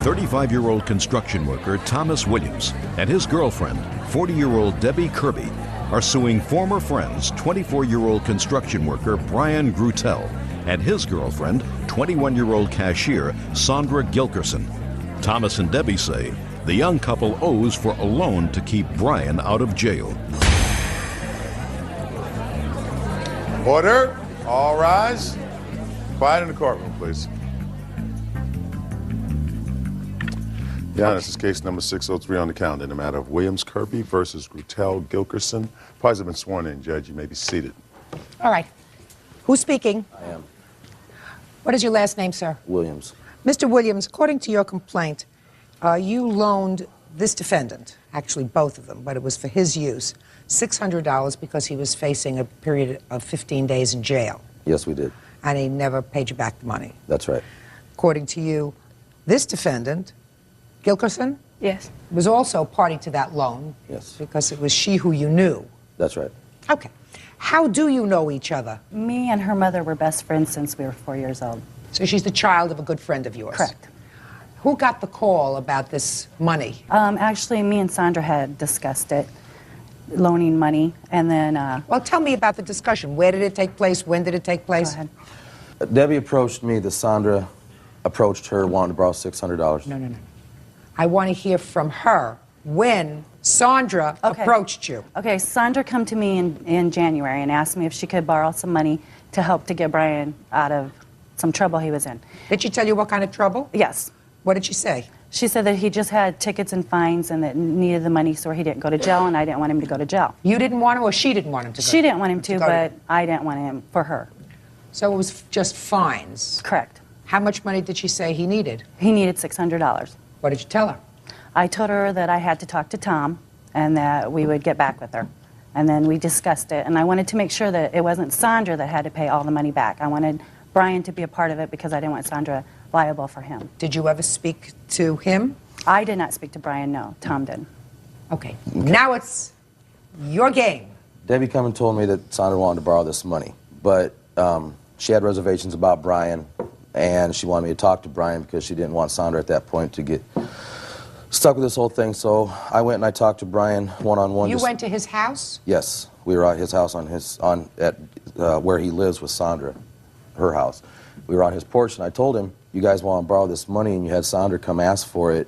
35-year-old construction worker Thomas Williams and his girlfriend, 40-year-old Debbie Kirby, are suing former friends 24-year-old construction worker Brian Grutel and his girlfriend, 21-year-old cashier Sandra Gilkerson. Thomas and Debbie say the young couple owes for a loan to keep Brian out of jail. Order. All rise. Quiet in the courtroom, please. Your Honor, this is case number 603 on the calendar in the matter of Williams Kirby versus Grutel Gilkerson. Parties have been sworn in, Judge. You may be seated. All right. Who's speaking? I am. What is your last name, sir? Williams. Mr. Williams, according to your complaint, you loaned this defendant, actually both of them, but it was for his use, $600 because he was facing a period of 15 days in jail. Yes, we did. And he never paid you back the money. That's right. According to you, this defendant, Gilkerson? Yes. Was also party to that loan. Yes. Because it was she who you knew. That's right. Okay. How do you know each other? Me and her mother were best friends since we were 4 years old. So she's the child of a good friend of yours? Correct. Who got the call about this money? Actually, me and Sandra had discussed it, loaning money, and then... Well, tell me about the discussion. Where did it take place? When did it take place? Go ahead. Debbie approached me. Sandra approached her, wanting to borrow $600. No. I want to hear from her when Sandra approached you. Okay, Sandra come to me in January and asked me if she could borrow some money to help to get Brian out of some trouble he was in. Did she tell you what kind of trouble? Yes. What did she say? She said that he just had tickets and fines and that needed the money so he didn't go to jail, and I didn't want him to go to jail. You didn't want him, or she didn't want him to go? She didn't want him to, but I didn't want him for her. So it was just fines? Correct. How much money did she say he needed? He needed $600. What did you tell her? I told her that I had to talk to Tom and that we would get back with her. And then we discussed it, and I wanted to make sure that it wasn't Sandra that had to pay all the money back. I wanted Brian to be a part of it because I didn't want Sandra liable for him. Did you ever speak to him? I did not speak to Brian, no. Tom did. Okay. Now it's your game. Debbie come and told me that Sandra wanted to borrow this money, but she had reservations about Brian, and she wanted me to talk to Brian because she didn't want Sandra at that point to get stuck with this whole thing. So I went and I talked to Brian one-on-one. You went to his house? Yes, we were at his house where he lives with Sandra, her house. We were on his porch, and I told him, you guys want to borrow this money, and you had Sandra come ask for it.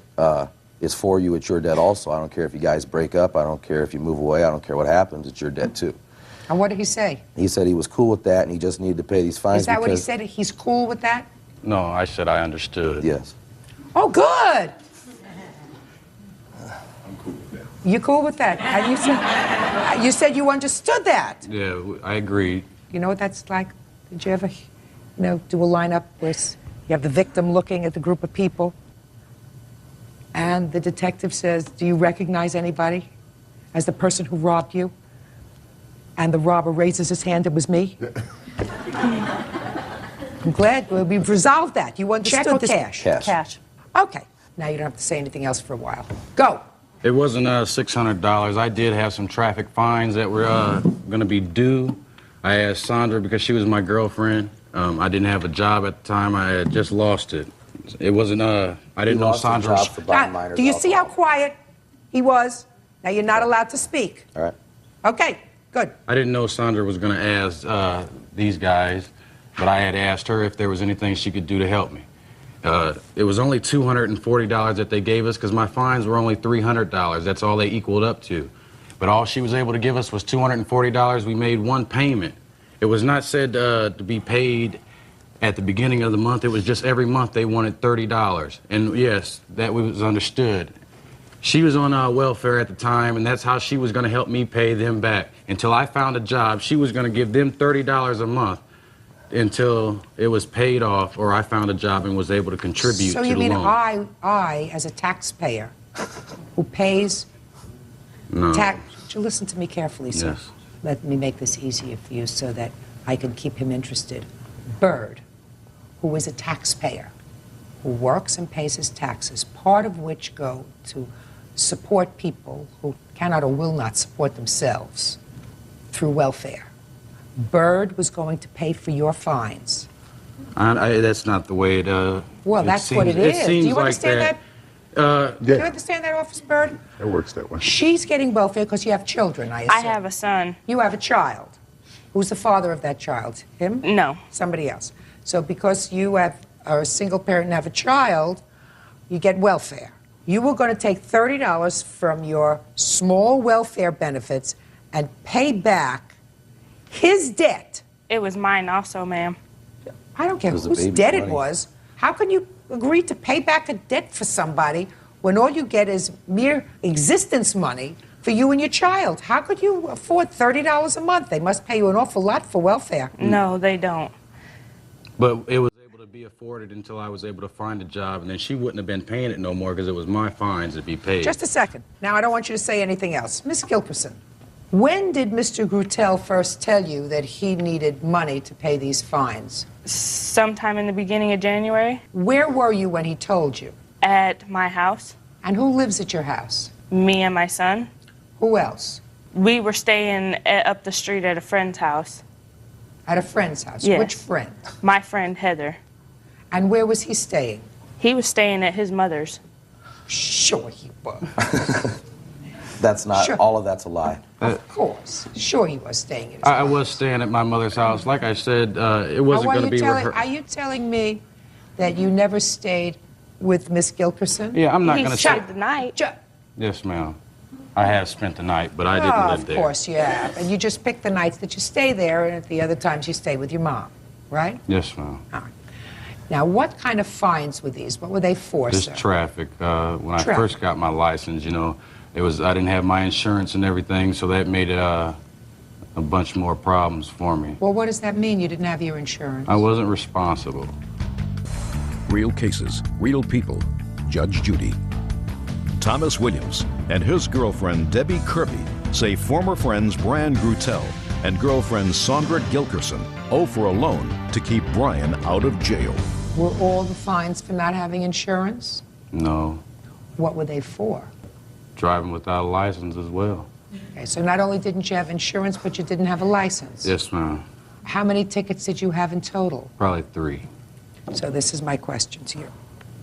It's for you, it's your debt also. I don't care if you guys break up, I don't care if you move away, I don't care what happens, it's your debt too. And what did he say? He said he was cool with that, and he just needed to pay these fines. Is that what he said? He's cool with that? No, I said I understood. Yes. Oh, good. I'm cool with that. You cool with that? And you said you understood that. Yeah, I agree. You know what that's like? Did you ever, do a lineup where you have the victim looking at the group of people, and the detective says, do you recognize anybody as the person who robbed you? And the robber raises his hand, it was me. I'm glad we've resolved that. You understood this? Cash. Cash. Okay. Now you don't have to say anything else for a while. Go. It wasn't $600. I did have some traffic fines that were going to be due. I asked Sandra because she was my girlfriend. I didn't have a job at the time. I had just lost it. It wasn't, I didn't know Sandra. Do you see how quiet he was? Now you're not allowed to speak. All right. Okay, good. I didn't know Sandra was going to ask these guys, but I had asked her if there was anything she could do to help me. It was only $240 that they gave us because my fines were only $300. That's all they equaled up to. But all she was able to give us was $240. We made one payment. It was not said to be paid at the beginning of the month. It was just every month they wanted $30. And yes, that was understood. She was on welfare at the time, and that's how she was going to help me pay them back. Until I found a job, she was going to give them $30 a month until it was paid off, or I found a job and was able to contribute to the loan. So you mean I, as a taxpayer who pays tax... Would you listen to me carefully, sir? Yes. Let me make this easier for you so that I can keep him interested. Bird, who is a taxpayer, who works and pays his taxes, part of which go to support people who cannot or will not support themselves through welfare. Bird was going to pay for your fines. That's not the way it Well, that's what it is. Do you understand that? Yeah, Do you understand that, Officer Bird? it works that way. She's getting welfare because you have children, I assume. I have a son. You have a child. Who's the father of that child? Him? No. Somebody else. So because you are a single parent and have a child, you get welfare. You were going to take $30 from your small welfare benefits and pay back his debt. It was mine also, ma'am. I don't care It was the whose baby's debt it money. was. How can you agree to pay back a debt for somebody when all you get is mere existence money for you and your child? How could you afford $30 a month? They must pay you an awful lot for welfare. No, they don't. But it was able to be afforded until I was able to find a job, and then she wouldn't have been paying it no more because it was my fines to be paid. Just a second. Now, I don't want you to say anything else. Miss Gilkerson, when did Mr. Grutel first tell you that he needed money to pay these fines? Sometime in the beginning of January, Where were you when he told you? at my house, And who lives at your house? me and my son, Who else? we were staying up the street at a friend's house. At a friend's house. Yes. Which friend? My friend Heather. And where was he staying? He was staying at his mother's. Sure he was. That's not, Sure. all of that's a lie. Of course. Sure he was staying at his I mother's. was staying at my mother's house. Like I said, it Now, wasn't are going to you be telling- rehearsed. Are you telling me that you never stayed with Miss Gilkerson? Yeah, I'm not He going to stayed say. the night. Yes, ma'am. I have spent the night, but I didn't Oh, live there. of course you have. And you just pick the nights that you stay there, and at the other times you stay with your mom, right? Yes, ma'am. All right. Now, what kind of fines were these? What were they for, Just sir? traffic. When I Traffic. first got my license, I didn't have my insurance and everything, so that made a bunch more problems for me. Well, what does that mean, you didn't have your insurance? I wasn't responsible. Real cases, real people. Judge Judy. Thomas Williams and his girlfriend Debbie Kirby say former friends Brian Grutel and girlfriend Sandra Gilkerson owe for a loan to keep Brian out of jail. Were all the fines for not having insurance? No. What were they for? Driving without a license as well. Okay, so not only didn't you have insurance, but you didn't have a license. Yes, ma'am. How many tickets did you have in total? Probably 3. So this is my question to you.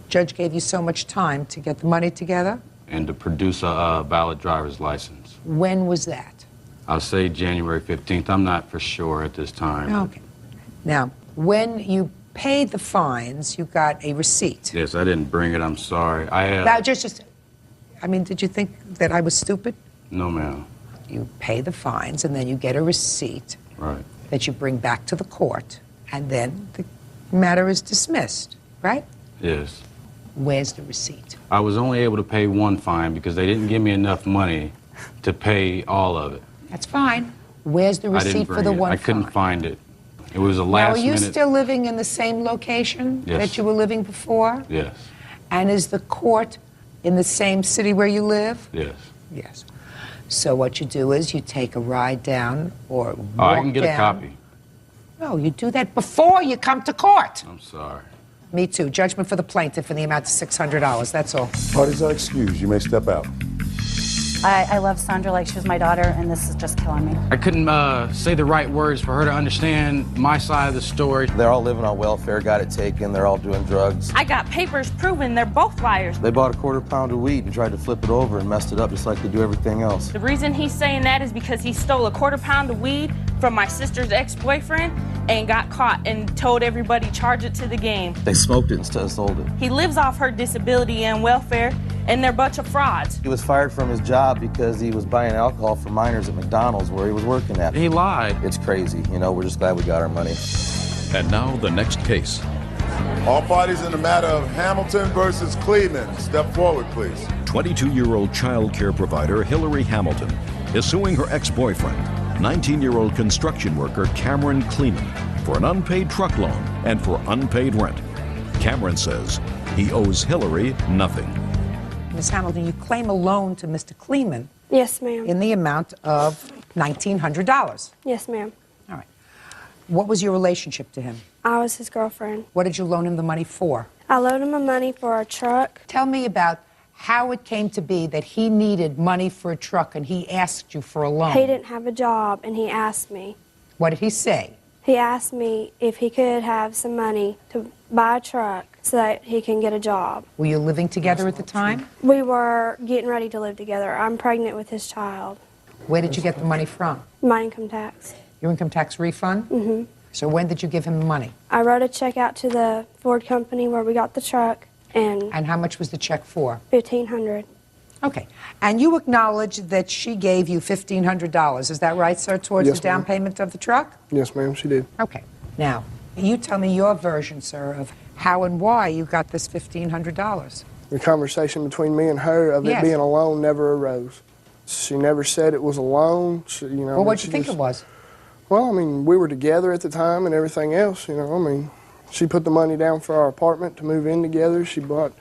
Judge gave you so much time to get the money together. And to produce a valid driver's license. When was that? I'll say January 15th. I'm not for sure at this time. Okay. Now, when you paid the fines, you got a receipt. Yes, I didn't bring it. I'm sorry. Now, I mean, did you think that I was stupid? No, ma'am. You pay the fines, and then you get a receipt Right. that you bring back to the court, and then the matter is dismissed, right? Yes. Where's the receipt? I was only able to pay one fine because they didn't give me enough money to pay all of it. That's fine. Where's the I didn't receipt bring for the it. one I couldn't fine? find it. It was a Now, last are you minute. still living in the same location Yes. that you were living before? Yes. And is the court in the same city where you live? Yes. Yes. So what you do is you take a ride down or walk Oh, I can get down. a copy. No, you do that before you come to court. I'm sorry. Me too. Judgment for the plaintiff in the amount of $600. That's all. Parties are excused. You may step out. I love Sandra like she was my daughter, and this is just killing me. I couldn't say the right words for her to understand my side of the story. They're all living on welfare, got it taken, they're all doing drugs. I got papers proving they're both liars. They bought a quarter pound of weed and tried to flip it over and messed it up just like they do everything else. The reason he's saying that is because he stole a quarter pound of weed from my sister's ex-boyfriend and got caught and told everybody charge it to the game. They smoked it instead of sold it. He lives off her disability and welfare, and they're a bunch of frauds. He was fired from his job because he was buying alcohol for minors at McDonald's where he was working at. He lied. It's crazy, we're just glad we got our money. And now the next case. All parties in the matter of Hamilton versus Cleveland, step forward, please. 22-year-old child care provider Hillary Hamilton is suing her ex-boyfriend, 19-year-old construction worker Cameron Kleeman, for an unpaid truck loan and for unpaid rent. Cameron says he owes Hillary nothing. Ms. Hamilton, you claim a loan to Mr. Kleeman Yes, ma'am. in the amount of $1,900. Yes, ma'am. All right. What was your relationship to him? I was his girlfriend. What did you loan him the money for? I loaned him money for a truck. Tell me about how it came to be that he needed money for a truck and he asked you for a loan. He didn't have a job, and he asked me. What did he say? He asked me if he could have some money to buy a truck so that he can get a job. Were you living together at the time? We were getting ready to live together. I'm pregnant with his child. Where did you get the money from? My income tax. Your income tax refund? Mm-hmm. So when did you give him the money? I wrote a check out to the Ford company where we got the truck, and And how much was the check for? $1,500. Okay. And you acknowledge that she gave you $1,500. Is that right, sir, towards Yes, the down ma'am. payment of the truck? Yes, ma'am, she did. Okay. Now, you tell me your version, sir, of how and why you got this $1,500. The conversation between me and her of Yes. it being a loan never arose. She never said it was a loan. She, you know, Well, what do she you think just- it was? Well, I mean, we were together at the time and everything else, you know. I mean, she put the money down for our apartment to move in together. She put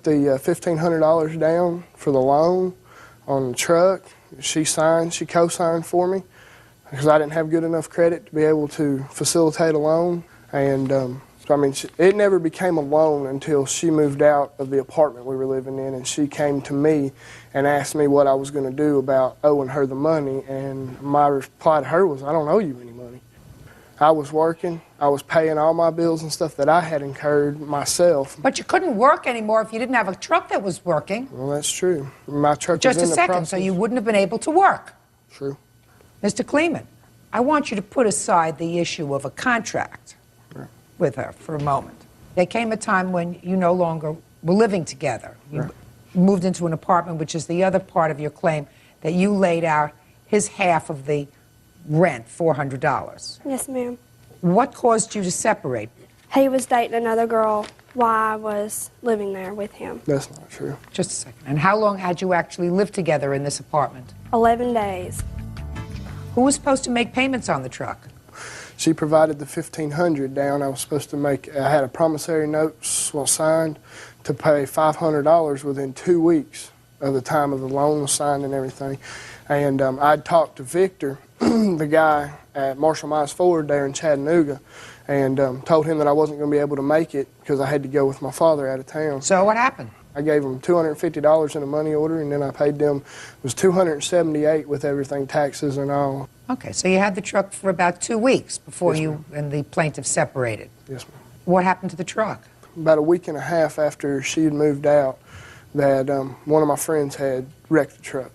the $1,500 down for the loan on the truck. She co-signed for me because I didn't have good enough credit to be able to facilitate a loan. And so, I mean, it never became a loan until she moved out of the apartment we were living in, and she came to me and asked me what I was going to do about owing her the money. And my reply to her was, I don't owe you any money. I was working. I was paying all my bills and stuff that I had incurred myself. But you couldn't work anymore if you didn't have a truck that was working. Well, that's true. My truck Just was a in the second, process. so you wouldn't have been able to work. True. Mr. Kleeman, I want you to put aside the issue of a contract with her for a moment. There came a time when you no longer were living together. You moved into an apartment, which is the other part of your claim, that you laid out his half of the rent, $400. Yes, ma'am. What caused you to separate? He was dating another girl while I was living there with him. That's not true. Just a second. And how long had you actually lived together in this apartment? 11 days. Who was supposed to make payments on the truck? She provided the $1,500 down. I was supposed to I had a promissory note signed to pay $500 within 2 weeks of the time of the loan was signed and everything. And I'd talked to Victor, the guy at Marshall Mize Ford there in Chattanooga, and told him that I wasn't going to be able to make it because I had to go with my father out of town. So what happened? I gave them $250 in a money order, and then I paid them, it was $278 with everything, taxes and all. Okay, so you had the truck for about 2 weeks before Yes, you and the plaintiff separated. Yes, ma'am. What happened to the truck? About a week and a half after she had moved out, that one of my friends had wrecked the truck.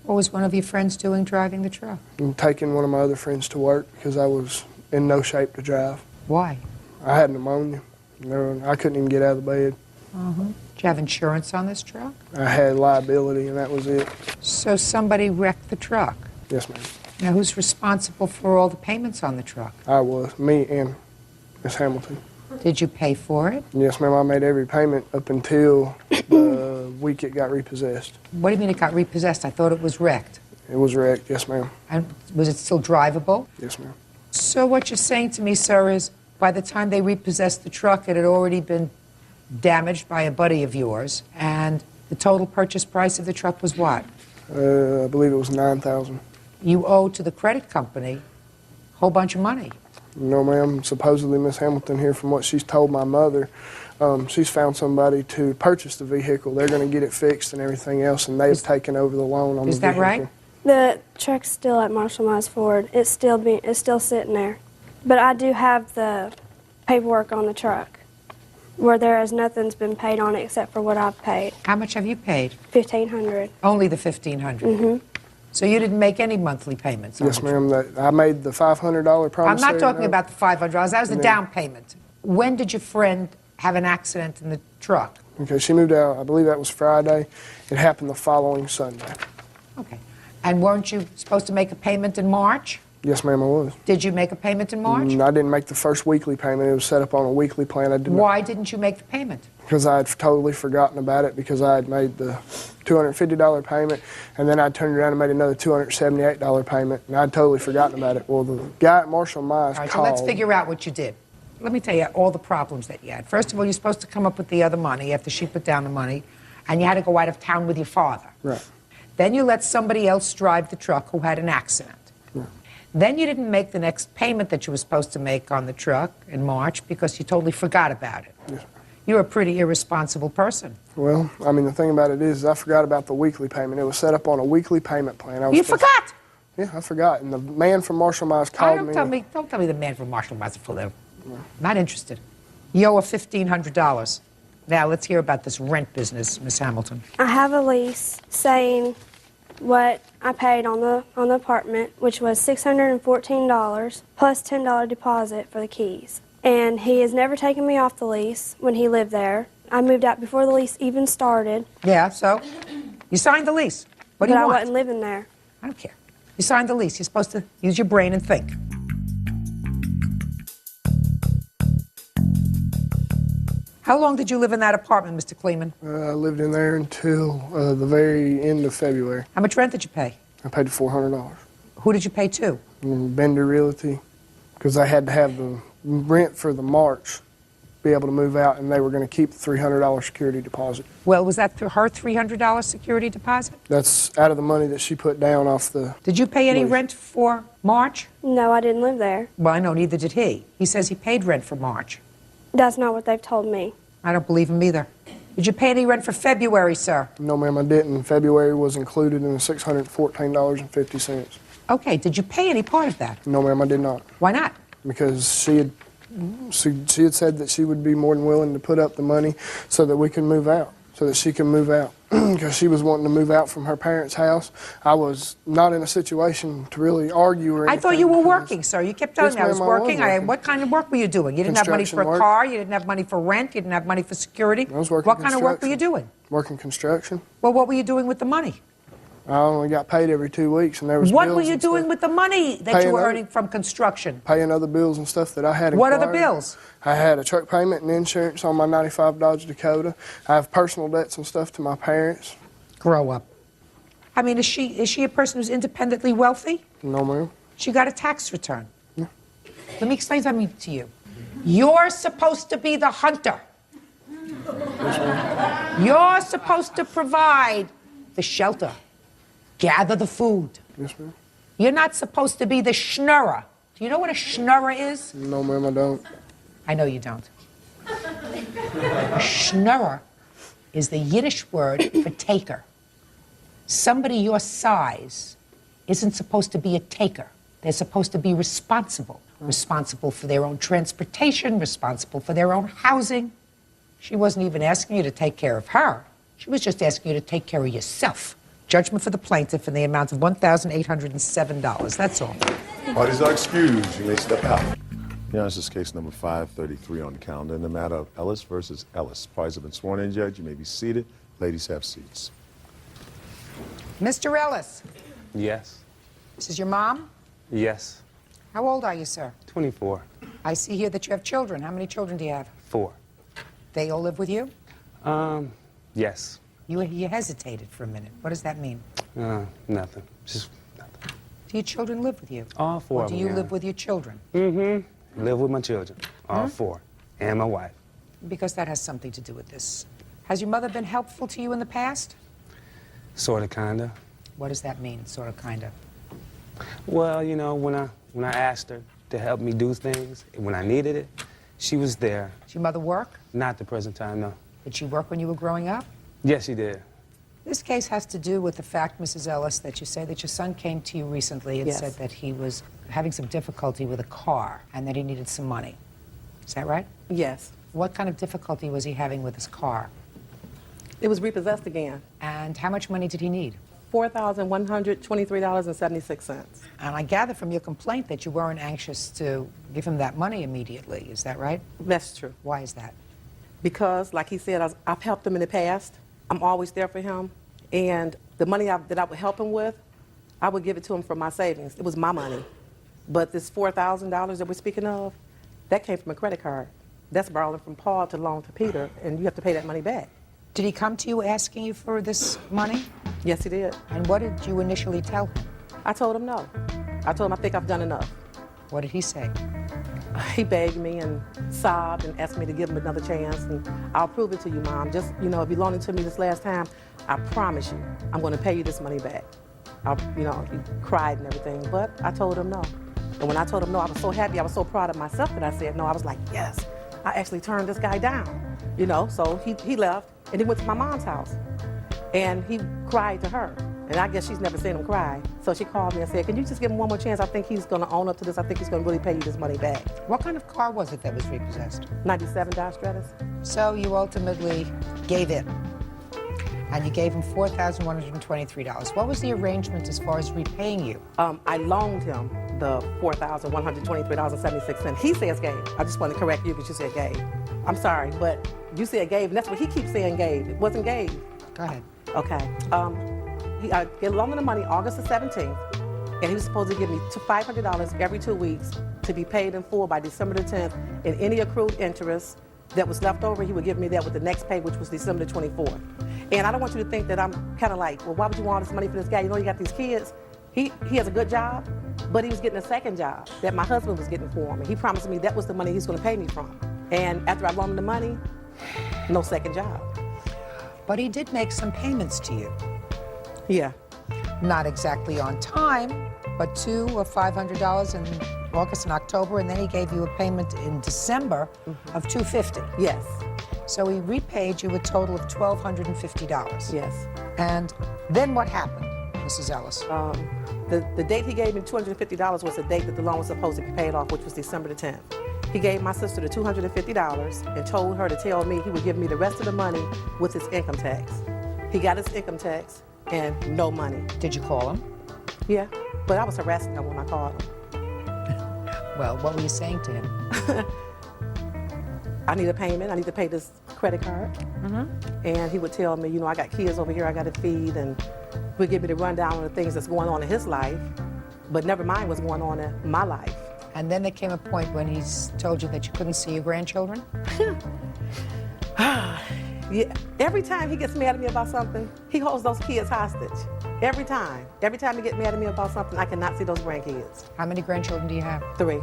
What was one of your friends doing driving the truck? And taking one of my other friends to work because I was in no shape to drive. Why? I had pneumonia. I couldn't even get out of the bed. Did you have insurance on this truck? I had liability, and that was it. So somebody wrecked the truck. Yes, ma'am. Now, who's responsible for all the payments on the truck? I was, me and Miss Hamilton. Did you pay for it? Yes, ma'am, I made every payment up until the week it got repossessed. What do you mean it got repossessed? I thought it was wrecked. It was wrecked, yes, ma'am. And was it still drivable? Yes, ma'am. So what you're saying to me, sir, is by the time they repossessed the truck, it had already been damaged by a buddy of yours, and the total purchase price of the truck was what? I believe it was $9,000. You owe to the credit company a whole bunch of money. No, ma'am. Supposedly, Miss Hamilton here, from what she's told my mother, she's found somebody to purchase the vehicle. They're going to get it fixed and everything else, and they've taken over the loan on the vehicle. Is that right? The truck's still at Marshall Mize Ford. It's still sitting there. But I do have the paperwork on the truck where nothing's been paid on it except for what I've paid. How much have you paid? $1,500. Only the $1,500. So you didn't make any monthly payments on Yes, the truck? ma'am. I made the $500 promise. I'm not talking about the $500. That was the No. down payment. When did your friend have an accident in the truck? Okay, she moved out, I believe that was Friday. It happened the following Sunday. Okay. And weren't you supposed to make a payment in March? Yes, ma'am, I was. Did you make a payment in March? I didn't make the first weekly payment. It was set up on a weekly plan. I did not, Why didn't you make the payment? because I had totally forgotten about it because I had made the $250 payment, and then I turned around and made another $278 payment, and I'd totally forgotten about it. Well, the guy at Marshall Mize All right, so called. let's figure out what you did. Let me tell you all the problems that you had. First of all, you're supposed to come up with the other money after she put down the money, and you had to go out of town with your father. Right. Then you let somebody else drive the truck who had an accident. Yeah. Then you didn't make the next payment that you were supposed to make on the truck in March because you totally forgot about it. Yes. You're a pretty irresponsible person. Well, I mean, the thing about it is I forgot about the weekly payment. It was set up on a weekly payment plan. You forgot? Yeah, I forgot. And the man from Marshall Mize called me. Don't tell me the man from Marshall Mize full of. Not interested. You owe her $1,500. Now, let's hear about this rent business, Miss Hamilton. I have a lease saying what I paid on the apartment, which was $614 plus $10 deposit for the keys. And he has never taken me off the lease when he lived there. I moved out before the lease even started. Yeah, so? You signed the lease. What do you But I want? wasn't living there. I don't care. You signed the lease. You're supposed to use your brain and think. How long did you live in that apartment, Mr. Kleeman? I lived in there until the very end of February. How much rent did you pay? I paid $400. Who did you pay to? Bender Realty, because I had to have the rent for the March, be able to move out, and they were going to keep the $300 security deposit. Well, was that through her $300 security deposit? That's out of the money that she put down off the... Did you pay any lease. rent for March? No, I didn't live there. Well, I know, neither did he. He says he paid rent for March. That's not what they've told me. I don't believe him either. Did you pay any rent for February, sir? No, ma'am, I didn't. February was included in the $614.50. Okay, did you pay any part of that? No, ma'am, I did not. Why not? Because she had said that she would be more than willing to put up the money so that we can move out, so that she can move out. Because she was wanting to move out from her parents' house. I was not in a situation to really argue or anything. I thought you were because- working, sir. You kept telling Yes, me I was ma'am, I was working. working. What kind of work were you doing? You didn't have money for a Construction work. car. You didn't have money for rent. You didn't have money for security. I was working What kind of work were you construction. doing? Working construction. Well, what were you doing with the money? I only got paid every 2 weeks, and there was What bills were you and doing stuff, with the money that you Paying were other- earning from construction? paying other bills and stuff that I had. What are the acquired. bills? I had a truck payment and insurance on my '95 Dodge Dakota. I have personal debts and stuff to my parents. Grow up. I mean, is she a person who's independently wealthy? No, ma'am. She got a tax return. Let me explain something to you. You're supposed to be the hunter. You're supposed to provide the shelter, gather the food. Yes, ma'am. You're not supposed to be the schnurrer. Do you know what a schnurrer is? No, ma'am, I don't. I know you don't. A schnurrer is the Yiddish word for taker. Somebody your size isn't supposed to be a taker. They're supposed to be responsible. Responsible for their own transportation, responsible for their own housing. She wasn't even asking you to take care of her. She was just asking you to take care of yourself. Judgment for the plaintiff in the amount of $1,807. That's all. Parties are excused. You may step out. Yeah, this is case number 533 on the calendar in the matter of Ellis versus Ellis. Parties have been sworn in, Judge. You may be seated. Ladies have seats. Mr. Ellis, Yes. this is your mom? Yes. How old are you, sir? 24. I see here that you have children. How many children do you have? 4. They all live with you? Yes. You hesitated for a minute. What does that mean? Nothing. Just nothing. Do your children live with you? All 4 Or of do them, you yeah. live with your children? Live with my children. All 4. And my wife. Because that has something to do with this. Has your mother been helpful to you in the past? Sort of, kind of. What does that mean, sort of, kind of? Well, you know, when I asked her to help me do things, when I needed it, she was there. Did your mother work? Not the present time, no. Did she work when you were growing up? Yes, she did. This case has to do with the fact, Mrs. Ellis, that you say that your son came to you recently and Yes. said that he was having some difficulty with a car and that he needed some money. Is that right? Yes. What kind of difficulty was he having with his car? It was repossessed again. And how much money did he need? $4,123.76. And I gather from your complaint that you weren't anxious to give him that money immediately. Is that right? That's true. Why is that? Because, like he said, I've helped him in the past. I'm always there for him. And the money that I would help him with, I would give it to him from my savings. It was my money. But this $4,000 that we're speaking of, that came from a credit card. That's borrowing from Paul to loan to Peter, and you have to pay that money back. Did he come to you asking you for this money? Yes, he did. And what did you initially tell him? I told him no. I told him I think I've done enough. What did he say? He begged me and sobbed and asked me to give him another chance, and I'll prove it to you, Mom. Just, you know, if you loaned it to me this last time, I promise you, I'm going to pay you this money back. He cried and everything, but I told him no. And when I told him no, I was so happy, I was so proud of myself that I said no. I was like, yes, I actually turned this guy down, So he left, and he went to my mom's house, and he cried to her. And I guess she's never seen him cry. So she called me and said, can you just give him one more chance? I think he's going to own up to this. I think he's going to really pay you this money back. What kind of car was it that was repossessed? 97 Dodge Stratus. So you ultimately gave in, and you gave him $4,123. What was the arrangement as far as repaying you? I loaned him the $4,123.76. He says gave. I just want to correct you because you said gave. I'm sorry, but you said gave, and that's what he keeps saying gave. It wasn't gave. Go ahead. Okay. I loaned him the money August the 17th, and he was supposed to give me $500 every 2 weeks to be paid in full by December the 10th, and any accrued interest that was left over, he would give me that with the next pay, which was December the 24th. And I don't want you to think that I'm kind of like, well, why would you want all this money for this guy? You know, you got these kids. He has a good job, but he was getting a second job that my husband was getting for him, and he promised me that was the money he's going to pay me from. And after I loaned him the money, no second job. But he did make some payments to you. Yeah. Not exactly on time, but two of $500 in August and October, and then he gave you a payment in December of $250. Yes. So he repaid you a total of $1,250. Yes. And then what happened, Mrs. Ellis? The date he gave me $250 was the date that the loan was supposed to be paid off, which was December the 10th. He gave my sister the $250 and told her to tell me he would give me the rest of the money with his income tax. He got his income tax and no money. Did you call him? Yeah, but I was harassing him when I called him. Well, what were you saying to him? I need a payment. I need to pay this credit card. And he would tell me, you know, I got kids over here I got to feed, and would give me the rundown of the things that's going on in his life, but never mind what's going on in my life. And then there came a point when he's told you that you couldn't see your grandchildren? Yeah, every time he gets mad at me about something, he holds those kids hostage. Every time. Every time he gets mad at me about something, I cannot see those grandkids. How many grandchildren do you have? 3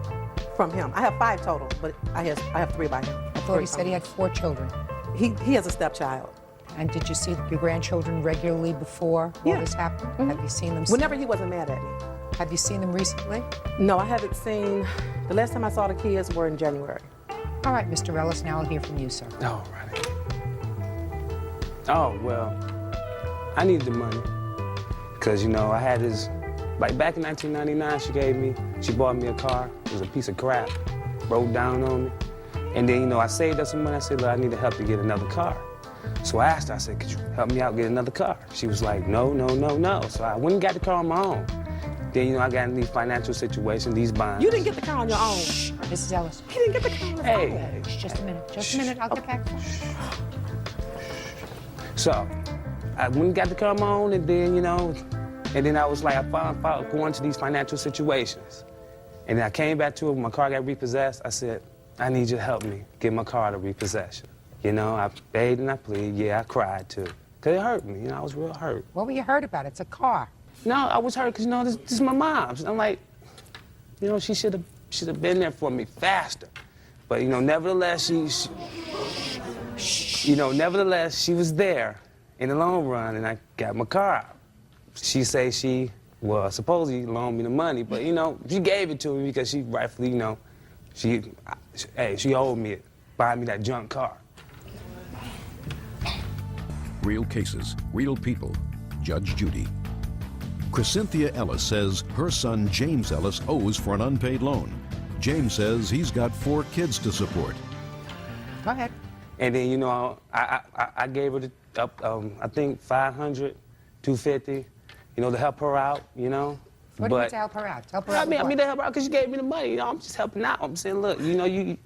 from him. I have 5 total, but I have 3 by him. I thought he said he had 4 children. He has a stepchild. And did you see your grandchildren regularly before all this happened? Have you seen them? Whenever he wasn't mad at me. Have you seen them recently? No, I haven't seen. The last time I saw the kids were in January. All right, Mr. Ellis, now I'll hear from you, sir. All right. Oh, well, I need the money. Because, you know, I had this, like back in 1999, she bought me a car. It was a piece of crap, broke down on me. And then, you know, I saved up some money. I said, look, I need help to get another car. So I asked her, I said, could you help me out get another car? She was like, no, no, no, no. So I went and got the car on my own. Then, you know, I got in these financial situations, these bonds. You didn't get the car on your own. Shh, Mrs. Ellis. He didn't get the car on his own. Hey. Just a minute, just a minute, I'll get back to you. So I went and got the car on my own, and then, you know, and then I was like, I found going to these financial situations. And then I came back to it when my car got repossessed. I said, I need you to help me get my car to repossession. You know, I begged and I pleaded. Yeah, I cried too. Because it hurt me. You know, I was real hurt. What were you hurt about? It's a car. No, I was hurt because, you know, this is my mom. I'm like, you know, she should have been there for me faster. But, you know, nevertheless, nevertheless, she was there in the long run, and I got my car out. She say she, well, supposedly loaned me the money, but, you know, she gave it to me because she rightfully, you know, she owed me it, buying me that junk car. Real cases, real people. Judge Judy. Chrysynthia Ellis says her son James Ellis owes for an unpaid loan. James says he's got 4 kids to support. Go ahead. And then, you know, I gave her, I think, $500, $250, you know, to help her out, you know. What do you mean to help her out? Help her out I mean to help her out because she gave me the money. You know, I'm just helping out. I'm saying, look, you know, you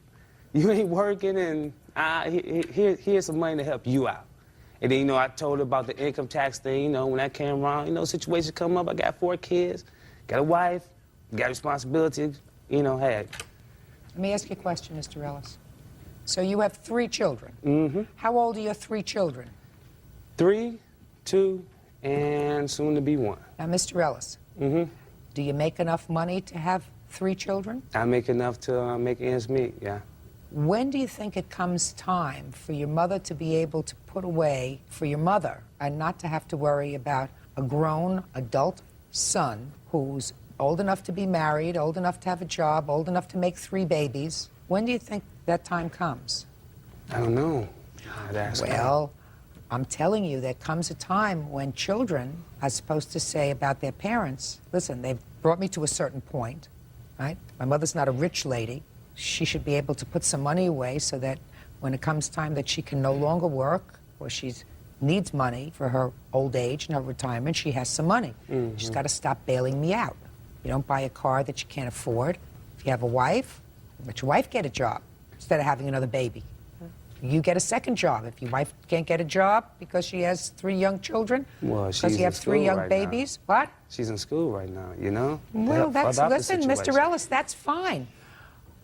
ain't working, and here's some money to help you out. And then, you know, I told her about the income tax thing. You know, when that came around, you know, situations come up. I got 4 kids, got a wife, got responsibilities. You know, hey. Let me ask you a question, Mr. Ellis. So you have 3 children. Mm-hmm. How old are your 3 children? 3, 2, and soon to be 1. Now, Mr. Ellis, do you make enough money to have 3 children? I make enough to make ends meet, yeah. When do you think it comes time for your mother to be able to put away for your mother and not to have to worry about a grown adult son who's old enough to be married, old enough to have a job, old enough to make 3 babies? When do you think that time comes? I don't know. I'd ask her. Well, I'm telling you, there comes a time when children are supposed to say about their parents, listen, they've brought me to a certain point, right? My mother's not a rich lady. She should be able to put some money away so that when it comes time that she can no longer work or she needs money for her old age and her retirement, she has some money. She's got to stop bailing me out. You don't buy a car that you can't afford. If you have a wife, let your wife get a job instead of having another baby. You get a second job. If your wife can't get a job because she has 3 young children, because you have 3 young babies, what? She's in school right now, you know? Well, listen, Mr. Ellis, that's fine.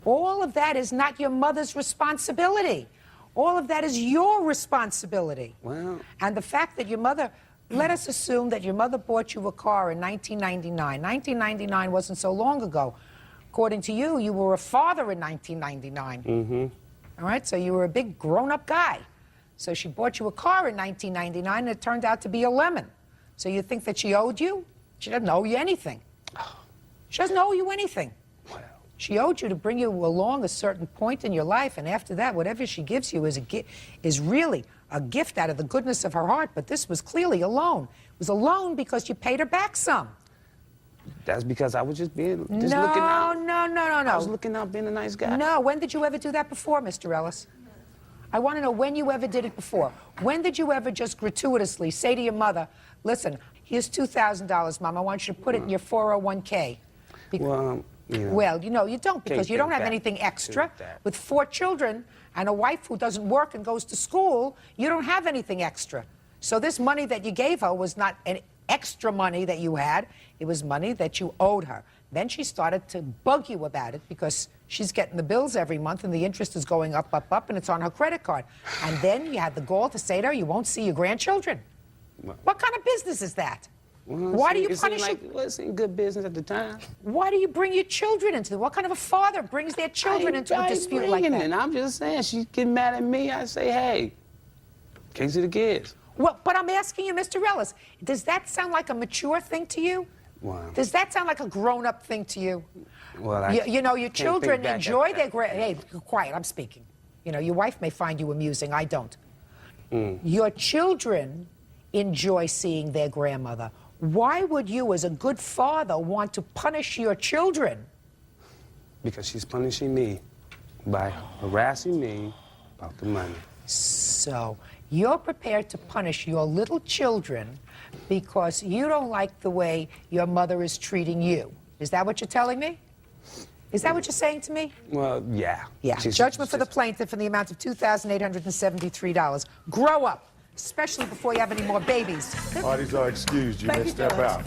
All of that is not your mother's responsibility. All of that is your responsibility. Well, and the fact that your mother, let us assume that your mother bought you a car in 1999. 1999 wasn't so long ago. According to you, you were a father in 1999. All right, so you were a big grown-up guy. So she bought you a car in 1999, and it turned out to be a lemon. So you think that she owed you? She doesn't owe you anything. She doesn't owe you anything. She owed you to bring you along a certain point in your life, and after that, whatever she gives you is really a gift out of the goodness of her heart. But this was clearly a loan. It was a loan because you paid her back some. that's because I was just looking out. No. I was looking out, being a nice guy. No, when did you ever do that before, Mr. Ellis? I want to know when you ever did it before. When did you ever just gratuitously say to your mother, listen, here's $2,000, Mom, I want you to put it in your 401k. Well, you know, you don't, because you don't have anything extra. With 4 children and a wife who doesn't work and goes to school, you don't have anything extra. So this money that you gave her was not an extra money that you had. It was money that you owed her. Then she started to bug you about it because she's getting the bills every month and the interest is going up, and it's on her credit card. And then you had the gall to say to her, you won't see your grandchildren. What kind of business is that? Why do you punish them? It wasn't good business at the time. Why do you bring your children into it? What kind of a father brings their children into a dispute like that? And I'm just saying, she's getting mad at me. I say, hey, can't see the kids. Well, but I'm asking you, Mr. Ellis, does that sound like a mature thing to you? Wow. Does that sound like a grown-up thing to you? Well, you know, your children enjoy their hey, quiet, I'm speaking. You know, your wife may find you amusing, I don't. Your children enjoy seeing their grandmother. Why would you, as a good father, want to punish your children? Because she's punishing me by harassing me about the money. So, you're prepared to punish your little children because you don't like the way your mother is treating you. Is that what you're telling me? Is that what you're saying to me? Well, yeah. Yeah. Judgment for the plaintiff in the amount of $2,873. Grow up, especially before you have any more babies. Parties are excused. You may step out.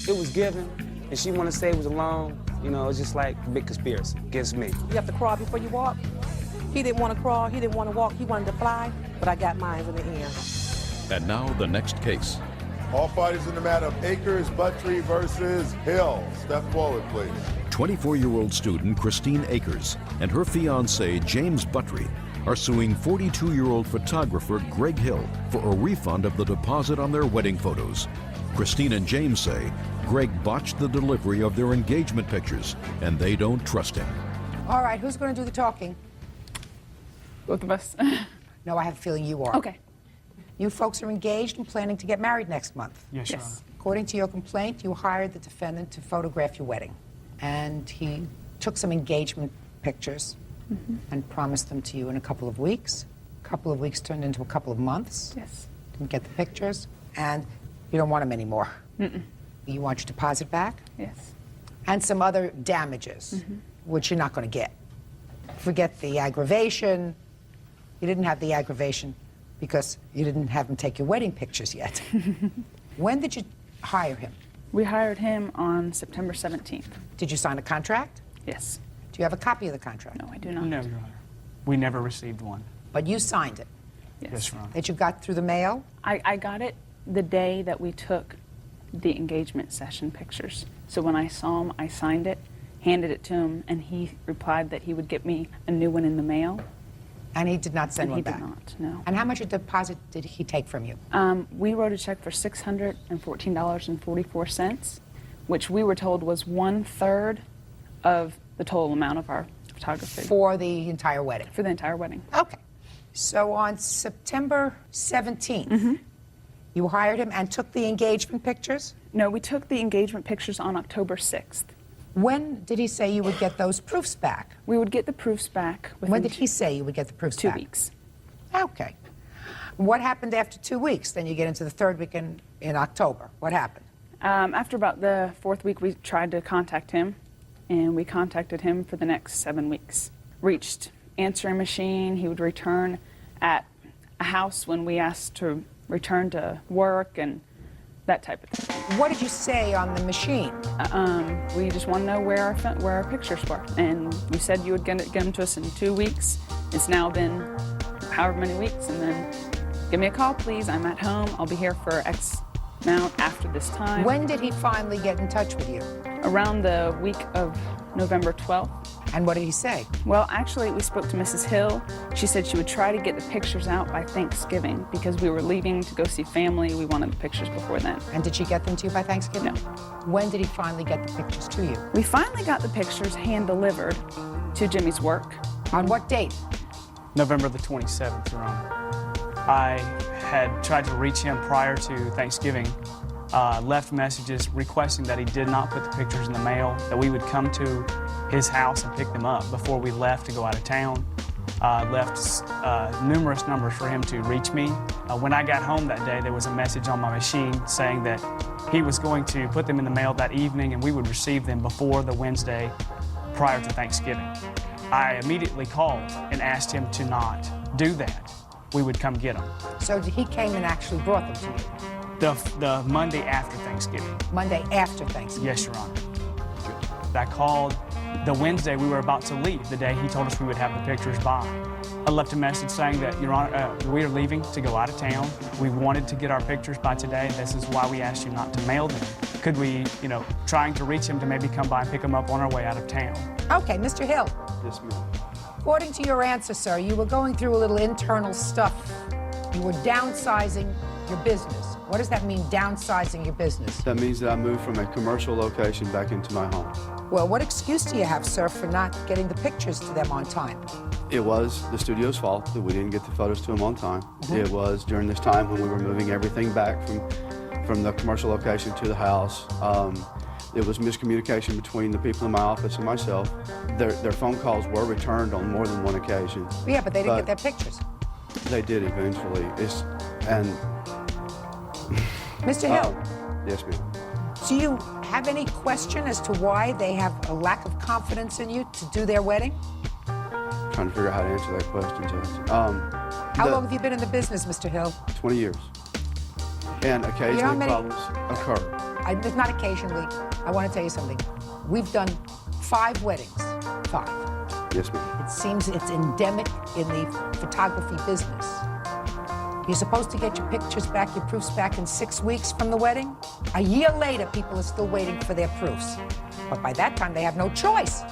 It was given, and she want to say it was a loan. You know, it's just like a big conspiracy against me. You have to crawl before you walk. He didn't want to crawl, he didn't want to walk, he wanted to fly, but I got mine in the end. And now the next case. All parties in the matter of Akers, Buttrey versus Hill. Step forward, please. 24-year-old student Christine Akers and her fiancé James Buttrey are suing 42-year-old photographer Greg Hill for a refund of the deposit on their wedding photos. Christine and James say Greg botched the delivery of their engagement pictures, and they don't trust him. All right, who's going to do the talking? Both of us. No, I have a feeling you are. Okay. You folks are engaged and planning to get married next month. Yes, Your Honor. According to your complaint, you hired the defendant to photograph your wedding. And he took some engagement pictures and promised them to you in a couple of weeks. A couple of weeks turned into a couple of months. Yes. Didn't get the pictures. And you don't want them anymore. You want your deposit back? Yes. And some other damages, which you're not going to get. Forget the aggravation. You didn't have the aggravation because you didn't have him take your wedding pictures yet. When did you hire him? We hired him on September 17th. Did you sign a contract? Yes. Do you have a copy of the contract? No, I do not. No, Your Honor. We never received one. But you signed it? Yes. Your Honor. That you got through the mail? I got it the day that we took the engagement session pictures. So when I saw him, I signed it, handed it to him, and he replied that he would get me a new one in the mail. And he did not send one he back? did not, no. And how much a deposit did he take from you? We wrote a check for $614.44, which we were told was 1/3 of the total amount of our photography. For the entire wedding? For the entire wedding. Okay. So on September 17th, you hired him and took the engagement pictures? No, we took the engagement pictures on October 6th. When did he say you would get those proofs back? We would get the proofs back within When did he say you would get the proofs 2 back? weeks. Okay. What happened after 2 weeks? Then you get into the third week in October. What happened? After about the 4th week, we tried to contact him, and we contacted him for the next 7 weeks. Reached answering machine. He would return at a house when we asked to return to work and that type of thing. What did you say on the machine? We just want to know where our pictures were, and you said you would get them to us in 2 weeks. It's now been however many weeks, and then give me a call, please. I'm at home. I'll be here for X amount after this time. When did he finally get in touch with you? Around the week of November 12th. And what did he say? Well, actually, we spoke to Mrs. Hill. She said she would try to get the pictures out by Thanksgiving because we were leaving to go see family. We wanted the pictures before then. And did she get them to you by Thanksgiving? No. When did he finally get the pictures to you? We finally got the pictures hand-delivered to Jimmy's work. On what date? November the 27th, Your Honor. I had tried to reach him prior to Thanksgiving, left messages requesting that he did not put the pictures in the mail, that we would come to his house and pick them up before we left to go out of town. Left numerous numbers for him to reach me. When I got home that day, there was a message on my machine saying that he was going to put them in the mail that evening and we would receive them before the Wednesday prior to Thanksgiving. I immediately called and asked him to not do that. We would come get them. So he came and actually brought them to you? The Monday after Thanksgiving. Monday after Thanksgiving? Yes, Your Honor. I called the Wednesday we were about to leave, the day he told us we would have the pictures by. I left a message saying that, Your Honor, we are leaving to go out of town. We wanted to get our pictures by today. This is why we asked you not to mail them. Could we, trying to reach him to maybe come by and pick them up on our way out of town. Okay, Mr. Hill. Yes, ma'am. According to your answer, sir, you were going through a little internal stuff. You were downsizing your business. What does that mean, downsizing your business? That means that I moved from a commercial location back into my home. Well, what excuse do you have, sir, for not getting the pictures to them on time? It was the studio's fault that we didn't get the photos to them on time. It was during this time when we were moving everything back from the commercial location to the house. It was miscommunication between the people in my office and myself. Their phone calls were returned on more than one occasion. Yeah, but they didn't get their pictures. They did eventually. Mr. Hill. Yes, ma'am. Do you have any question as to why they have a lack of confidence in you to do their wedding? I'm trying to figure out how to answer that question, Judge. How long have you been in the business, Mr. Hill? 20 years. And occasionally problems occur. If not occasionally, I want to tell you something. We've done 5 weddings. 5. Yes, ma'am. It seems it's endemic in the photography business. You're supposed to get your pictures back, your proofs back in 6 weeks from the wedding. A year later, people are still waiting for their proofs. But by that time, they have no choice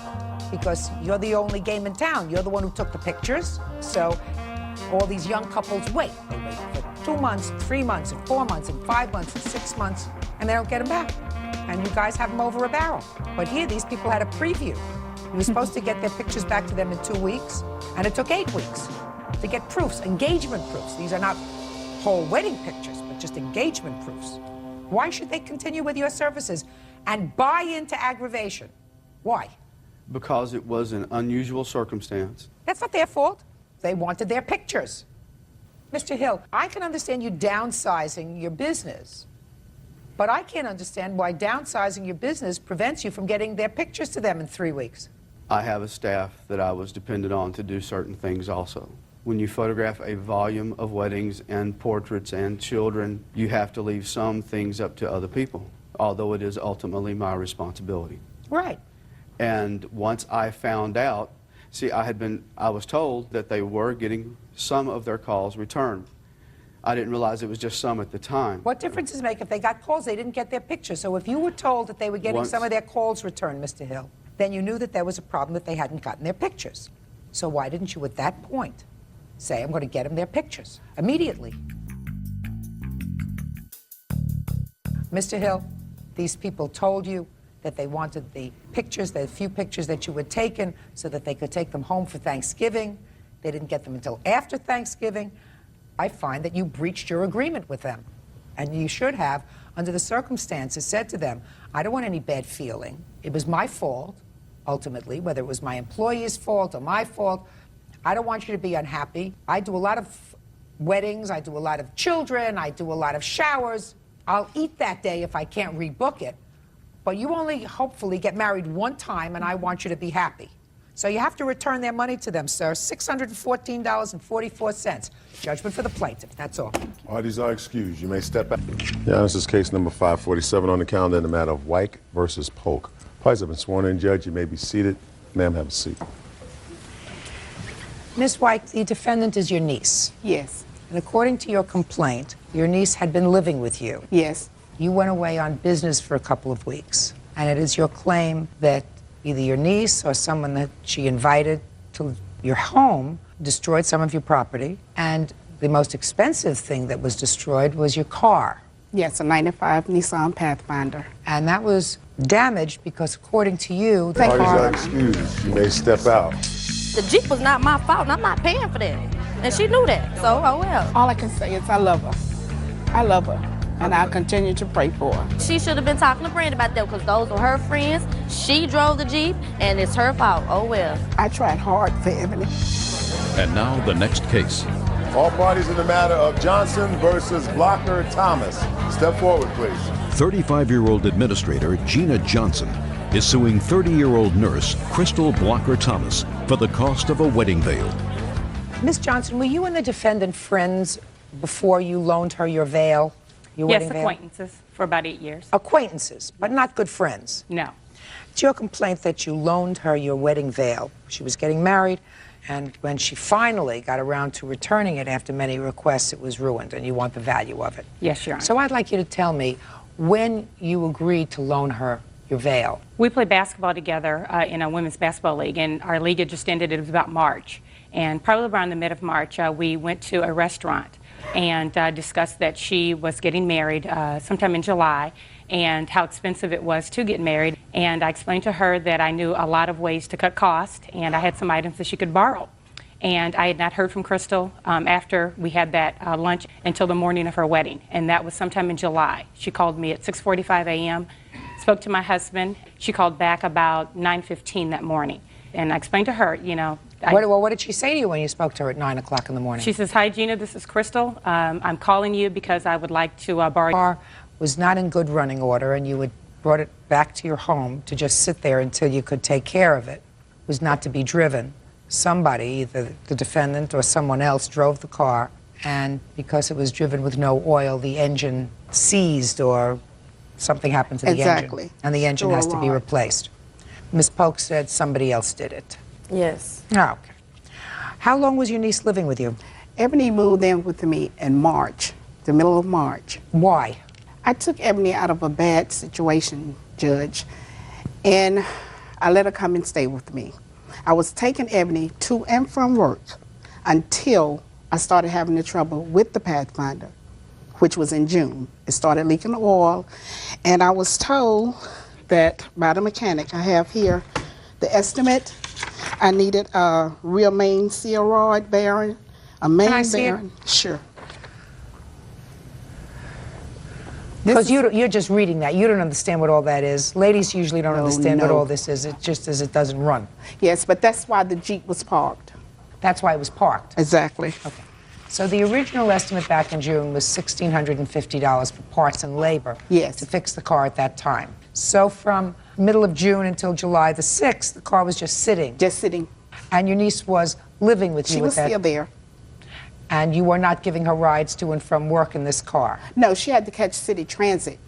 because you're the only game in town. You're the one who took the pictures. So all these young couples wait. They wait for 2 months, 3 months, and 4 months, and 5 months, and 6 months, and they don't get them back. And you guys have them over a barrel. But here, these people had a preview. You were supposed to get their pictures back to them in 2 weeks, and it took 8 weeks to get proofs, engagement proofs. These are not whole wedding pictures, but just engagement proofs. Why should they continue with your services and buy into aggravation? Why? Because it was an unusual circumstance. That's not their fault. They wanted their pictures. Mr. Hill, I can understand you downsizing your business, but I can't understand why downsizing your business prevents you from getting their pictures to them in 3 weeks. I have a staff that I was dependent on to do certain things also. When you photograph a volume of weddings and portraits and children, you have to leave some things up to other people, although it is ultimately my responsibility. Right. And once I found out, see, I was told that they were getting some of their calls returned. I didn't realize it was just some at the time. What difference does it make if they got calls? They didn't get their pictures. So if you were told that they were getting some of their calls returned, Mr. Hill, then you knew that there was a problem that they hadn't gotten their pictures. So why didn't you at that point say, I'm going to get them their pictures immediately? Mr. Hill, these people told you that they wanted the pictures, the few pictures that you had taken, so that they could take them home for Thanksgiving. they didn't get them until after Thanksgiving, I find that you breached your agreement with them. And you should have, under the circumstances, said to them, I don't want any bad feeling. It was my fault, ultimately, whether it was my employee's fault or my fault. I don't want you to be unhappy. I do a lot of weddings, I do a lot of children, I do a lot of showers. I'll eat that day if I can't rebook it. But you only hopefully get married one time, and I want you to be happy. So you have to return their money to them, sir. $614.44. Judgment for the plaintiff. That's all. Parties are excused. You may step out. Yeah, this is case number 547 on the calendar in the matter of Wyke versus Polk. Parties have been sworn in. Judge, you may be seated. Ma'am, have a seat. Ms. Wyke, the defendant is your niece. Yes. And according to your complaint, your niece had been living with you. Yes. You went away on business for a couple of weeks. And it is your claim that either your niece or someone that she invited to your home destroyed some of your property. And the most expensive thing that was destroyed was your car. Yes, a 95 Nissan Pathfinder. And that was damaged because, according to you, the Parties car... are excused. You may step out. The Jeep was not my fault, and I'm not paying for that. And she knew that, so oh well. All I can say is I love her. I love her, and I'll continue to pray for her. She should have been talking to Brenda about that, because those were her friends. She drove the Jeep, and it's her fault. Oh well. I tried hard for Ebony. And now the next case. All parties in the matter of Johnson versus Blocker Thomas. Step forward, please. 35-year-old administrator Gina Johnson is suing 30-year-old nurse Crystal Blocker Thomas for the cost of a wedding veil. Miss Johnson, were you and the defendant friends before you loaned her your veil? Your Yes, wedding veil? acquaintances for about 8 years. Acquaintances, but not good friends. No. It's your complaint that you loaned her your wedding veil. She was getting married, and when she finally got around to returning it after many requests, it was ruined, and you want the value of it. Yes, Your Honor. So I'd like you to tell me when you agreed to loan her your veil. We played basketball together in a women's basketball league, and our league had just ended. It was about March. And probably around the mid of March, we went to a restaurant and discussed that she was getting married sometime in July and how expensive it was to get married. And I explained to her that I knew a lot of ways to cut costs, and I had some items that she could borrow. And I had not heard from Crystal after we had that lunch until the morning of her wedding, and that was sometime in July. She called me at 6:45 a.m., spoke to my husband. She called back about 9:15 that morning. And I explained to her, you know... What did she say to you when you spoke to her at 9 o'clock in the morning? She says, "Hi, Gina, this is Crystal. I'm calling you because I would like to borrow..." The car was not in good running order, and you had brought it back to your home to just sit there until you could take care of it. It was not to be driven. Somebody, either the defendant or someone else, drove the car, and because it was driven with no oil, the engine seized or something happened to the engine. And the engine has to be replaced. Ms. Polk said somebody else did it. Yes. Oh, okay. How long was your niece living with you? Ebony moved in with me in March, the middle of March. Why? I took Ebony out of a bad situation, Judge, and I let her come and stay with me. I was taking Ebony to and from work until I started having the trouble with the Pathfinder, which was in June. It started leaking oil, and I was told that by the mechanic, I have here the estimate. I needed a real main seal rod bearing, a main bearing. Sure. Because you're just reading that. You don't understand what all that is. Ladies usually don't understand what all this is. It just as it doesn't run. Yes, but that's why the Jeep was parked. That's why it was parked? Exactly. Okay. So the original estimate back in June was $1,650 for parts and labor to fix the car at that time. So from middle of June until July the 6th, the car was just sitting. Just sitting. And your niece was living with you at that? She was still there. And you were not giving her rides to and from work in this car? No, she had to catch city transit.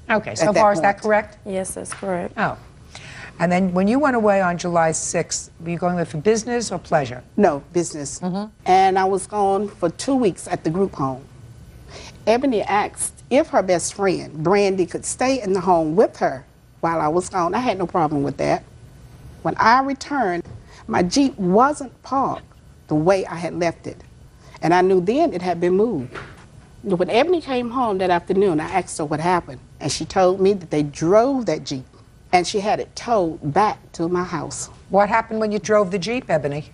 Okay, so far is that correct? Yes, that's correct. Oh. And then when you went away on July 6th, were you going there for business or pleasure? No, business. And I was gone for 2 weeks at the group home. Ebony asked if her best friend, Brandy, could stay in the home with her while I was gone. I had no problem with that. When I returned, my Jeep wasn't parked the way I had left it. And I knew then it had been moved. When Ebony came home that afternoon, I asked her what happened. And she told me that they drove that Jeep. And she had it towed back to my house. What happened when you drove the Jeep, Ebony?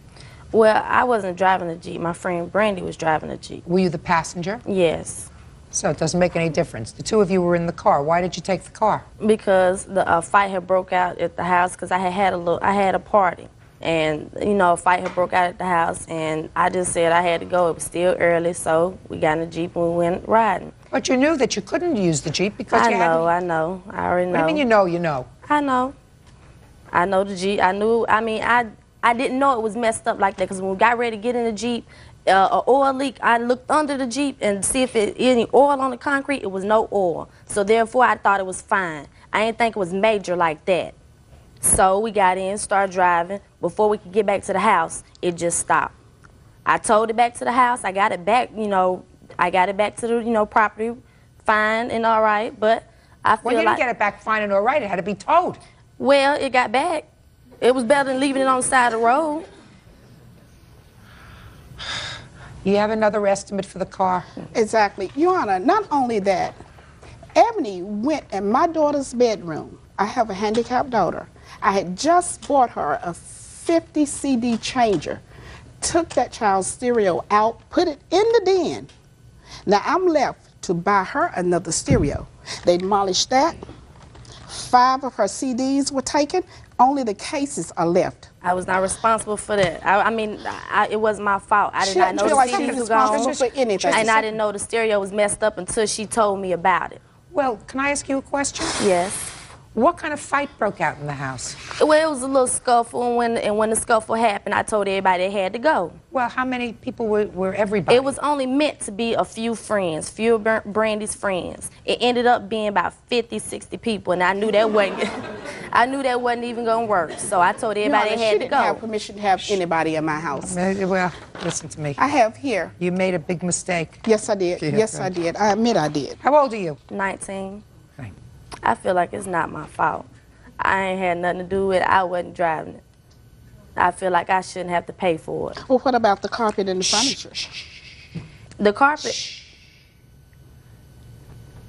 Well, I wasn't driving the Jeep. My friend Brandy was driving the Jeep. Were you the passenger? Yes. So it doesn't make any difference. The two of you were in the car. Why did you take the car? Because the fight had broke out at the house because I had a party. And, you know, a fight had broke out at the house, and I just said I had to go. It was still early, so we got in the Jeep and we went riding. But you knew that you couldn't use the Jeep because I know. I already know. What do you mean you know, you know? I know. I know the Jeep. I didn't know it was messed up like that because when we got ready to get in the Jeep, an oil leak, I looked under the Jeep and see if it any oil on the concrete. It was no oil. So therefore, I thought it was fine. I didn't think it was major like that. So we got in, started driving. Before we could get back to the house, it just stopped. I towed it back to the house. I got it back, I got it back to the, property fine and all right, but I feel like... Well, you didn't get it back fine and all right. It had to be towed. Well, it got back. It was better than leaving it on the side of the road. You have another estimate for the car? Exactly. Your Honor, not only that, Ebony went in my daughter's bedroom. I have a handicapped daughter. I had just bought her a 50 CD changer, took that child's stereo out, put it in the den. Now I'm left to buy her another stereo. They demolished that. 5 of her CDs were taken. Only the cases are left. I was not responsible for that. It wasn't my fault. I did not know the CDs were gone. For anything. And I didn't know the stereo was messed up until she told me about it. Well, can I ask you a question? Yes. What kind of fight broke out in the house? Well, it was a little scuffle, and when the scuffle happened, I told everybody they had to go. Well, how many people were everybody? It was only meant to be a few friends, few of Brandy's friends. It ended up being about 50, 60 people, and I knew that wasn't even gonna work. So I told everybody they had to go. She didn't have permission to have anybody in my house. Well, listen to me. I have here. You made a big mistake. Yes, I did. Yes, I did. I admit I did. How old are you? 19. Okay. I feel like it's not my fault. I ain't had nothing to do with it. I wasn't driving it. I feel like I shouldn't have to pay for it. Well, what about the carpet and the furniture? The carpet.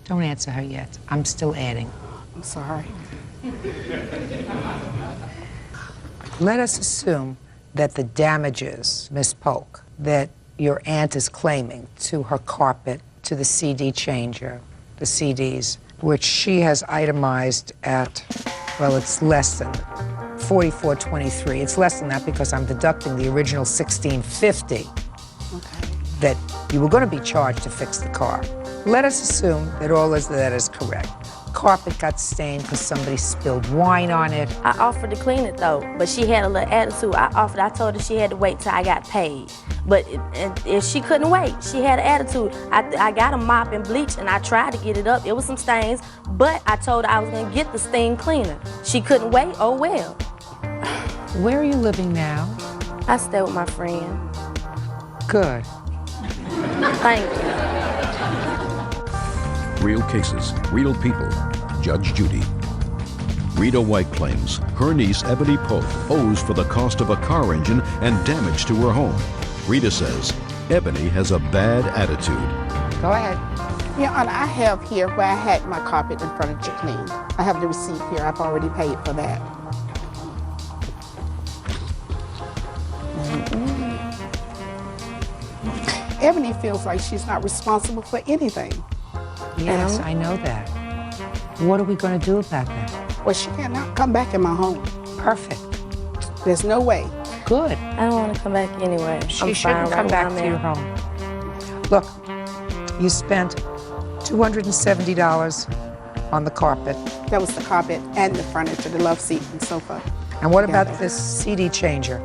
Don't answer her yet. I'm still adding. I'm sorry. Let us assume that the damages, Miss Polk, that your aunt is claiming to her carpet, to the CD changer, the CDs, which she has itemized at, well, it's less than $44.23. It's less than that because I'm deducting the original $16.50 that you were going to be charged to fix the car. Let us assume that all of that is correct. Carpet got stained because somebody spilled wine on it. I offered to clean it though, but she had a little attitude. I told her she had to wait till I got paid. But if she couldn't wait, she had an attitude. I got a mop and bleach and I tried to get it up. It was some stains, but I told her I was gonna get the stain cleaner. She couldn't wait, oh well. Where are you living now? I stay with my friend. Good. Thank you. Real cases, real people. Judge Judy. Rita White claims her niece Ebony Polk owes for the cost of a car engine and damage to her home. Rita says Ebony has a bad attitude. Go ahead. Your Honor, I have here where I had my carpet and furniture cleaned. I have the receipt here. I've already paid for that. Ebony feels like she's not responsible for anything. Yes, I know that. What are we going to do about that? Well, she cannot come back in my home. Perfect. There's no way. Good. I don't want to come back anyway. She shouldn't come back to your home. Look, you spent $270 on the carpet. That was the carpet and the furniture, the love seat and sofa. And what about this CD changer?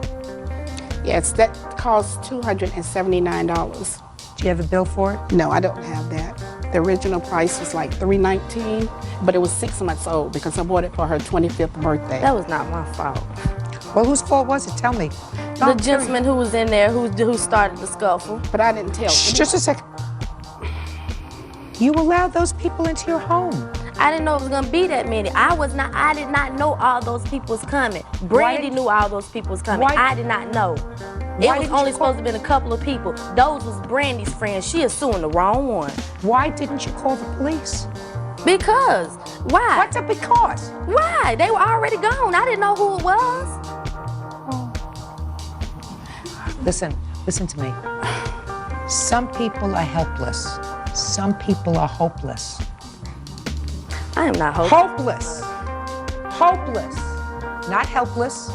Yes, that cost $279. Do you have a bill for it? No, I don't have that. The original price was like $319, but it was 6 months old because I bought it for her 25th birthday. That was not my fault. Well, whose fault was it? Tell me. The gentleman who was in there who started the scuffle. But I didn't tell. Just a second. You allowed those people into your home. I didn't know it was gonna be that many. I did not know all those people was coming. Brandy knew all those people was coming. I did not know. It was only supposed to be a couple of people. Those was Brandy's friends. She is suing the wrong one. Why didn't you call the police? Because. Why? What's a because? Why? They were already gone. I didn't know who it was. Listen to me. Some people are helpless. Some people are hopeless. I am not hopeless. Hopeless. Not helpless.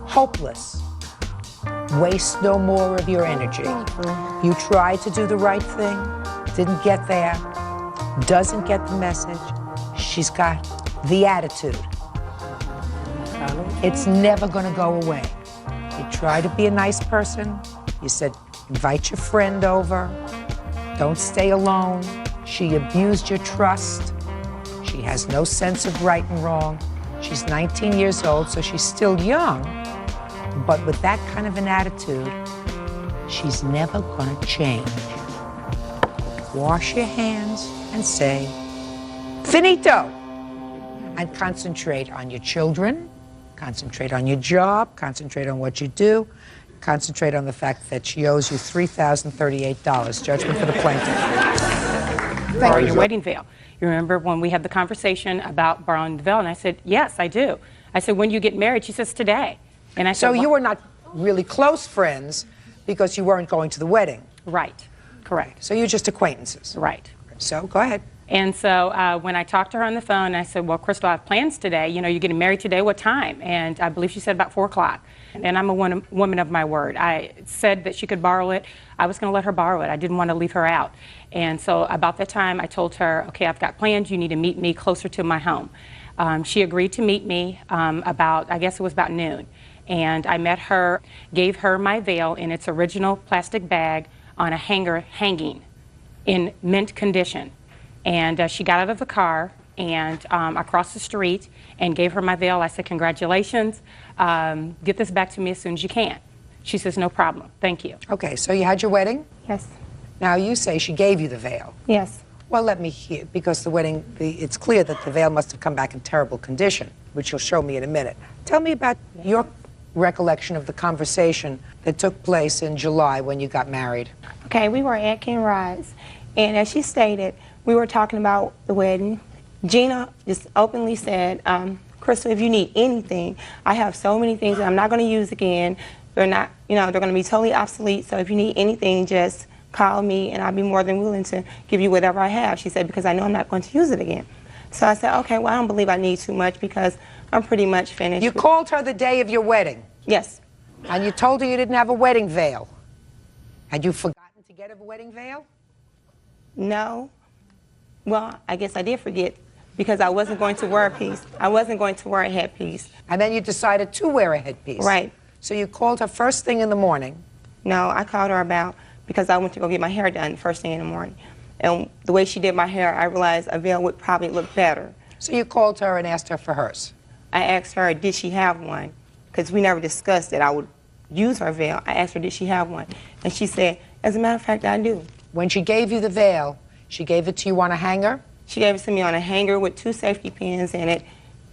Hopeless. Waste no more of your energy. You tried to do the right thing, didn't get there, doesn't get the message. She's got the attitude. It's never going to go away. You try to be a nice person. You said, invite your friend over. Don't stay alone. She abused your trust. She has no sense of right and wrong. She's 19 years old, so she's still young. But with that kind of an attitude, she's never going to change. Wash your hands and say, finito. And concentrate on your children, concentrate on your job, concentrate on what you do, concentrate on the fact that she owes you $3,038. Judgment for the plaintiff. Borrow your wedding veil. You remember when we had the conversation about borrowing the veil? And I said, yes, I do. I said, when you get married? She says, today. And I said, so you were not really close friends because you weren't going to the wedding. Right. Correct. So you're just acquaintances. Right. So go ahead. And so when I talked to her on the phone, I said, well, Crystal, I have plans today. You know, you're getting married today. What time? And I believe she said about 4 o'clock. And I'm a woman of my word. I said that she could borrow it. I was going to let her borrow it. I didn't want to leave her out. And so about that time, I told her, okay, I've got plans. You need to meet me closer to my home. She agreed to meet me about, I guess it was about noon. And I met her, gave her my veil in its original plastic bag on a hanger hanging in mint condition. And she got out of the car and across the street and gave her my veil. I said, congratulations. Get this back to me as soon as you can. She says, no problem. Thank you. Okay, so you had your wedding? Yes. Now you say she gave you the veil. Yes. Well, let me hear, because the wedding, it's clear that the veil must have come back in terrible condition, which you'll show me in a minute. Tell me about your recollection of the conversation that took place in July when you got married. Okay, we were at Ken Ride's, and as she stated, we were talking about the wedding. Gina just openly said, Crystal, if you need anything, I have so many things that I'm not going to use again. They're not, you know, they're going to be totally obsolete, so if you need anything, just call me, and I'll be more than willing to give you whatever I have. She said, because I know I'm not going to use it again. So I said, okay, well, I don't believe I need too much because I'm pretty much finished. You called her the day of your wedding? Yes. And you told her you didn't have a wedding veil? Had you forgotten to get a wedding veil? No. Well, I guess I did forget because I wasn't going to wear a piece. I wasn't going to wear a headpiece. And then you decided to wear a headpiece? Right. So you called her first thing in the morning? No, I called her about, because I went to go get my hair done first thing in the morning. And the way she did my hair, I realized a veil would probably look better. So you called her and asked her for hers? I asked her, did she have one? Because we never discussed that I would use her veil. I asked her, did she have one? And she said, as a matter of fact, I do. When she gave you the veil, she gave it to you on a hanger? She gave it to me on a hanger with 2 safety pins in it.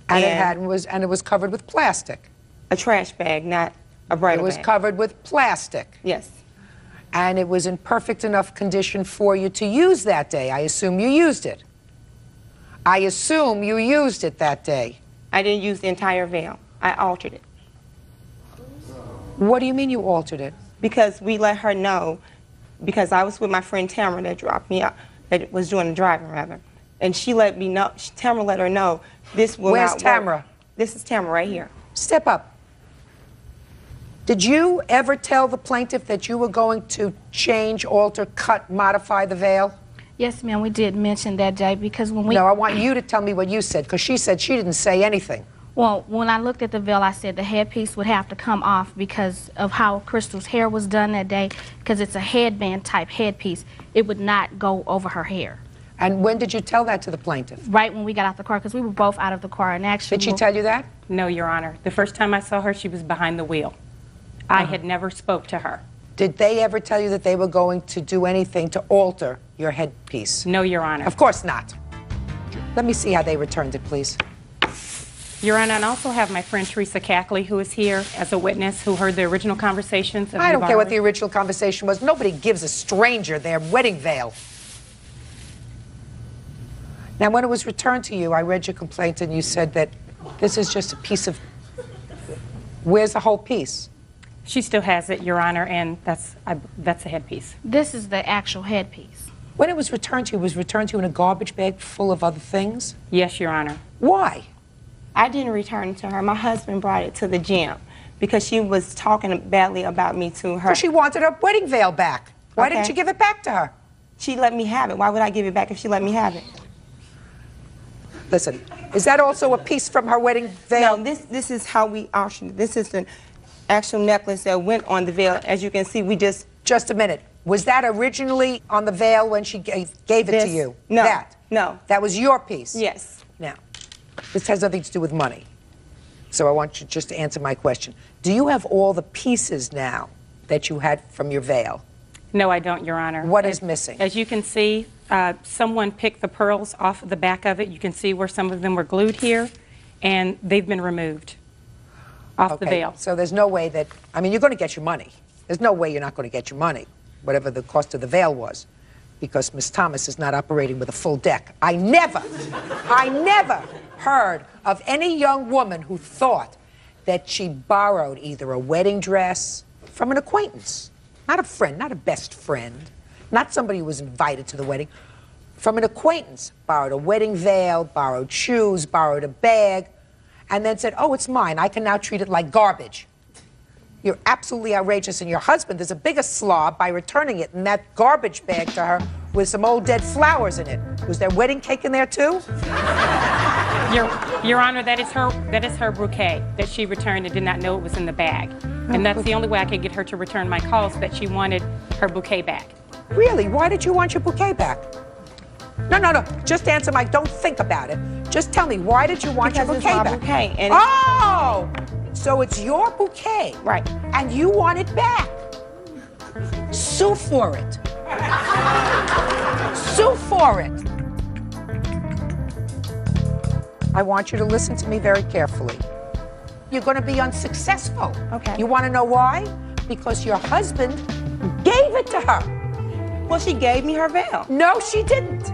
And it was covered with plastic? A trash bag, not a bridal bag. It was covered with plastic? Yes. And it was in perfect enough condition for you to use that day. I assume you used it. I assume you used it that day. I didn't use the entire veil. I altered it. What do you mean you altered it? Because we let her know, because I was with my friend Tamara that dropped me out, that was doing the driving rather. And she let me know, Tamara let her know, this will Where's not work. Tamara? This is Tamara right here. Step up. Did you ever tell the plaintiff that you were going to change, alter, cut, modify the veil? Yes, ma'am, we did mention that day because when we... No, I want you to tell me what you said, because she said she didn't say anything. Well, when I looked at the veil, I said the headpiece would have to come off because of how Crystal's hair was done that day, because it's a headband type headpiece. It would not go over her hair. And when did you tell that to the plaintiff? Right when we got out the car, because we were both out of the car, and actually... Did she tell you that? No, Your Honor. The first time I saw her, she was behind the wheel. I had never spoke to her. Did they ever tell you that they were going to do anything to alter your headpiece? No, Your Honor. Of course not. Let me see how they returned it, please. Your Honor, and I also have my friend Teresa Cackley, who is here as a witness, who heard the original conversations. I don't care what the original conversation was. Nobody gives a stranger their wedding veil. Now, when it was returned to you, I read your complaint, and you said that this is just a piece of... Where's the whole piece? She still has it, Your Honor, and that's a headpiece. This is the actual headpiece. When it was returned to you, was returned to you in a garbage bag full of other things? Yes, Your Honor. Why? I didn't return it to her. My husband brought it to the gym because she was talking badly about me to her. So she wanted her wedding veil back. Why didn't you give it back to her? She let me have it. Why would I give it back if she let me have it? Listen, is that also a piece from her wedding veil? No, this is how we auctioned it. This is the actual necklace that went on the veil. As you can see, we just... Just a minute. Was that originally on the veil when she gave it to you? No. That? No. That was your piece? Yes. Now, this has nothing to do with money. So I want you just to answer my question. Do you have all the pieces now that you had from your veil? No, I don't, Your Honor. What is missing? As you can see, someone picked the pearls off of the back of it. You can see where some of them were glued here, and they've been removed off the veil. So there's no way that, I mean, you're going to get your money. There's no way you're not going to get your money, whatever the cost of the veil was, because Miss Thomas is not operating with a full deck. I never heard of any young woman who thought that she borrowed either a wedding dress from an acquaintance, not a friend, not a best friend, not somebody who was invited to the wedding, from an acquaintance, borrowed a wedding veil, borrowed shoes, borrowed a bag, and then said, oh, it's mine. I can now treat it like garbage. You're absolutely outrageous, and your husband is a bigger slob by returning it in that garbage bag to her with some old dead flowers in it. Was there wedding cake in there too? Your Honor, that is her bouquet that she returned and did not know it was in the bag. And that's the only way I could get her to return my calls, that she wanted her bouquet back. Really? Why did you want your bouquet back? No. Just answer my, don't think about it. Just tell me, why did you want your bouquet back? Because it's my bouquet. And oh! So it's your bouquet. Right. And you want it back. Sue for it. Sue for it. I want you to listen to me very carefully. You're going to be unsuccessful. Okay. You want to know why? Because your husband gave it to her. Well, she gave me her veil. No, she didn't.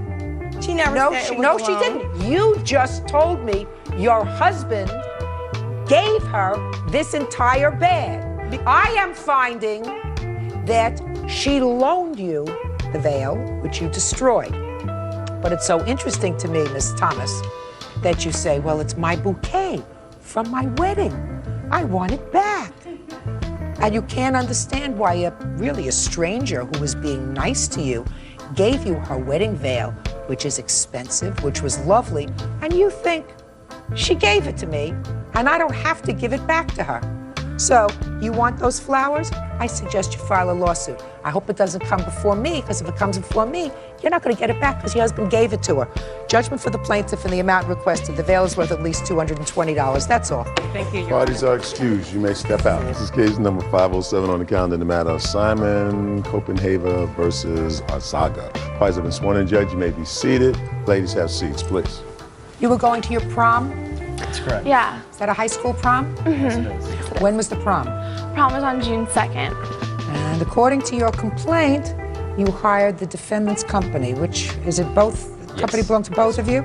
She never said it was No, she alone. didn't. You just told me your husband gave her this entire bag. I am finding that she loaned you the veil, which you destroyed. But it's so interesting to me, Miss Thomas, that you say, well, it's my bouquet from my wedding. I want it back. And you can't understand why a stranger who was being nice to you gave you her wedding veil, which is expensive, which was lovely, and you think, she gave it to me, and I don't have to give it back to her. So, you want those flowers? I suggest you file a lawsuit. I hope it doesn't come before me, because if it comes before me, you're not going to get it back because your husband gave it to her. Judgment for the plaintiff in the amount requested. The veil is worth at least $220. That's all. Thank you, Your Parties are excused. You may step out. This is case number 507 on the calendar in the matter of Simon Copenhagen versus Arzaga. Parties have been sworn in. Judge, you may be seated. Ladies, have seats, please. You were going to your prom? That's correct. Yeah. Is that a high school prom? Yes, it is. When was the prom? Prom was on June 2nd. And according to your complaint, you hired the defendant's company, which, is it both? The company belonged to both of you?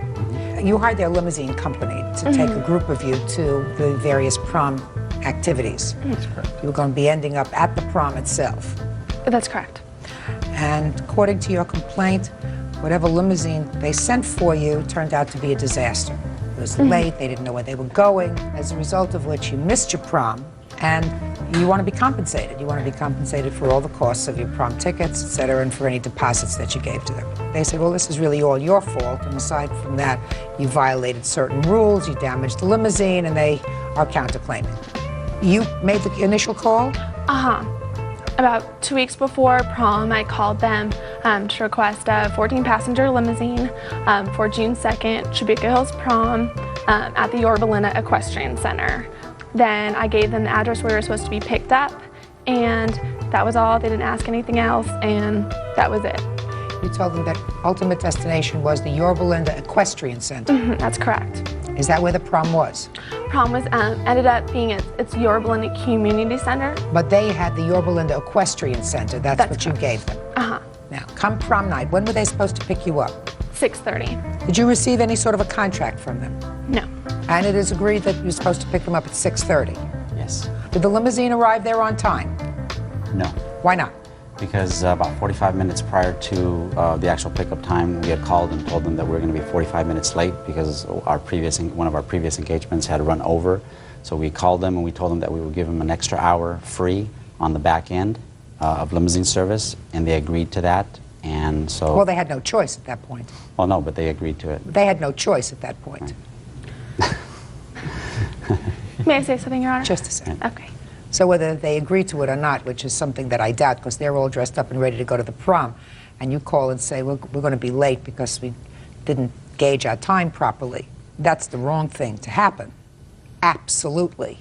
You hired their limousine company to take a group of you to the various prom activities. That's correct. You were going to be ending up at the prom itself. That's correct. And according to your complaint, whatever limousine they sent for you turned out to be a disaster. It was late, they didn't know where they were going, as a result of which you missed your prom, and you want to be compensated. You want to be compensated for all the costs of your prom tickets, et cetera, and for any deposits that you gave to them. They said, well, this is really all your fault, and aside from that, you violated certain rules, you damaged the limousine, and they are counterclaiming. You made the initial call? Uh-huh. About 2 weeks before prom, I called them to request a 14-passenger limousine for June 2nd, Tribeca Hills prom at the Yorba Linda Equestrian Center. Then I gave them the address where we were supposed to be picked up, and that was all. They didn't ask anything else, and that was it. You told them that ultimate destination was the Yorba Linda Equestrian Center. That's correct. Is that where the prom was? Prom was ended up being its Yorba Linda Community Center. But they had the Yorba Linda Equestrian Center. That's what correct. you gave them. Uh-huh. Now, come prom night, when were they supposed to pick you up? 6:30. Did you receive any sort of a contract from them? No. And it is agreed that you're supposed to pick them up at 6:30? Yes. Did the limousine arrive there on time? No, Why not? because about 45 minutes prior to the actual pickup time, we had called and told them that we were going to be 45 minutes late because one of our previous engagements had run over. So we called them and we told them that we would give them an extra hour free on the back end of limousine service, and they agreed to that. And so, Well, they had no choice at that point. well, no, but they agreed to it. They had no choice at that point. May I say something, Your Honor? Just a second. Okay. So whether they agree to it or not, which is something that I doubt, because they're all dressed up and ready to go to the prom, and you call and say, we're going to be late because we didn't gauge our time properly, that's the wrong thing to happen. Absolutely.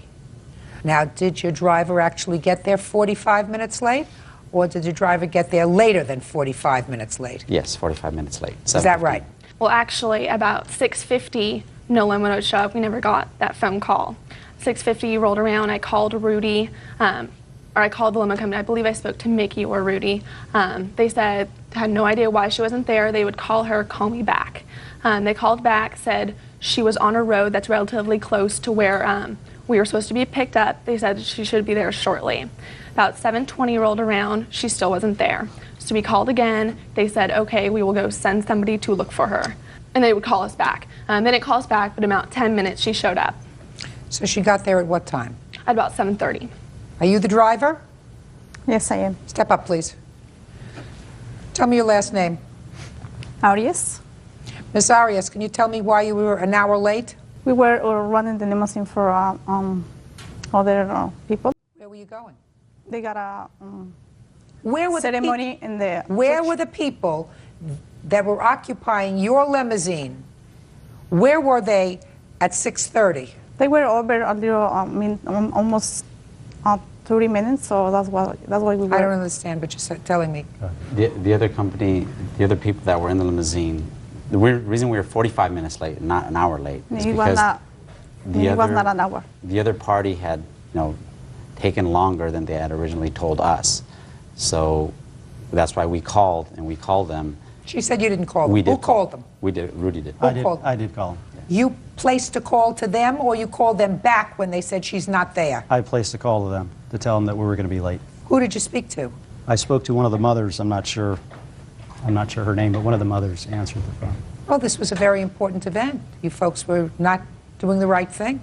Now, did your driver actually get there 45 minutes late, or did your driver get there later than 45 minutes late? Yes, 45 minutes late. Is that right? Well, actually, about 6:50, no limo would show up. We never got that phone call. 6:50 rolled around. I called Rudy, or I called the limo company. I believe I spoke to Mickey or Rudy. They said, had no idea why she wasn't there. They would call her, call me back. They called back, said she was on a road that's relatively close to where we were supposed to be picked up. They said she should be there shortly. About 7:20 rolled around. She still wasn't there. So we called again. They said, okay, we will go send somebody to look for her. And they would call us back. They didn't call us back, but in about 10 minutes she showed up. So she got there at what time? At about 7:30. Are you the driver? Yes, I am. Step up, please. Tell me your last name. Arias. Miss Arias, can you tell me why you were an hour late? We were running the limousine for other people. Where were you going? They got a Where were ceremony in the Where church. were the people that were occupying your limousine? Where were they at 6:30? They were over a little, almost 30 minutes, so that's why we were. I don't understand what you're telling me. The other company, the other people that were in the limousine, the reason we were 45 minutes late, not an hour late, is It was because not. It was not an hour. the other party had, taken longer than they had originally told us. So that's why we called, and we called them. She said you didn't call them. We did Who called them? We did. Rudy did. I did call. You placed a call to them, or you called them back when they said she's not there? I placed a call to them to tell them that we were going to be late. Who did you speak to? I spoke to one of the mothers. I'm not sure her name, but one of the mothers answered the phone. Well, this was a very important event. You folks were not doing the right thing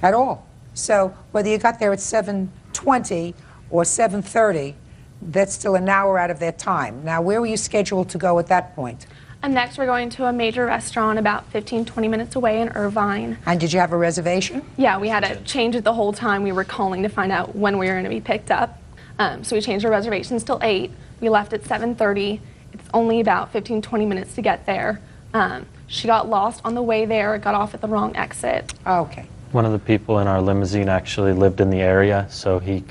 at all. So whether you got there at 7:20 or 7:30, that's still an hour out of their time. Now, where were you scheduled to go at that point? And next we're going to a major restaurant about 15-20 minutes away in Irvine. And did you have a reservation? Yeah, we had to change it the whole time. We were calling to find out when we were going to be picked up. So we changed our reservations till 8. We left at 7:30. It's only about 15-20 minutes to get there. She got lost on the way there, got off at the wrong exit. Okay. One of the people in our limousine actually lived in the area, so he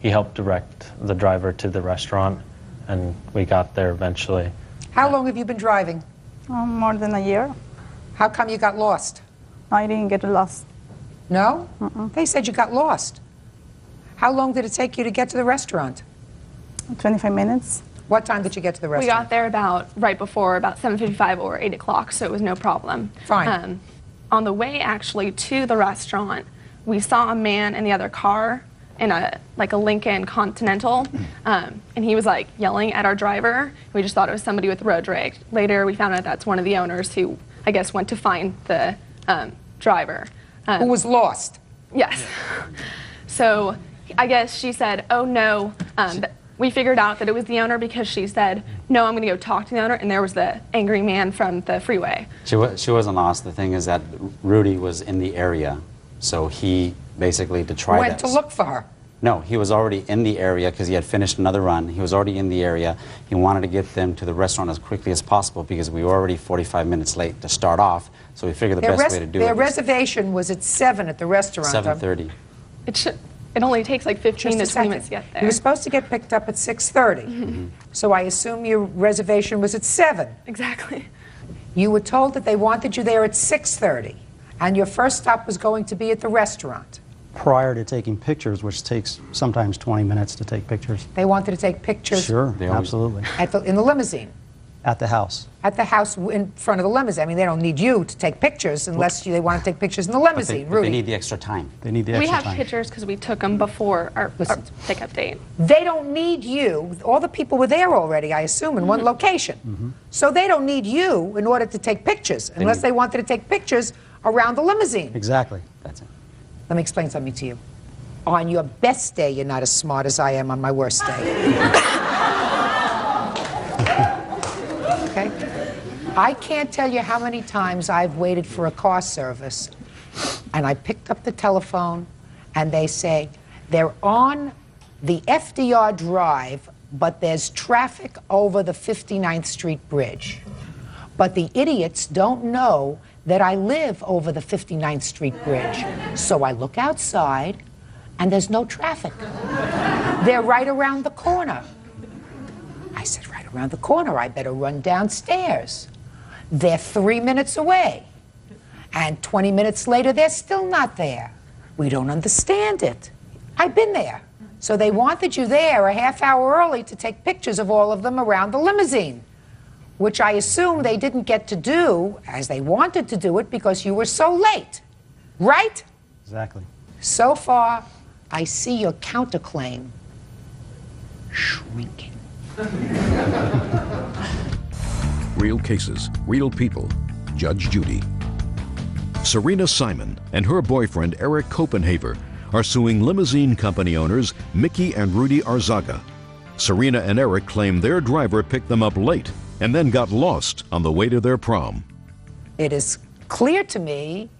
helped direct the driver to the restaurant, and we got there eventually. How long have you been driving? More than a year. How come you got lost? I didn't get lost. No? They said you got lost. How long did it take you to get to the restaurant? 25 minutes. What time did you get to the We restaurant? got there about 7:55 or 8 o'clock, so it was no problem. Fine. On the way actually to the restaurant, we saw a man in the other car in a Lincoln Continental, and he was yelling at our driver. We just thought it was somebody with road rage. Later, we found out that's one of the owners who, I guess, went to find the driver. Who was lost? Yes. So I guess she said, oh no. We figured out that it was the owner because she said, no, I'm going to go talk to the owner, and there was the angry man from the freeway. She wasn't lost. The thing is that Rudy was in the area, so he basically Went to look for her. No, he was already in the area because he had finished another run. He was already in the area. He wanted to get them to the restaurant as quickly as possible because we were already 45 minutes late to start off, so we figured the best way to do it Their was reservation was at 7 at the restaurant. 7:30. It only takes 15 to 20 minutes to get there. You were supposed to get picked up at 6:30. So I assume your reservation was at 7. Exactly. You were told that they wanted you there at 6:30, and your first stop was going to be at the restaurant. Prior to taking pictures, which takes sometimes 20 minutes to take pictures. They wanted to take pictures Sure, absolutely. in the limousine. At the house. at the house in front of the limousine. I mean, they don't need you to take pictures unless they want to take pictures in the limousine. But they need the extra time. They need the We extra have time. pictures because we took them before our pickup date. They don't need you. All the people were there already, I assume, in one location. So they don't need you in order to take pictures, unless they wanted to take pictures around the limousine. Exactly. That's it. Let me explain something to you. On your best day, you're not as smart as I am on my worst day. Okay? I can't tell you how many times I've waited for a car service, and I picked up the telephone, and they say, they're on the FDR Drive, but there's traffic over the 59th Street Bridge. But the idiots don't know that I live over the 59th Street Bridge. So I look outside, and there's no traffic. They're right around the corner. I said, right around the corner, I better run downstairs. They're 3 minutes away. And 20 minutes later, they're still not there. We don't understand it. I've been there. So they wanted you there a half hour early to take pictures of all of them around the limousine, which I assume they didn't get to do as they wanted to do it because you were so late. Right? Exactly. So far, I see your counterclaim shrinking. Real cases, real people. Judge Judy. Serena Simon and her boyfriend Eric Copenhaver are suing limousine company owners Mickey and Rudy Arzaga. Serena and Eric claim their driver picked them up late and then got lost on the way to their prom. It is clear to me,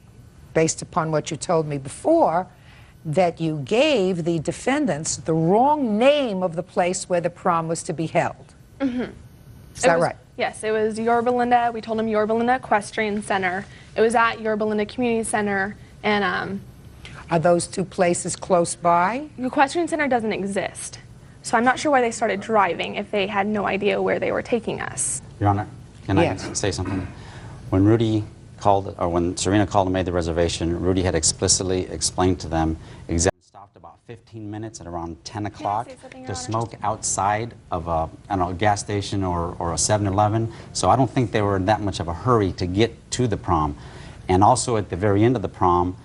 based upon what you told me before, that you gave the defendants the wrong name of the place where the prom was to be held. Mm-hmm. Is that right? Yes, it was Yorba Linda. We told them Yorba Linda Equestrian Center. It was at Yorba Linda Community Center, and are those two places close by? The Equestrian Center doesn't exist, so I'm not sure why they started driving if they had no idea where they were taking us. Your Honor, can I say something? When Rudy called, or when Serena called and made the reservation, Rudy had explicitly explained to them exactly. Stopped about 15 minutes at around 10 o'clock to smoke outside of a, I don't know, a gas station or a 7-Eleven. So I don't think they were in that much of a hurry to get to the prom. And also at the very end of the prom,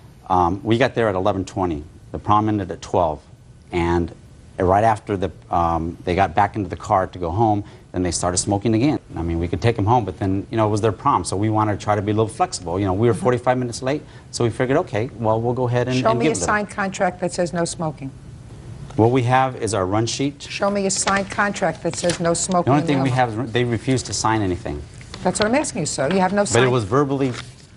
we got there at 11:20. The prom ended at 12. And right after they got back into the car to go home, then they started smoking again. I mean, we could take them home, but then, you know, it was their prom, so we wanted to try to be a little flexible. You know, we were 45 minutes late, so we figured, okay, well, we'll go ahead and Show me give a them. signed contract that says no smoking. What we have is our run sheet. Show me a signed contract that says no smoking. The only in thing we limo. have is they refused to sign anything. That's what I'm asking you, sir. You have no But signed. it was verbally.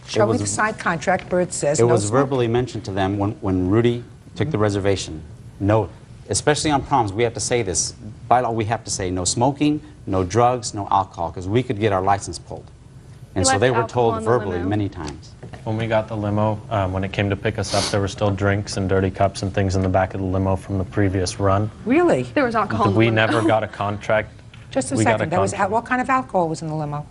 Show me the signed contract where it says It no was smoking. verbally mentioned to them when Rudy took the reservation. No, especially on proms, we have to say this. By law, we have to say no smoking, no drugs, no alcohol, because we could get our license pulled. And so they were told verbally many times. When we got the limo, when it came to pick us up, there were still drinks and dirty cups and things in the back of the limo from the previous run. Really? There was alcohol in the We limo. never got a contract. Just a We got second. There was, contract. what kind of alcohol was in the limo?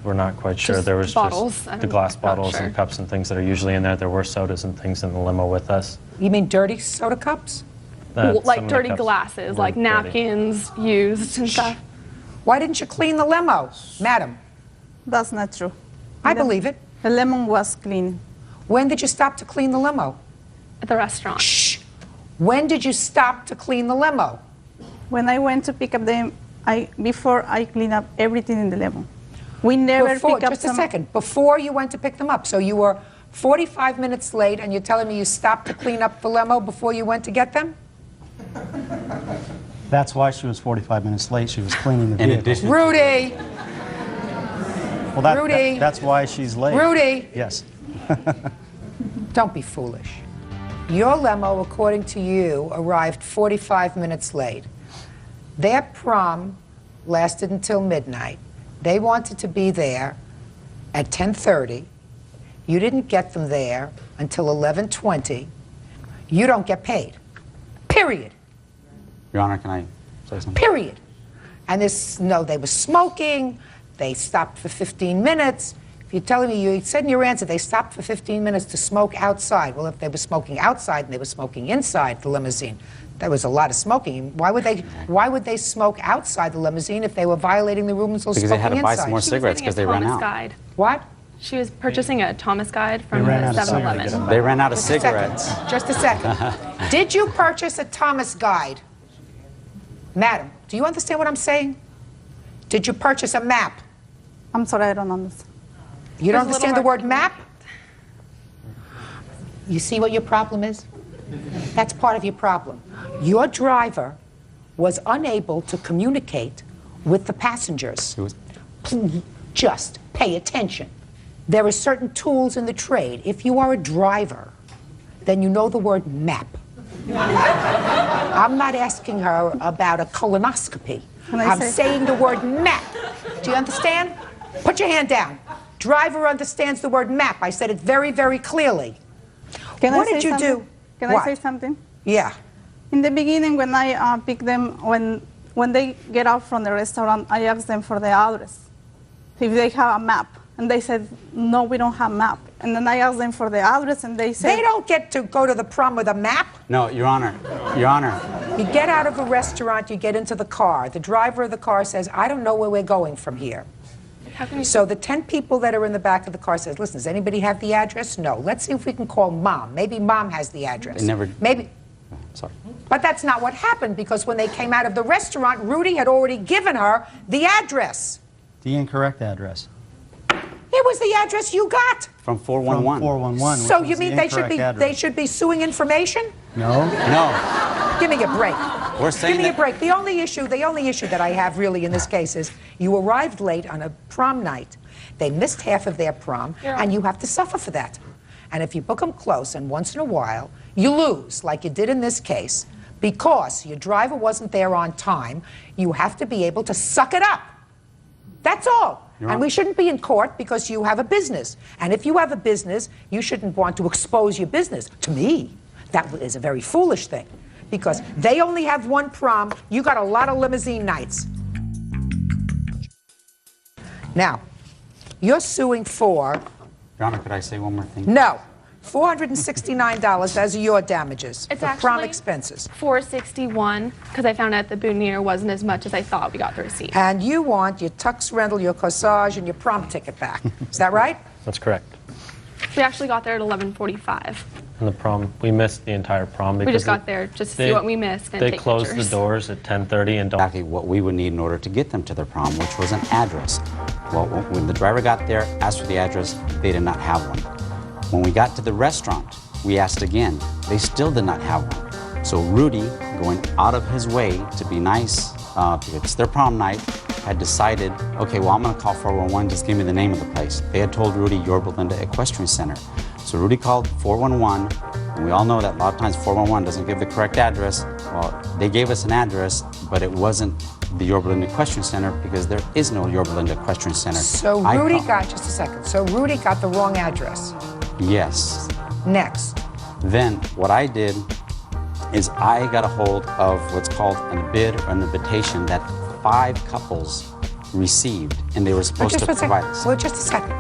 We're not quite sure. Just There was bottles. just the glass bottles and cups and things that are usually in there. There were sodas and things in the limo with us. You mean dirty soda cups? Well, some like of the dirty cups glasses, were like dirty. napkins used and stuff. Why didn't you clean the limo, madam? That's not true. I believe it. The lemon was clean. When did you stop to clean the limo? At the restaurant. Shh. When did you stop to clean the limo? When I went to pick up them, before I clean up everything in the lemon. We never Before, pick up just a second. Before you went to pick them up. So you were 45 minutes late and you're telling me you stopped to clean up the limo before you went to get them? That's why she was 45 minutes late. She was cleaning the In vehicle. addition, Rudy! Well, Rudy! that's why she's late. Rudy! Yes. Don't be foolish. Your limo, according to you, arrived 45 minutes late. Their prom lasted until midnight. They wanted to be there at 10:30. You didn't get them there until 11:20. You don't get paid. Period. Your Honor, can I say something? Period. And they were smoking. They stopped for 15 minutes. If You're telling me, you said in your answer, they stopped for 15 minutes to smoke outside. Well, if they were smoking outside and they were smoking inside the limousine, there was a lot of smoking. Why would they smoke outside the limousine if they were violating the rules of smoking inside? Because they had to buy some more cigarettes because they ran out. Guide. What? She was purchasing a Thomas Guide from They ran the out of 7-Eleven. They ran out of cigarettes. Just a second. Did you purchase a Thomas Guide? Madam, do you understand what I'm saying? Did you purchase a map? I'm sorry, I don't understand. You don't understand the word map? You see what your problem is? That's part of your problem. Your driver was unable to communicate with the passengers. Please, just pay attention. There are certain tools in the trade. If you are a driver, then you know the word map. I'm not asking her about a colonoscopy. I'm saying the word map. Do you understand? Put your hand down. Driver understands the word map. I said it very, very clearly. What did you do? Can I say something? Yeah. In the beginning, when I pick them, when they get out from the restaurant, I asked them for the address, if they have a map. And they said, no, we don't have a map. And then I asked them for the address, and they said... They don't get to go to the prom with a map. No, Your Honor. Your Honor. You get out of a restaurant, you get into the car. The driver of the car says, I don't know where we're going from here. So the 10 people that are in the back of the car says, listen, does anybody have the address? No. Let's see if we can call Mom. Maybe Mom has the address. They never... Maybe... Sorry. But that's not what happened, because when they came out of the restaurant, Rudy had already given her the address. The incorrect address. It was the address you got. From 411. From 411. So you mean they should be suing information? No. No. Give me a break. We're saying Give me a break. The only issue that I have really in this case is you arrived late on a prom night. They missed half of their prom, and you have to suffer for that. And if you book them close, and once in a while you lose, like you did in this case, because your driver wasn't there on time, you have to be able to suck it up. That's all. And we shouldn't be in court because you have a business. And if you have a business, you shouldn't want to expose your business. To me, that is a very foolish thing, because they only have one prom. You got a lot of limousine nights. Now, you're suing for... Your Honor, could I say one more thing? No. $469, those are your damages It's for actually prom expenses. $461, because I found out the boutonniere wasn't as much as I thought. We got the receipt. And you want your tux rental, your corsage, and your prom ticket back. Is that right? That's correct. We actually got there at 11:45. And the prom, we missed the entire prom because We just got there just to see what we missed and they take closed pictures. the doors at 10:30 and don't. Exactly what we would need in order to get them to their prom, which was an address. Well, when the driver got there, asked for the address, they did not have one. When we got to the restaurant, we asked again. They still did not have one. So Rudy, going out of his way to be nice, because it's their prom night, had decided, okay, well, I'm going to call 411, just give me the name of the place. They had told Rudy, Yorba Linda Equestrian Center. So Rudy called 411, and we all know that a lot of times 411 doesn't give the correct address. Well, they gave us an address, but it wasn't the Yorba Linda Equestrian Center because there is no Yorba Linda Equestrian Center. So Rudy got, just a second, so Rudy got the wrong address. Yes. Next. Then what I did is I got a hold of what's called a bid or an invitation that 5 couples received, and they were supposed to provide us. Well, just a second.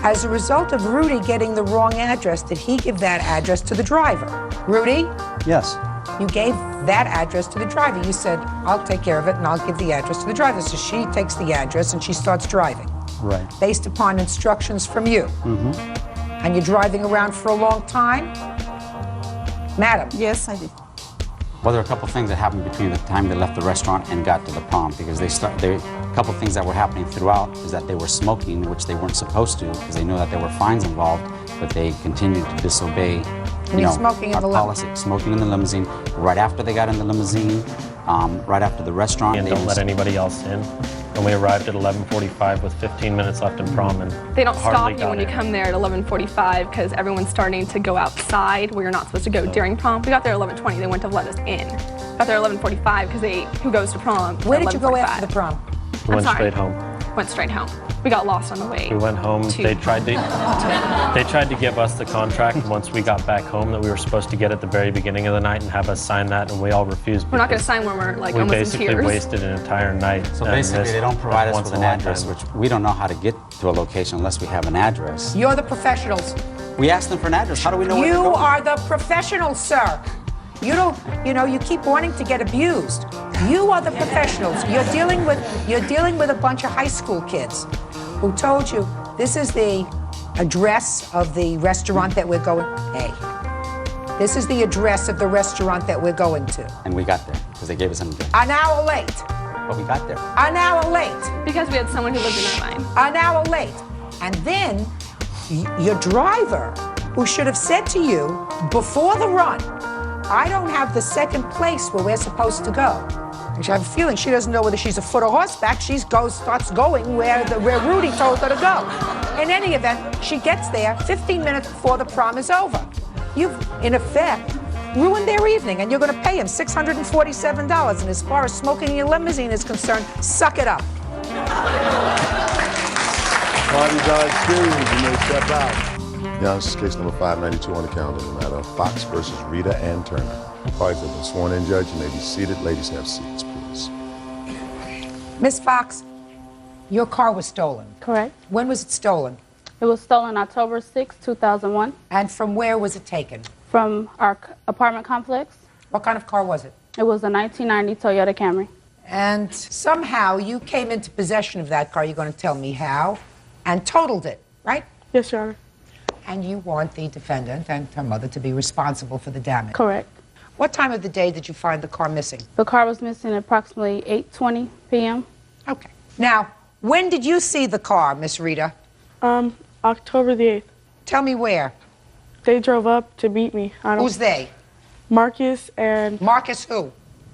As a result of Rudy getting the wrong address, did he give that address to the driver? Rudy? Yes. You gave that address to the driver. You said, I'll take care of it and I'll give the address to the driver. So she takes the address and she starts driving. Right. Based upon instructions from you. And you're driving around for a long time? Madam? Yes, I did. Well, there were a couple things that happened between the time they left the restaurant and got to the prom, because a couple things that were happening throughout is that they were smoking, which they weren't supposed to, because they knew that there were fines involved, but they continued to disobey our policy. Smoking in the limousine. Right after they got in the limousine, right after the restaurant. And don't let anybody else in. And we arrived at 11:45 with 15 minutes left in prom, and They don't hardly stop you when you come there at 11:45 because everyone's starting to go outside where you're not supposed to go during prom. We got there at 11:20. They wouldn't have let us in. Got there at 11:45 because who goes to prom? Where did you go after the prom? We went straight home. went straight home. We got lost on the way. We went home. They tried to give us the contract once we got back home that we were supposed to get at the very beginning of the night and have us sign that, and we all refused. We're not going to sign when we're like we almost in tears. basically wasted an entire night. So basically, they don't provide us with an address, which we don't know how to get to a location unless we have an address. You're the professionals. We asked them for an address. How do we know where to go? You are the professionals, sir. You don't, you keep wanting to get abused. You are the professionals. You're dealing with a bunch of high school kids who told you this is the address of the restaurant that we're going. Hey, this is the address of the restaurant that we're going to. And we got there because they gave us an address. An hour late. But we got there. An hour late. Because we had someone who lived in our line. An hour late. And then your driver, who should have said to you before the run, I don't have the second place where we're supposed to go. And I have a feeling she doesn't know whether she's a foot or horseback. She starts going where Rudy told her to go. In any event, she gets there 15 minutes before the prom is over. You've, in effect, ruined their evening, and you're going to pay him $647. And as far as smoking in your limousine is concerned, suck it up. Party's on too. You may step out. Now, this is case number 592 on the calendar, the matter of Fox versus Rita Ann Turner. Parties have been sworn in, Judge. You may be seated. Ladies, have seats, please. Miss Fox, your car was stolen. Correct. When was it stolen? It was stolen October 6, 2001. And from where was it taken? From our apartment complex. What kind of car was it? It was a 1990 Toyota Camry. And somehow you came into possession of that car, you're going to tell me how, and totaled it, right? Yes, Your Honor. And you want the defendant and her mother to be responsible for the damage. Correct. What time of the day did you find the car missing? The car was missing at approximately 8:20 p.m. Okay. Now, when did you see the car, Miss Rita? October the 8th. Tell me where. They drove up to beat me. Who's they? Marcus and... Marcus who?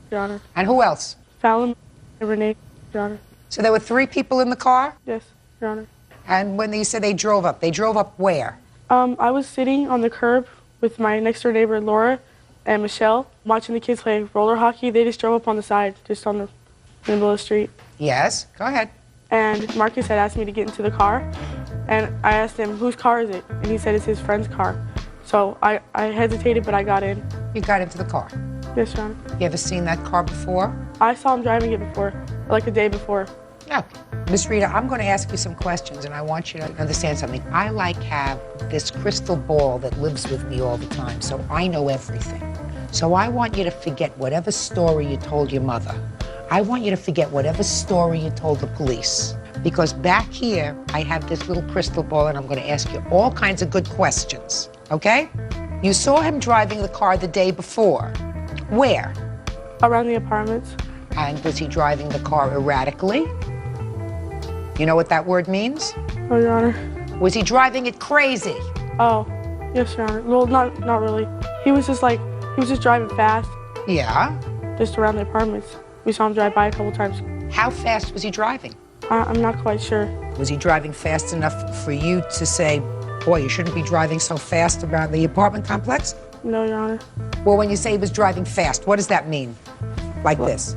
Your Honor. And who else? Fallon and Renee, Your Honor. So there were 3 people in the car? Yes, Your Honor. And when you said they drove up where? I was sitting on the curb with my next-door neighbor, Laura, and Michelle, watching the kids play roller hockey. They just drove up on the side, just on the middle of the street. Yes, go ahead. And Marcus had asked me to get into the car, and I asked him, whose car is it? And he said it's his friend's car. So I hesitated, but I got in. You got into the car? Yes, Your Honor. You ever seen that car before? I saw him driving it before, like a day before. Okay. Miss Rita, I'm going to ask you some questions, and I want you to understand something. I have this crystal ball that lives with me all the time, so I know everything. So I want you to forget whatever story you told your mother. I want you to forget whatever story you told the police. Because back here, I have this little crystal ball, and I'm going to ask you all kinds of good questions, okay? You saw him driving the car the day before. Where? Around the apartments. And was he driving the car erratically? You know what that word means? Oh, Your Honor. Was he driving it crazy? Oh, yes, Your Honor. Well, not really. He was just driving fast. Yeah? Just around the apartments. We saw him drive by a couple times. How fast was he driving? I'm not quite sure. Was he driving fast enough for you to say, boy, you shouldn't be driving so fast around the apartment complex? No, Your Honor. Well, when you say he was driving fast, what does that mean? Like this?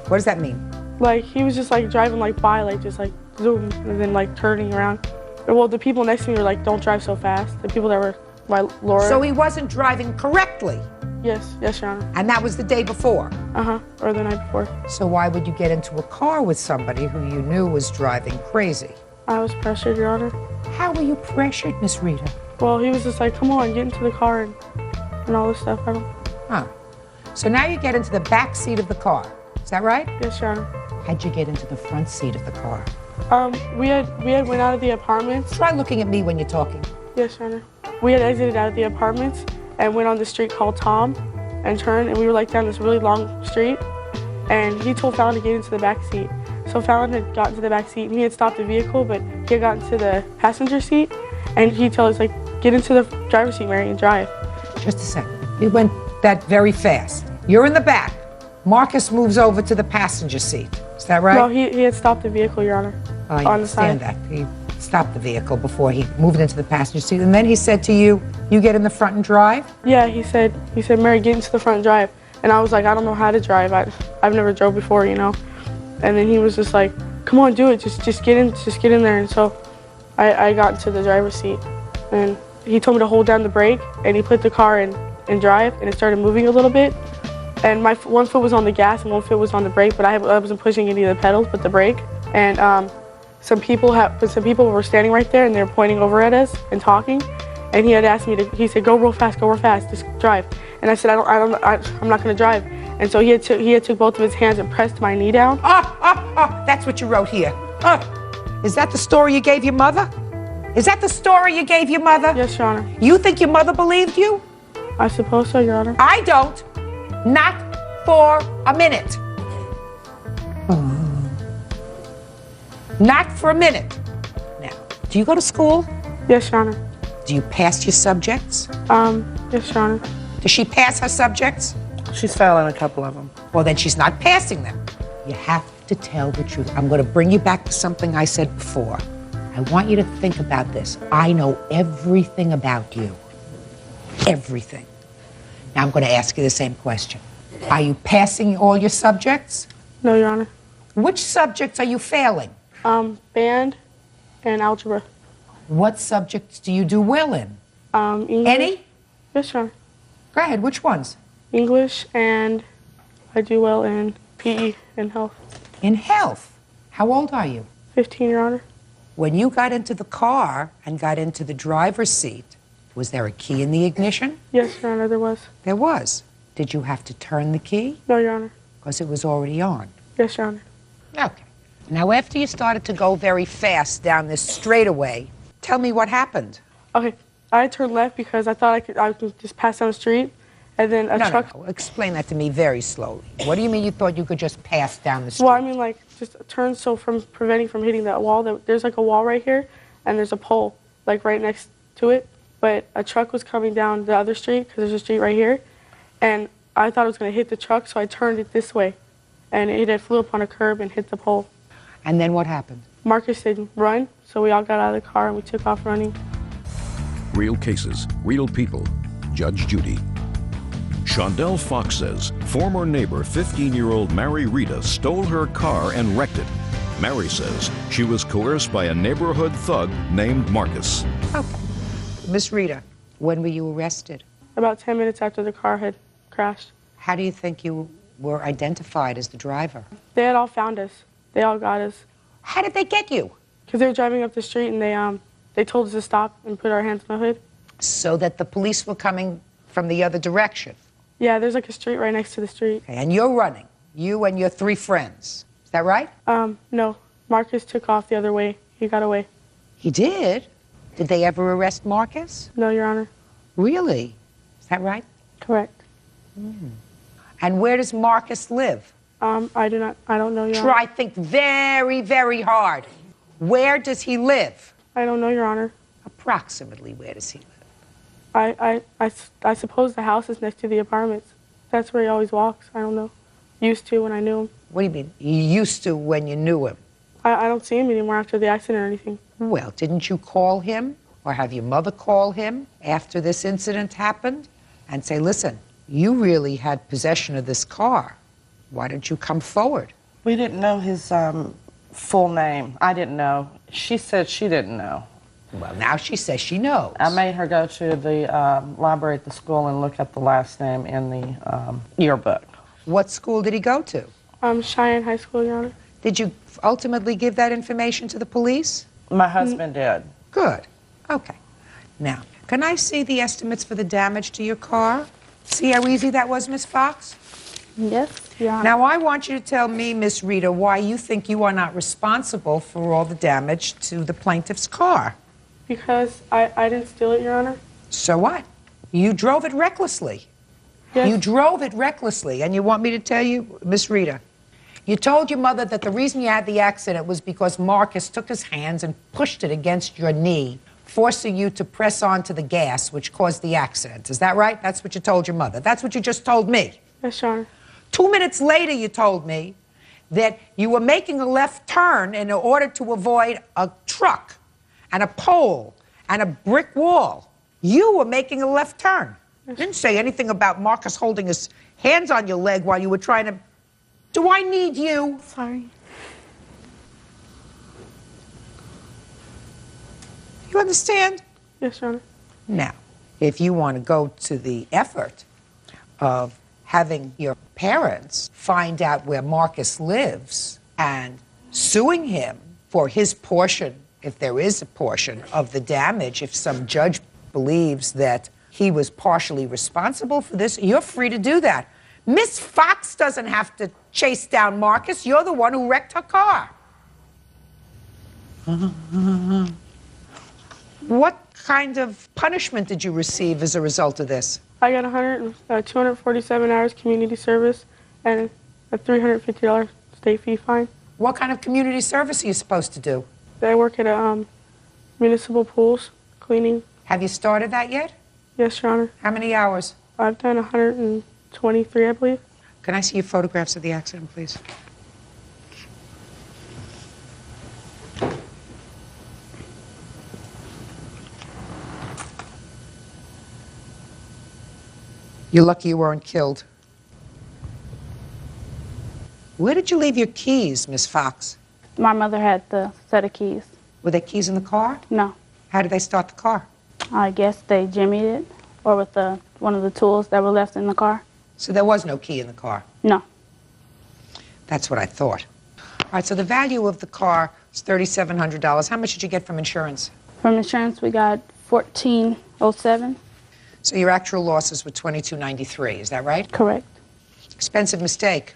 What does that mean? Like, he was just, like, driving, like, by, like, just, like, zoom, and then, like, turning around. Well, the people next to me were like, don't drive so fast. The people that were by Laura. So he wasn't driving correctly? Yes, Your Honor. And that was the day before? Uh-huh, or the night before. So why would you get into a car with somebody who you knew was driving crazy? I was pressured, Your Honor. How were you pressured, Miss Rita? Well, he was just like, come on, get into the car and all this stuff. Huh. So now you get into the back seat of the car. Is that right? Yes, Your Honor. How'd you get into the front seat of the car? We had went out of the apartments. Try looking at me when you're talking. Yes, Your Honor. We had exited out of the apartments and went on the street called Tom and turned, and we were like down this really long street, and he told Fallon to get into the back seat. So Fallon had gotten to the back seat, and he had stopped the vehicle, but he had gotten to the passenger seat, and he told us, like, get into the driver's seat, Mary, and drive. Just a second. You went that very fast. You're in the back. Marcus moves over to the passenger seat. Is that right? No, he had stopped the vehicle, Your Honor. I on the side. understand that. He stopped the vehicle before he moved into the passenger seat, and then he said to you, you get in the front and drive? Yeah, he said, Mary, get into the front and drive. And I was like, I don't know how to drive. I've never drove before, you know. And then he was just like, come on, do it. Just get in there. And so I got into the driver's seat, and he told me to hold down the brake, and he put the car in drive, and it started moving a little bit. And my one foot was on the gas and one foot was on the brake, but I wasn't pushing any of the pedals but the brake. And some people were standing right there, and they were pointing over at us and talking. And he had asked me he said, go real fast, just drive. And I said, I'm not gonna drive. And so he had took both of his hands and pressed my knee down. That's what you wrote here. Is that the story you gave your mother? Is that the story you gave your mother? Yes, Your Honor. You think your mother believed you? I suppose so, Your Honor. I don't. Not for a minute. Not for a minute. Now, do you go to school? Yes, Your Honor. Do you pass your subjects? Yes, Your Honor. Does she pass her subjects? She's failing a couple of them. Well, then she's not passing them. You have to tell the truth. I'm going to bring you back to something I said before. I want you to think about this. I know everything about you. Everything. Now I'm going to ask you the same question. Are you passing all your subjects? No, Your Honor. Which subjects are you failing? Band and algebra. What subjects do you do well in? English. Any? Yes, Your Honor. Go ahead, which ones? English, and I do well in PE and health. In health? How old are you? 15, Your Honor. When you got into the car and got into the driver's seat, was there a key in the ignition? Yes, Your Honor, there was. There was. Did you have to turn the key? No, Your Honor. Because it was already on. Yes, Your Honor. Okay. Now, after you started to go very fast down this straightaway, tell me what happened. Okay, I turned left because I thought I could just pass down the street, and then a truck. No. Explain that to me very slowly. What do you mean you thought you could just pass down the street? Well, I mean, like, just turn so from preventing from hitting that wall. There's like a wall right here, and there's a pole, like, right next to it. But a truck was coming down the other street, because there's a street right here, and I thought it was going to hit the truck, so I turned it this way, and it had flew up on a curb and hit the pole. And then what happened? Marcus said, run, so we all got out of the car, and we took off running. Real cases, real people. Judge Judy. Shondell Fox says former neighbor 15-year-old Mary Rita stole her car and wrecked it. Mary says she was coerced by a neighborhood thug named Marcus. Okay. Miss Rita, when were you arrested? About 10 minutes after the car had crashed. How do you think you were identified as the driver? They had all found us. They all got us. How did they get you? Because they were driving up the street, and they told us to stop and put our hands on the hood. So that the police were coming from the other direction? Yeah, there's like a street right next to the street. Okay, and you're running, you and your 3 friends. Is that right? No. Marcus took off the other way. He got away. He did? Did they ever arrest Marcus? No, Your Honor. Really? Is that right? Correct. And where does Marcus live? I don't know, Your Honor. Try think very, very hard. Where does he live? I don't know, Your Honor. Approximately where does he live? I suppose the house is next to the apartments. That's where he always walks. I don't know. Used to when I knew him. What do you mean? You used to when you knew him? I don't see him anymore after the accident or anything. Well, didn't you call him or have your mother call him after this incident happened and say, listen, you really had possession of this car. Why don't you come forward? We didn't know his full name. I didn't know. She said she didn't know. Well, now she says she knows. I made her go to the library at the school and look up the last name in the yearbook. What school did he go to? Cheyenne High School, Your Honor. Did you ultimately give that information to the police? My husband did. Good. Okay. Now, can I see the estimates for the damage to your car? See how easy that was, Miss Fox? Yes, Your Honor. Now, I want you to tell me, Miss Rita, why you think you are not responsible for all the damage to the plaintiff's car. Because I didn't steal it, Your Honor. So what? You drove it recklessly. Yes. You drove it recklessly, and you want me to tell you, Miss Rita, you told your mother that the reason you had the accident was because Marcus took his hands and pushed it against your knee, forcing you to press onto the gas, which caused the accident. Is that right? That's what you told your mother. That's what you just told me. Yes, Your Honor. 2 minutes later, you told me that you were making a left turn in order to avoid a truck and a pole and a brick wall. You were making a left turn. You didn't say anything about Marcus holding his hands on your leg while you were trying to... Do I need you? Sorry. You understand? Yes, Your Honor. Now, if you want to go to the effort of having your parents find out where Marcus lives and suing him for his portion, if there is a portion, of the damage, if some judge believes that he was partially responsible for this, you're free to do that. Miss Fox doesn't have to chase down Marcus. You're the one who wrecked her car. What kind of punishment did you receive as a result of this? I got 247 hours community service and a $350 state fee fine. What kind of community service are you supposed to do? I work at municipal pools, cleaning. Have you started that yet? Yes, Your Honor. How many hours? I've done 123, I believe. Can I see your photographs of the accident, please? You're lucky you weren't killed. Where did you leave your keys, Miss Fox? My mother had the set of keys. Were there keys in the car? No. How did they start the car? I guess they jimmied it, or with one of the tools that were left in the car. So there was no key in the car? No. That's what I thought. All right, so the value of the car is $3,700. How much did you get from insurance? From insurance, we got $1,407. So your actual losses were $2,293, is that right? Correct. Expensive mistake.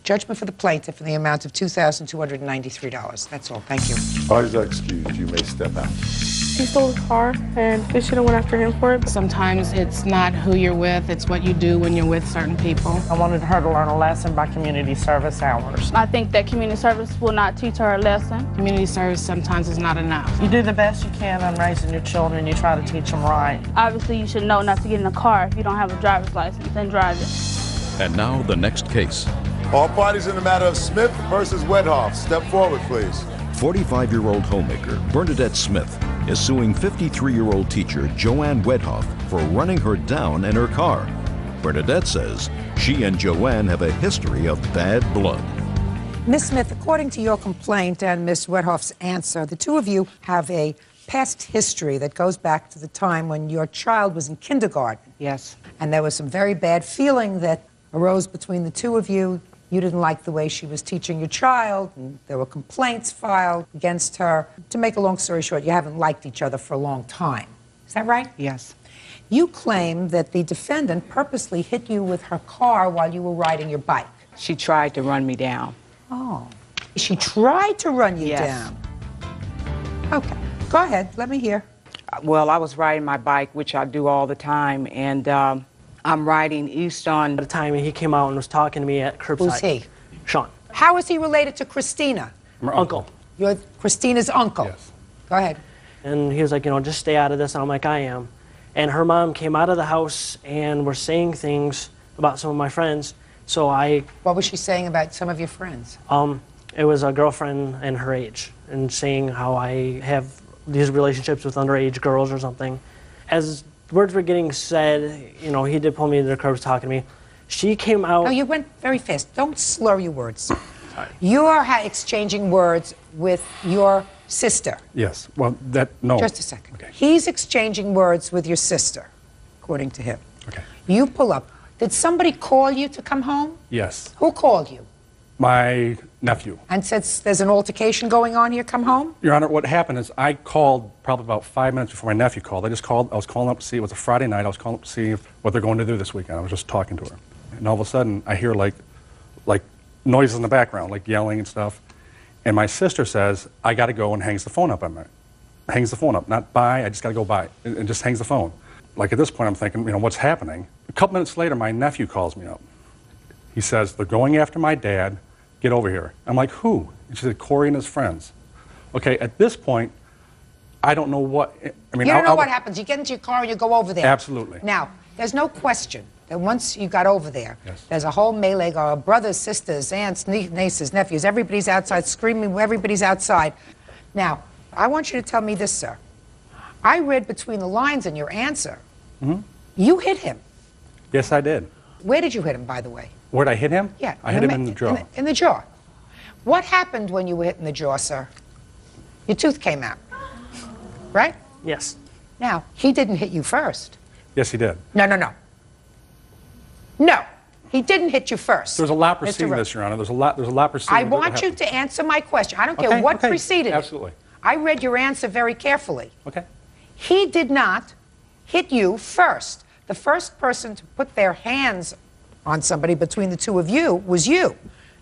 Judgment for the plaintiff in the amount of $2,293. That's all. Thank you. Parties are excused. You may step out. He stole the car, and they should have went after him for it. Sometimes it's not who you're with, it's what you do when you're with certain people. I wanted her to learn a lesson by community service hours. I think that community service will not teach her a lesson. Community service sometimes is not enough. You do the best you can on raising your children. You try to teach them right. Obviously, you should know not to get in a car if you don't have a driver's license and drive it. And now the next case. All parties in the matter of Smith versus Wedhoff. Step forward, please. 45-year-old homemaker Bernadette Smith is suing 53-year-old teacher Joanne Wedhoff for running her down in her car. Bernadette says she and Joanne have a history of bad blood. Miss Smith, according to your complaint and Miss Wedhoff's answer, the two of you have a past history that goes back to the time when your child was in kindergarten. Yes. And there was some very bad feeling that arose between the two of you. You didn't like the way she was teaching your child, and there were complaints filed against her. To make a long story short, you haven't liked each other for a long time. Is that right? Yes. You claim that the defendant purposely hit you with her car while you were riding your bike. She tried to run me down. Oh. She tried to run you Yes. down? Okay. Go ahead. Let me hear. Well, I was riding my bike, which I do all the time, and I'm riding east on... At the time, he came out and was talking to me at curbside. Who's he? Sean. How is he related to Christina? My uncle. You're Christina's uncle? Yes. Go ahead. And he was like, just stay out of this. And I'm like, I am. And her mom came out of the house and were saying things about some of my friends. So I... What was she saying about some of your friends? It was a girlfriend and her age, and saying how I have these relationships with underage girls or something. As words were getting said, he did pull me to the curb talking to me. She came out... No, you went very fast. Don't slur your words. Sorry. You are exchanging words with your sister. Yes. Well, no. Just a second. Okay. He's exchanging words with your sister, according to him. Okay. You pull up. Did somebody call you to come home? Yes. Who called you? My nephew. And said there's an altercation going on here, come home? Your Honor, what happened is I called probably about 5 minutes before my nephew called. I was calling up to see, it was a Friday night, I was calling up to see what they're going to do this weekend. I was just talking to her. And all of a sudden, I hear like noises in the background, like yelling and stuff. And my sister says, I got to go, and hangs the phone up on me. Hangs the phone up, not bye, I just got to go bye, and just hangs the phone. Like at this point, I'm thinking, what's happening? A couple minutes later, my nephew calls me up. He says, they're going after my dad. Get over here. I'm like, who? And she said, Corey and his friends. Okay, at this point, I don't know what... You don't know what happens. You get into your car and you go over there. Absolutely. Now, there's no question that once you got over there, there's a whole melee of brothers, sisters, aunts, nieces, nephews. Everybody's outside screaming. Everybody's outside. Now, I want you to tell me this, sir. I read between the lines in your answer. Mm-hmm. You hit him. Yes, I did. Where did you hit him, by the way? Where'd I hit him? Yeah. I hit him in the jaw. In the jaw. What happened when you were hit in the jaw, sir? Your tooth came out. right? Yes. Now, he didn't hit you first. Yes, he did. No, no, no. No, he didn't hit you first. There's a lot Mr. preceding Roach. this, Your Honor. There's a lot preceding. I want you to answer my question. I don't care what preceded it. Absolutely. I read your answer very carefully. Okay. He did not hit you first. The first person to put their hands on somebody between the two of you was you,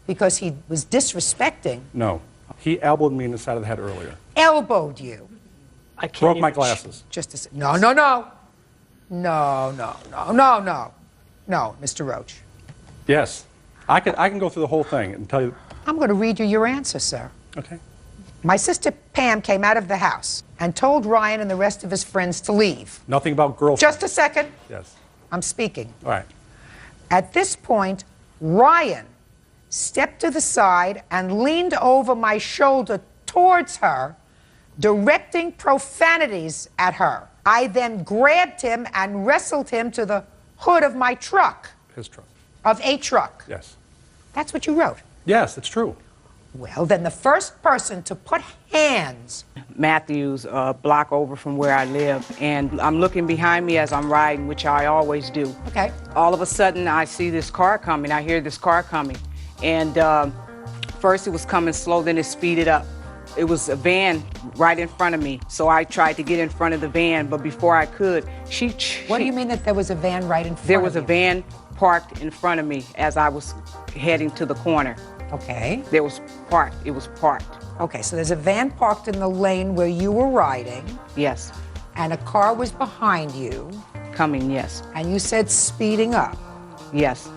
because he was disrespecting. No. He elbowed me in the side of the head earlier. Elbowed you. I can't Broke my even- glasses. Just a second. No, no, no. No, no, no, no, no. No, Mr. Roach. Yes. I can go through the whole thing and tell you. I'm going to read you your answer, sir. Okay. My sister Pam came out of the house and told Ryan and the rest of his friends to leave. Nothing about girlfriend. Just a second. Yes. I'm speaking. All right. At this point, Ryan stepped to the side and leaned over my shoulder towards her, directing profanities at her. I then grabbed him and wrestled him to the hood of my truck. His truck. Of a truck. Yes. That's what you wrote. Yes, it's true. Well, then the first person to put hands. Matthews, a block over from where I live, and I'm looking behind me as I'm riding, which I always do. Okay. All of a sudden, I see this car coming. I hear this car coming, and first it was coming slow, then it speeded up. It was a van right in front of me, so I tried to get in front of the van, but before I could, What do you mean that there was a van right in front of you? There was a van parked in front of me as I was heading to the corner. Okay. It was parked. Okay, so there's a van parked in the lane where you were riding. Yes. And a car was behind you. Coming, yes. And you said speeding up. Yes.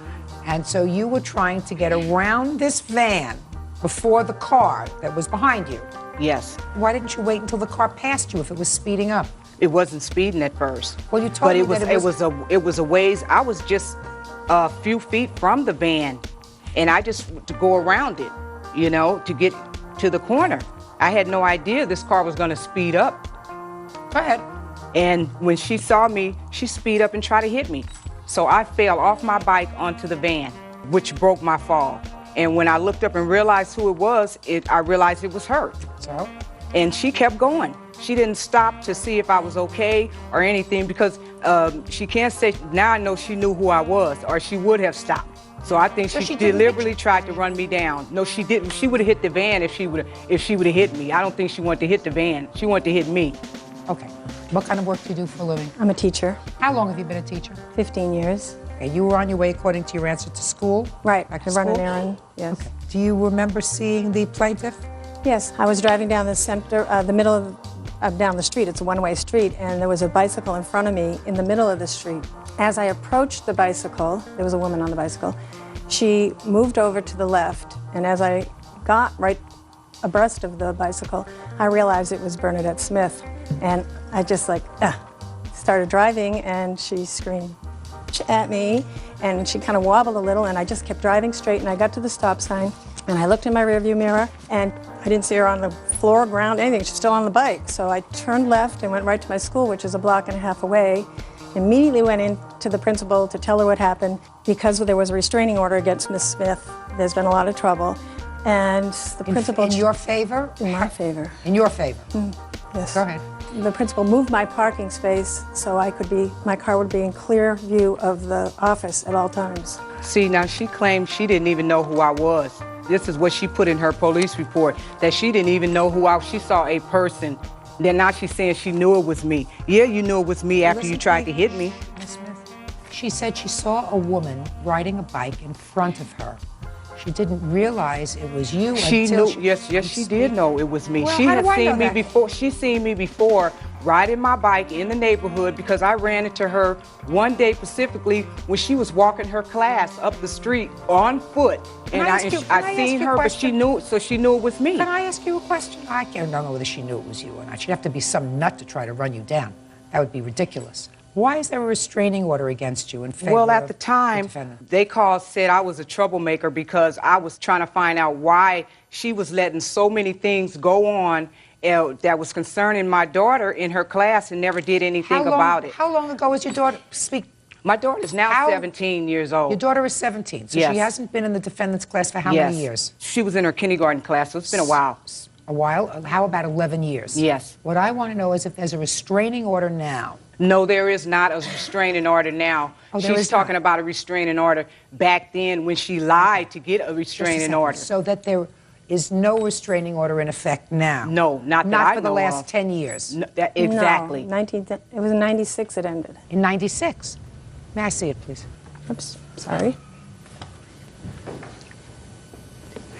And so you were trying to get around this van before the car that was behind you. Yes. Why didn't you wait until the car passed you if it was speeding up? It wasn't speeding at first. Well, you told but me it was, that it was a ways. I was just a few feet from the van, and I just to go around it, you know, to get to the corner. I had no idea this car was going to speed up. Go ahead. And when she saw me, she speed up and tried to hit me. So I fell off my bike onto the van, which broke my fall. And when I looked up and realized who it was, I realized it was her. So? And she kept going. She didn't stop to see if I was okay or anything, because she can't say, now I know she knew who I was, or she would have stopped. So I think she deliberately tried to run me down. No, she didn't. She would have hit the van if she would have hit me. I don't think she wanted to hit the van. She wanted to hit me. Okay. What kind of work do you do for a living? I'm a teacher. How long have you been a teacher? 15 years. Okay, you were on your way according to your answer to school? Right. Back I to run an school? errand. Yes. Okay. Do you remember seeing the plaintiff? Yes. I was driving down the middle of down the street. It's a one-way street, and there was a bicycle in front of me in the middle of the street. As I approached the bicycle, there was a woman on the bicycle. She moved over to the left, and as I got right abreast of the bicycle, I realized it was Bernadette Smith, and I just started driving, and she screamed at me, and she kind of wobbled a little, and I just kept driving straight, and I got to the stop sign, and I looked in my rearview mirror, and I didn't see her on the floor, ground, anything. She's still on the bike. So I turned left and went right to my school, which is a block and a half away. Immediately went in to the principal to tell her what happened. Because there was a restraining order against Miss Smith, there's been a lot of trouble. And the principal... In your favor? In my favor. In your favor? Yes. Go ahead. The principal moved my parking space so my car would be in clear view of the office at all times. See, now she claimed she didn't even know who I was. This is what she put in her police report, that she didn't even know who I was. She saw a person. Then now she's saying she knew it was me. Yeah, you knew it was me after you tried to hit me. Miss Smith, she said she saw a woman riding a bike in front of her. She didn't realize it was you until yes, she did know it was me. Well, She how had do I know seen me that? before. She seen me before riding my bike in the neighborhood, because I ran into her one day specifically when she was walking her class up the street on foot. Can And I ask you- can I I seen ask you a her, but question? she knew, so she knew it was me. Can I ask you a question? I don't know whether she knew it was you or not. She'd have to be some nut to try to run you down. That would be ridiculous. Why is there a restraining order against you in favor Well, at of the time, defendant? they said I was a troublemaker because I was trying to find out why she was letting so many things go on that was concerning my daughter in her class and never did anything about it. How long ago was your daughter My daughter is now 17 years old. Your daughter is 17, so Yes. she hasn't been in the defendant's class for how Yes. many years? She was in her kindergarten class, so it's been a while. A while? How about 11 years? Yes. What I want to know is if there's a restraining order now. No, there is not a restraining order now. Oh, there She's is not. talking about a restraining order back then when she lied to get a Just a restraining second. order. So that there is no restraining order in effect now? No, not that Not I for the know last of. 10 years? No, exactly. No, it was in 96 it ended. In 96? May I see it, please? Oops, sorry.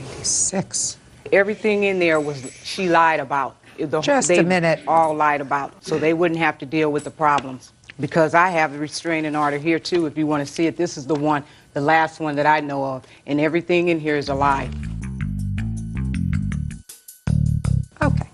96. Everything in there was she lied about. Just a minute. All lied about, so they wouldn't have to deal with the problems. Because I have the restraining order here too, if you want to see it. This is the one, the last one that I know of, and everything in here is a lie. Okay.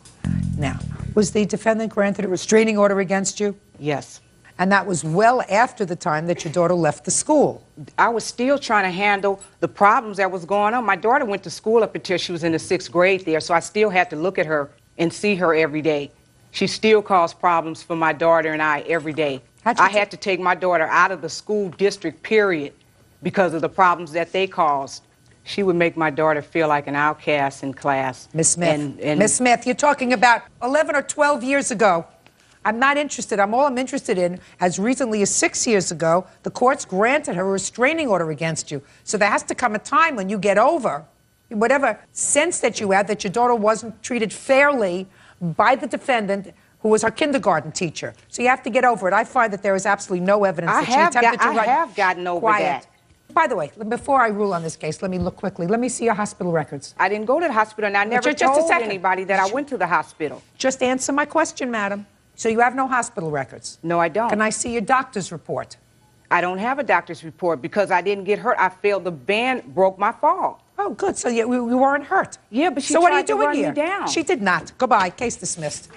Now, was the defendant granted a restraining order against you? Yes. And that was well after the time that your daughter left the school? I was still trying to handle the problems that was going on. My daughter went to school up until she was in the 6th grade there, so I still had to look at her and see her every day. She still caused problems for my daughter and I every day. I had to take my daughter out of the school district, period, because of the problems that they caused. She would make my daughter feel like an outcast in class. Miss Smith, Miss Smith, you're talking about 11 or 12 years ago. I'm not interested. All I'm interested in, as recently as 6 years ago, the courts granted her a restraining order against you. So there has to come a time when you get over whatever sense that you had that your daughter wasn't treated fairly by the defendant, who was her kindergarten teacher. So you have to get over it. I find that there is absolutely no evidence that she attempted to I have gotten over that. By the way, before I rule on this case, let me look quickly. Let me see your hospital records. I didn't go to the hospital, and I never told anybody that I went to the hospital. Just answer my question, madam. So you have no hospital records? No, I don't. Can I see your doctor's report? I don't have a doctor's report because I didn't get hurt. I fell. The band broke my fall. Oh, good. So you weren't hurt? Yeah, but she So what are you tried to doing run me here? down. She did not. Goodbye. Case dismissed.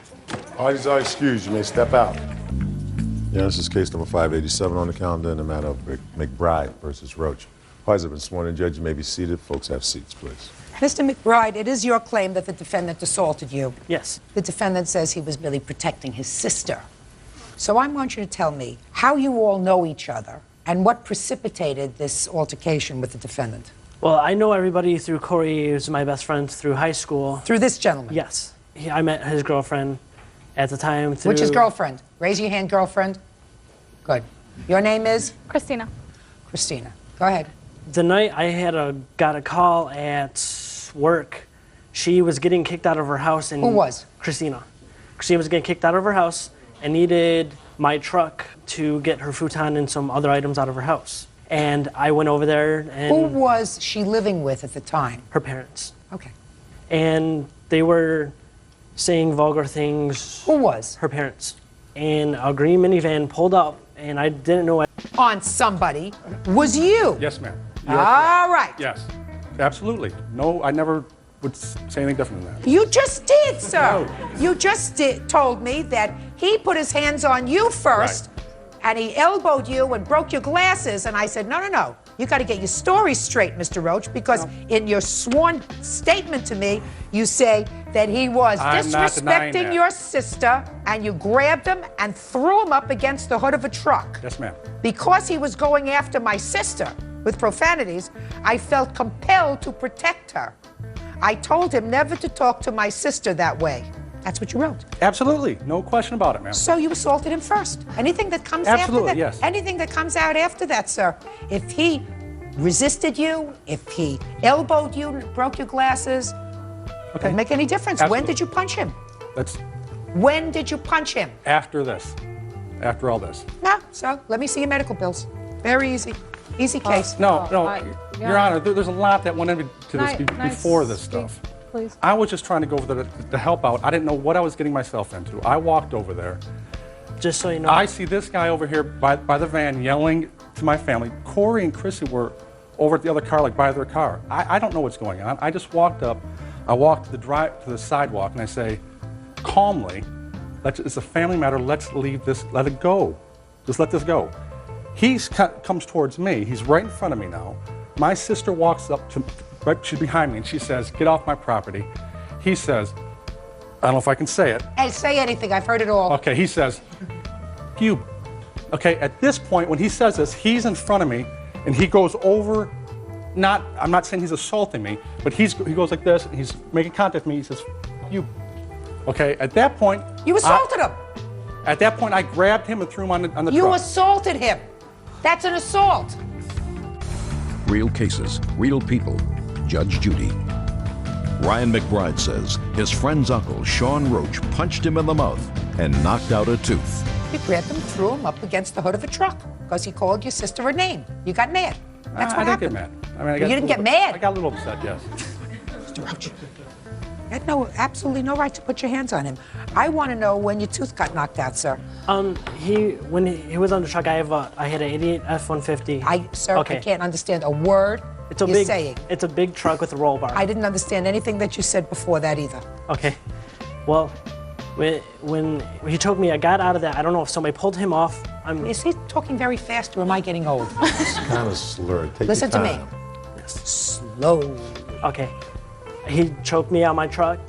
Parties are excused. You may step out. Yeah, this is case number 587 on the calendar in the matter of McBride versus Roach. Parties have been sworn in. Judge, you may be seated. Folks, have seats, please. Mr. McBride, it is your claim that the defendant assaulted you. Yes. The defendant says he was merely protecting his sister. So I want you to tell me how you all know each other and what precipitated this altercation with the defendant. Well, I know everybody through Corey, who's my best friend through high school. Through this gentleman? Yes. I met his girlfriend at the time through... Which is girlfriend? Raise your hand, girlfriend. Good. Your name is? Christina. Christina. Go ahead. The night I got a call at work, she was getting kicked out of her house. And Who was? Christina. Christina was getting kicked out of her house and needed my truck to get her futon and some other items out of her house. And I went over there and... Who was she living with at the time? Her parents. Okay. And they were saying vulgar things. Who was? Her parents. And a green minivan pulled up, and I didn't know... On somebody. Was you? Yes, ma'am. All right. Yes, absolutely. No, I never would say anything different than that. You just did, sir. No. You just told me that he put his hands on you first, and he elbowed you and broke your glasses, and I said, no. You got to get your story straight, Mr. Roach, because in your sworn statement to me, you say that he was I'm not denying disrespecting that. your sister, and you grabbed him and threw him up against the hood of a truck. Yes, ma'am. Because he was going after my sister with profanities, I felt compelled to protect her. I told him never to talk to my sister that way. That's what you wrote. Absolutely, no question about it, ma'am. So you assaulted him first. Anything that comes Absolutely, after that? yes. Anything that comes out after that, sir. If he resisted you, if he elbowed you, broke your glasses, doesn't make any difference. Absolutely. When did you punch him? That's When did you punch him? after this, after all this. No, so let me see your medical bills. Very easy. Easy case. No, Your Honor, there's a lot that went into this before this stuff. Please. I was just trying to go over there to help out. I didn't know what I was getting myself into. I walked over there. Just so you know. I see this guy over here by the van yelling to my family. Corey and Chrissy were over at the other car, like by their car. I don't know what's going on. I just walked up. I walked to the sidewalk, and I say, calmly, it's a family matter. Let's leave this. Let it go. Just let this go. He comes towards me. He's right in front of me now. My sister walks up to, she's behind me, and she says, "Get off my property." He says, I don't know if I can say it. Hey, say anything. I've heard it all. Okay, he says, "You." Okay, at this point, when he says this, he's in front of me, and he goes over. I'm not saying he's assaulting me, but he goes like this, and he's making contact with me. He says, Okay, at that point... You assaulted him. At that point, I grabbed him and threw him on the truck. You assaulted him. That's an assault. Real cases, real people. Judge Judy. Ryan McBride says his friend's uncle, Sean Roach, punched him in the mouth and knocked out a tooth. You grabbed him, threw him up against the hood of a truck because he called your sister a name. You got mad. That's what happened. I didn't get mad. I mean, You didn't get mad? I got a little upset, yes. Mr. Roach, you had absolutely no right to put your hands on him. I want to know when your tooth got knocked out, sir. When he was on the truck, I had an 88 F-150. Sir, I can't understand a word you're saying. It's a big truck with a roll bar. I didn't understand anything that you said before that either. Okay. Well, when he choked me, I got out of that. I don't know if somebody pulled him off. Is he talking very fast or am I getting old? It's kind of slurred. Take Listen your to time. me. Slow. Okay. He choked me out my truck,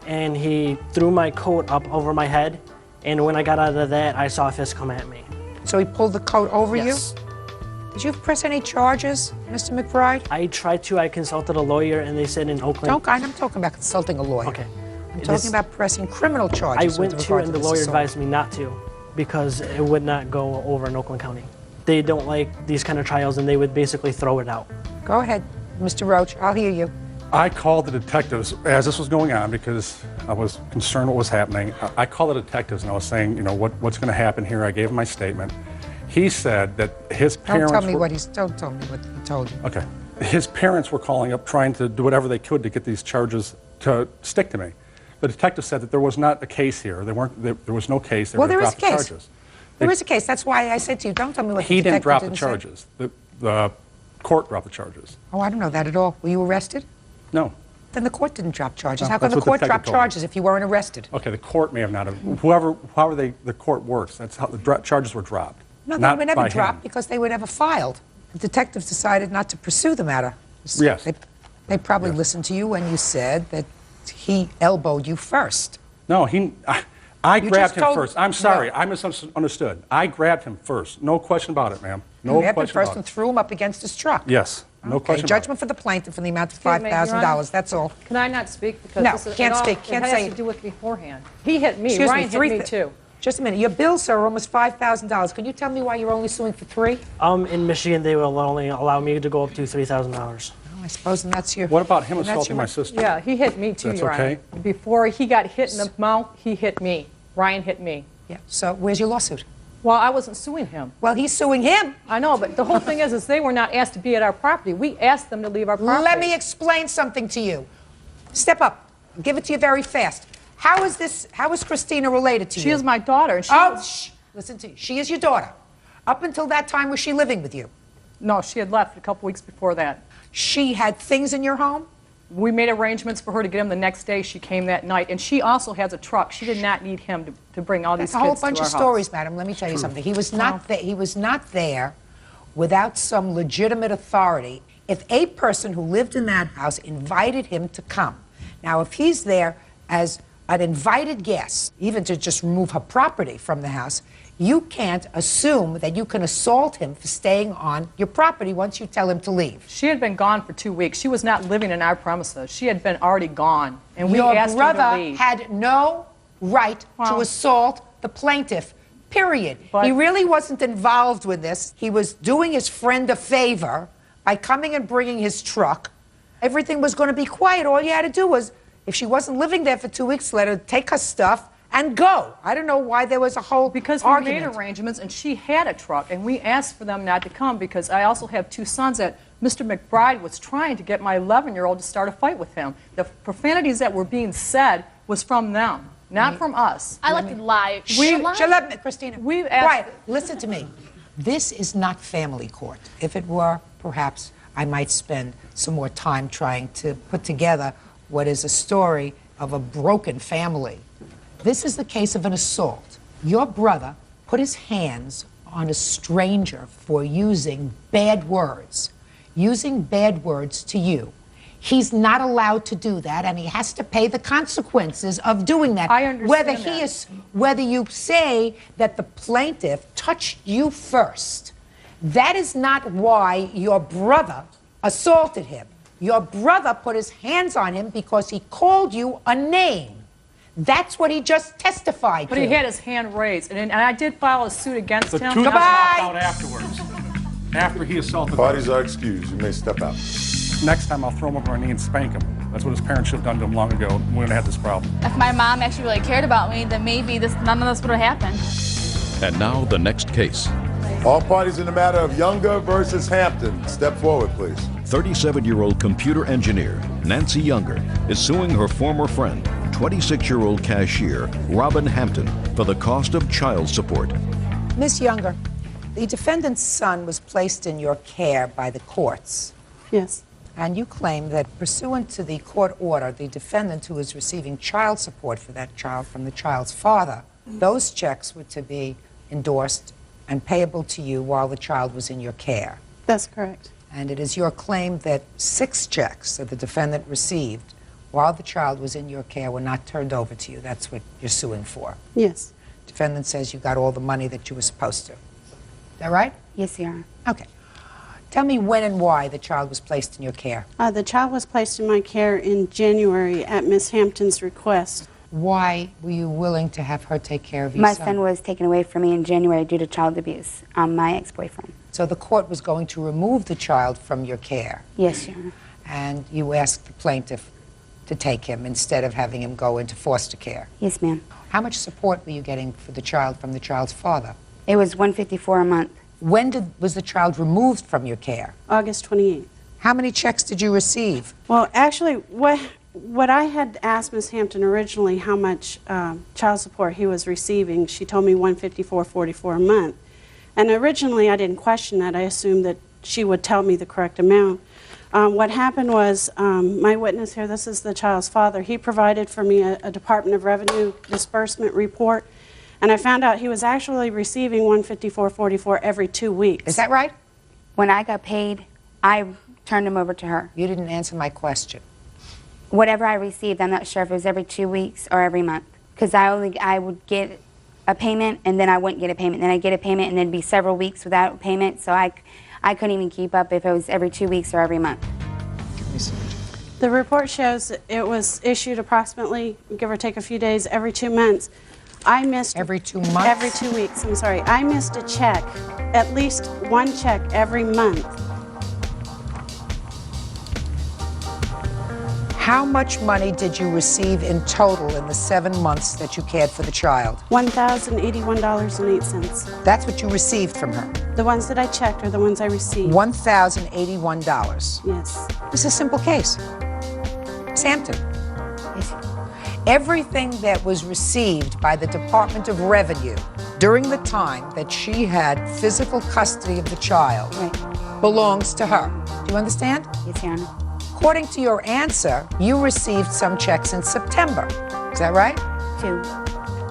and he threw my coat up over my head, and when I got out of that, I saw a fist come at me. So he pulled the coat over Yes. you? Did you press any charges, Mr. McBride? I tried to. I consulted a lawyer, and they said in Oakland... I'm talking about consulting a lawyer. Okay. I'm talking about pressing criminal charges. I went to, and the lawyer advised me not to, because it would not go over in Oakland County. They don't like these kind of trials, and they would basically throw it out. Go ahead, Mr. Roach. I'll hear you. I called the detectives as this was going on because I was concerned what was happening. I called the detectives and I was saying, you know, what's going to happen here. I gave him my statement. He said that his parents Don't tell me what he told you. Okay. His parents were calling up trying to do whatever they could to get these charges to stick to me. The detective said that there was not a case here. There was no case. They were Well, going to there drop is a the case. charges. There is a case. That's why I said to you, don't tell me what He the didn't drop the detective charges. The court dropped the charges. Oh, I don't know that at all. Were you arrested? No. Then the court didn't drop charges. No, How can that's the what court the drop detective told me. charges if you weren't arrested? Okay, the court may have not. However the court works, that's how the charges were dropped. No, they not were never by dropped him. because they were never filed. The detectives decided not to pursue the matter. Yes. They probably listened to you when you said that he elbowed you first. No, I You grabbed just him told- first. I'm sorry, No. I misunderstood. I grabbed him first. No question about it, ma'am. No You grabbed him question first about and it. threw him up against his truck. Yes, no Okay, question about it. judgment for the plaintiff in the amount of Excuse me, Your Honor. $5,000. That's all. Can I not speak? Because No, this is, can't it all, speak, can't it say has it. to do with beforehand. He hit me. Excuse Ryan me, hit me too. Just a minute. Your bills, sir, are almost $5,000. Can you tell me why you're only suing for $3,000? In Michigan, they will only allow me to go up to $3,000. I suppose that's your... What about him and that's assaulting your- my sister? Yeah, he hit me too, That's Your okay? Honor. Before he got hit in the mouth, he hit me. Ryan hit me. Yeah. So where's your lawsuit? Well, I wasn't suing him. Well, he's suing him. I know, but the whole thing is they were not asked to be at our property. We asked them to leave our property. Let me explain something to you. Step up. I'll give it to you very fast. How is Christina related to you? She is my daughter. And she Shh. Listen to you. She is your daughter. Up until that time, was she living with you? No, she had left a couple weeks before that. She had things in your home? We made arrangements for her to get him the next day. She came that night, and she also has a truck. She did not need him to bring all That's these a whole kids bunch to our of house. stories, madam. Let me tell you something. He was not he was not there without some legitimate authority. If a person who lived in that house invited him to come, now if he's there as an invited guest, even to just remove her property from the house, you can't assume that you can assault him for staying on your property once you tell him to leave. She had been gone for 2 weeks. She was not living in our premises. She had been already gone, and we Your asked her brother to leave. had no right to assault the plaintiff, period. He really wasn't involved with this. He was doing his friend a favor by coming and bringing his truck. Everything was going to be quiet. All you had to do was, if she wasn't living there for 2 weeks, let her take her stuff and go. I don't know why there was a whole because argument. we made arrangements, and she had a truck, and we asked for them not to come because I also have 2 sons that Mr. McBride was trying to get my 11-year-old to start a fight with him. The profanities that were being said was from them, not from us. I like to lie. Christina. We've asked. Quiet. Listen to me. This is not family court. If it were, perhaps I might spend some more time trying to put together what is a story of a broken family. This is the case of an assault. Your brother put his hands on a stranger for using bad words to you. He's not allowed to do that, and he has to pay the consequences of doing that. I understand Whether you say that the plaintiff touched you first, that is not why your brother assaulted him. Your brother put his hands on him because he called you a name. That's what he just testified But to. he had his hand raised, and I did file a suit against him. The two popped out afterwards, after he assaulted Parties are excused. You may step out. Next time, I'll throw him over my knee and spank him. That's what his parents should have done to him long ago when we wouldn't have had this problem. If my mom actually really cared about me, then maybe none of this would have happened. And now the next case. All parties in the matter of Younger versus Hampton, step forward, please. 37-year-old computer engineer Nancy Younger is suing her former friend, 26-year-old cashier Robin Hampton, for the cost of child support. Miss Younger, the defendant's son was placed in your care by the courts. Yes. And you claim that pursuant to the court order, the defendant who is receiving child support for that child from the child's father, those checks were to be endorsed and payable to you while the child was in your care. That's correct. And it is your claim that 6 checks that the defendant received while the child was in your care were not turned over to you. That's what you're suing for. Yes. Defendant says you got all the money that you were supposed to. Is that right? Yes, Your Honor. Okay. Tell me when and why the child was placed in your care. The child was placed in my care in January at Miss Hampton's request. Why were you willing to have her take care of your My son? son was taken away from me in January due to child abuse. My ex-boyfriend. So the court was going to remove the child from your care. Yes, Your Honor. And you asked the plaintiff to take him instead of having him go into foster care. Yes, ma'am. How much support were you getting for the child from the child's father? It was $154 a month. When was the child removed from your care? August 28th. How many checks did you receive? Well, actually, what I had asked Miss Hampton originally how much child support he was receiving, she told me $154.44 a month. And originally, I didn't question that. I assumed that she would tell me the correct amount. What happened was, my witness here, this is the child's father, he provided for me a Department of Revenue disbursement report, and I found out he was actually receiving $154.44 every 2 weeks. Is that right? When I got paid, I turned him over to her. You didn't answer my question. Whatever I received, I'm not sure if it was every 2 weeks or every month, because I would get a payment and then I wouldn't get a payment, then I'd get a payment and then it'd be several weeks without payment, so I couldn't even keep up if it was every 2 weeks or every month. The report shows it was issued approximately, give or take a few days, every 2 months. I missed... Every 2 months? Every 2 weeks, I'm sorry. I missed a check, at least one check every month. How much money did you receive in total in the 7 months that you cared for the child? $1,081.08. That's what you received from her? The ones that I checked are the ones I received. $1,081? Yes. It's a simple case. Hampton. Yes. Everything that was received by the Department of Revenue during the time that she had physical custody of the child belongs to her. Do you understand? Yes, Your Honor. According to your answer, you received some checks in September. Is that right? 2.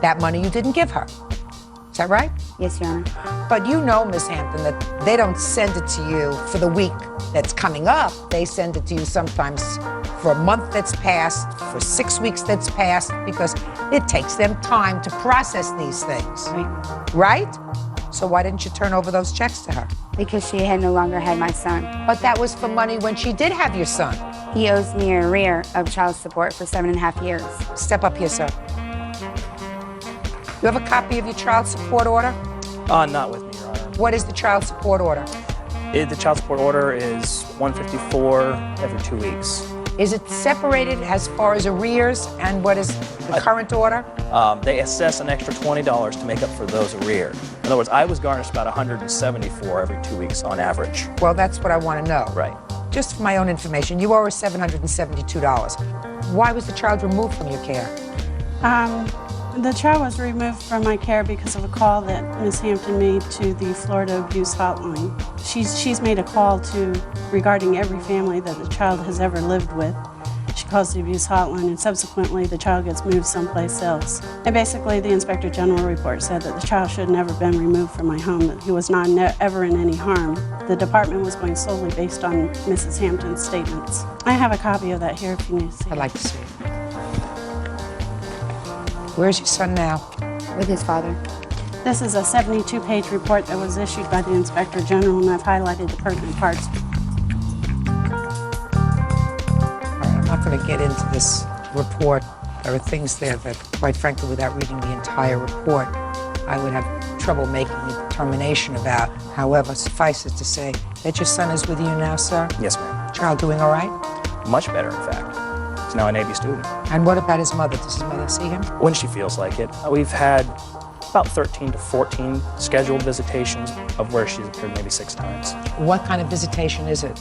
That money you didn't give her. Is that right? Yes, Your Honor. But you know, Ms. Hampton, that they don't send it to you for the week that's coming up. They send it to you sometimes for a month that's passed, for 6 weeks that's passed, because it takes them time to process these things. Right? So why didn't you turn over those checks to her? Because she had no longer had my son. But that was for money when she did have your son. He owes me an arrear of child support for 7.5 years. Step up here, sir. You have a copy of your child support order? Not with me, Your Honor. What is the child support order? The child support order is $154 every 2 weeks. Is it separated as far as arrears, and what is the current order? They assess an extra $20 to make up for those arrears. In other words, I was garnished about $174 every 2 weeks on average. Well, that's what I want to know. Right. Just for my own information, you owe her $772. Why was the child removed from your care? The child was removed from my care because of a call that Ms. Hampton made to the Florida Abuse Hotline. She's made a call regarding every family that the child has ever lived with. She calls the Abuse Hotline, and subsequently the child gets moved someplace else. And basically the Inspector General report said that the child should have never been removed from my home, that he was not ever in any harm. The department was going solely based on Mrs. Hampton's statements. I have a copy of that here if you need to see it. I'd like to see it. Where's your son now? With his father. This is a 72-page report that was issued by the Inspector General, and I've highlighted the pertinent parts. All right, I'm not going to get into this report There are things there that, quite frankly, without reading the entire report, I would have trouble making a determination about. However, suffice it to say that your son is with you now, sir? Yes, ma'am. Child doing all right? Much better, in fact. He's now a Navy student. And what about his mother? Does his mother see him? When she feels like it. We've had about 13 to 14 scheduled visitations, of where she's appeared maybe 6 times. What kind of visitation is it?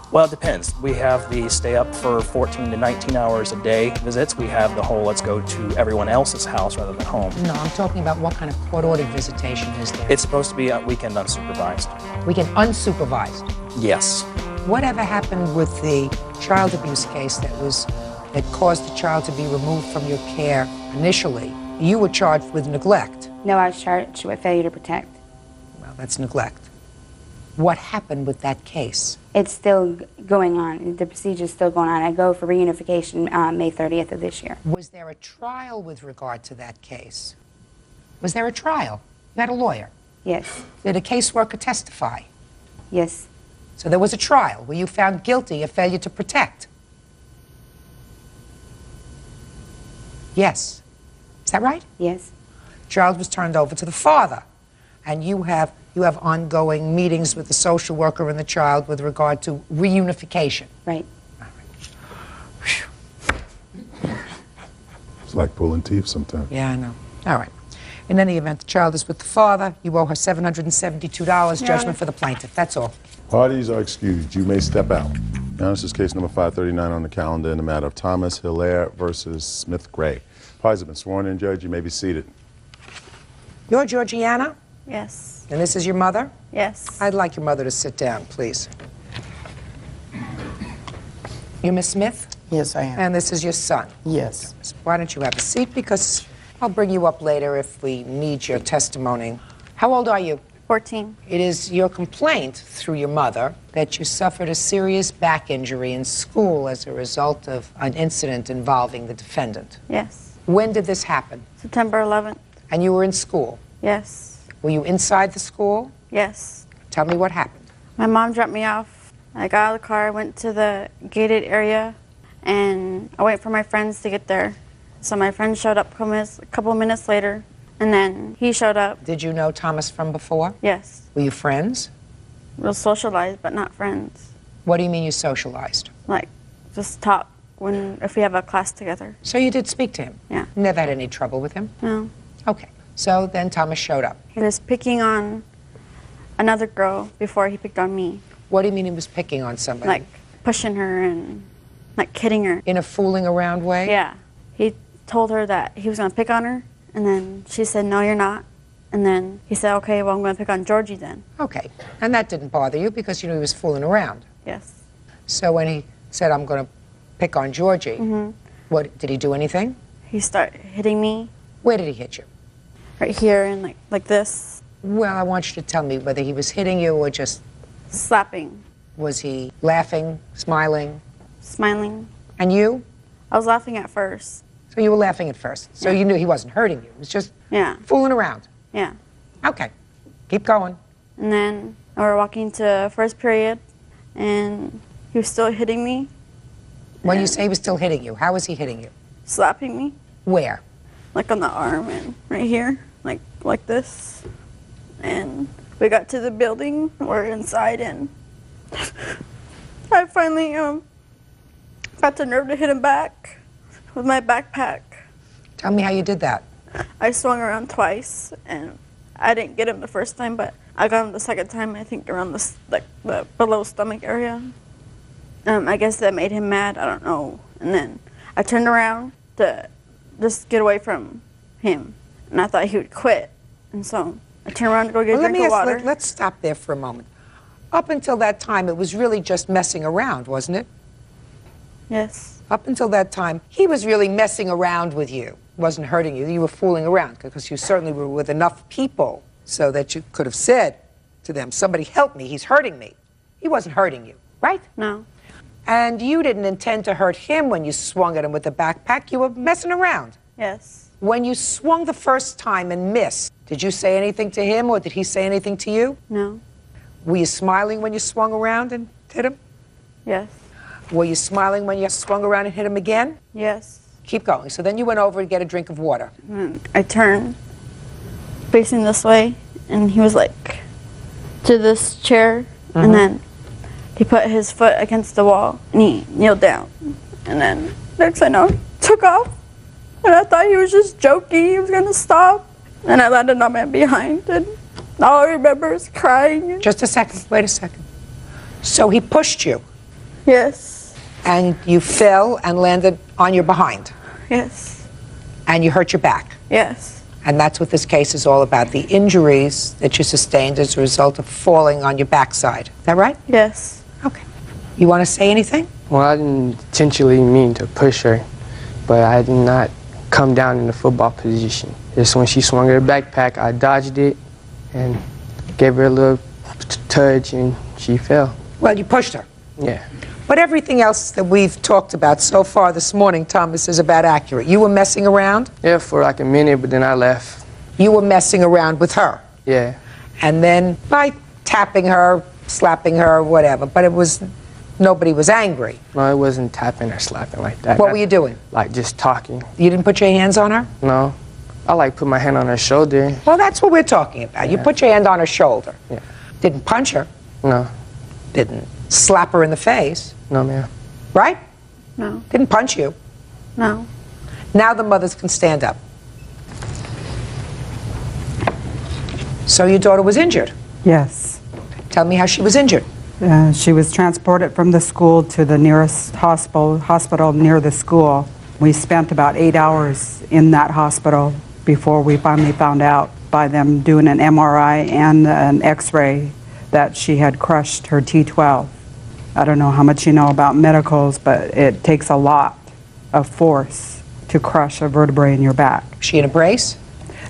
Well, it depends. We have the stay up for 14 to 19 hours a day visits. We have the whole let's go to everyone else's house rather than home. No, I'm talking about what kind of court-ordered visitation is there? It's supposed to be a weekend unsupervised. Weekend unsupervised? Yes. Whatever happened with the child abuse case that caused the child to be removed from your care initially? You were charged with neglect. No, I was charged with failure to protect. Well, that's neglect. What happened with that case? It's still going on. The procedure's still going on. I go for reunification May 30th of this year. Was there a trial with regard to that case? Was there a trial? You had a lawyer? Yes. Did a caseworker testify? Yes. So there was a trial where you found guilty of failure to protect? Yes. Is that right? Yes. Child was turned over to the father, and you have ongoing meetings with the social worker and the child with regard to reunification. Right. It's like pulling teeth sometimes. Yeah, I know. All right. In any event, the child is with the father. You owe her $772, judgment for the plaintiff. That's all. Parties are excused. You may step out. Now, this is case number 539 on the calendar in the matter of Thomas Hilaire versus Smith Gray. Parties have been sworn in, Judge. You may be seated. You're Georgiana? Yes. And this is your mother? Yes. I'd like your mother to sit down, please. You're Miss Smith? Yes, I am. And this is your son? Yes. Why don't you have a seat, because I'll bring you up later if we need your testimony. How old are you? 14. It is your complaint through your mother that you suffered a serious back injury in school as a result of an incident involving the defendant. Yes. When did this happen? September 11th. And you were in school? Yes. Were you inside the school? Yes. Tell me what happened. My mom dropped me off. I got out of the car, went to the gated area, and I waited for my friends to get there. So my friend showed up a couple minutes later, and then he showed up. Did you know Thomas from before? Yes. Were you friends? We were socialized, but not friends. What do you mean you socialized? Like, just talk if we have a class together. So you did speak to him? Yeah. Never had any trouble with him? No. Okay. So then Thomas showed up. He was picking on another girl before he picked on me. What do you mean he was picking on somebody? Like pushing her and like kidding her. In a fooling around way? Yeah. He told her that he was going to pick on her, and then she said, no, you're not. And then he said, okay, well, I'm going to pick on Georgie then. Okay. And that didn't bother you because you knew he was fooling around? Yes. So when he said, I'm going to pick on Georgie, what, did he do anything? He started hitting me. Where did he hit you? Right here and like this. Well, I want you to tell me whether he was hitting you or just... Slapping. Was he laughing, smiling? Smiling. And you? I was laughing at first. So you were laughing at first. So you knew he wasn't hurting you. It was just fooling around. Yeah. Okay. Keep going. And then we were walking to first period, and he was still hitting me. When you say he was still hitting you, how was he hitting you? Slapping me. Where? Like on the arm and right here, like this. And we got to the building, we're inside, and I finally got the nerve to hit him back with my backpack. Tell me how you did that. I swung around twice, and I didn't get him the first time, but I got him the second time, I think around the below stomach area. I guess that made him mad, I don't know. And then I turned around to just get away from him, and I thought he would quit. And so I turned around to go get a drink of water. Let's stop there for a moment. Up until that time, it was really just messing around, wasn't it? Yes. Up until that time, he was really messing around with you. Wasn't hurting you. You were fooling around because you certainly were with enough people so that you could have said to them, somebody help me, he's hurting me. He wasn't hurting you, right? No. And you didn't intend to hurt him when you swung at him with the backpack. You were messing around. Yes. When you swung the first time and missed, did you say anything to him or did he say anything to you? No. Were you smiling when you swung around and hit him? Yes. Were you smiling when you swung around and hit him again? Yes. Keep going. So then you went over to get a drink of water. I turned facing this way, and he was like to this chair, and then he put his foot against the wall, and he kneeled down. And then next thing I know, he took off, and I thought he was just joking, he was gonna stop. And I landed on my behind, and all I remember is crying. Just a second, wait a second. So he pushed you? Yes. And you fell and landed on your behind? Yes. And you hurt your back? Yes. And that's what this case is all about, the injuries that you sustained as a result of falling on your backside. Is that right? Yes. Okay. You want to say anything? Well, I didn't intentionally mean to push her, but I did not come down in the football position. Just when she swung her backpack, I dodged it and gave her a little touch, and she fell. Well, you pushed her. Yeah. But everything else that we've talked about so far this morning, Thomas, is about accurate. You were messing around? Yeah, for like a minute, but then I left. You were messing around with her? Yeah. And then by tapping her, slapping her, whatever, but it was, nobody was angry. No, it wasn't tapping or slapping like that. What were you doing? Like just talking. You didn't put your hands on her? No. I like put my hand on her shoulder. Well, that's what we're talking about. You put your hand on her shoulder. Yeah. Didn't punch her. No. Didn't slap her in the face. No, ma'am. Right? No. Didn't punch you. No. Now the mothers can stand up. So your daughter was injured? Yes. Tell me how she was injured. She was transported from the school to the nearest hospital near the school. We spent about 8 hours in that hospital before we finally found out by them doing an MRI and an x-ray that she had crushed her T12. I don't know how much you know about medicals, but it takes a lot of force to crush a vertebrae in your back. She in a brace?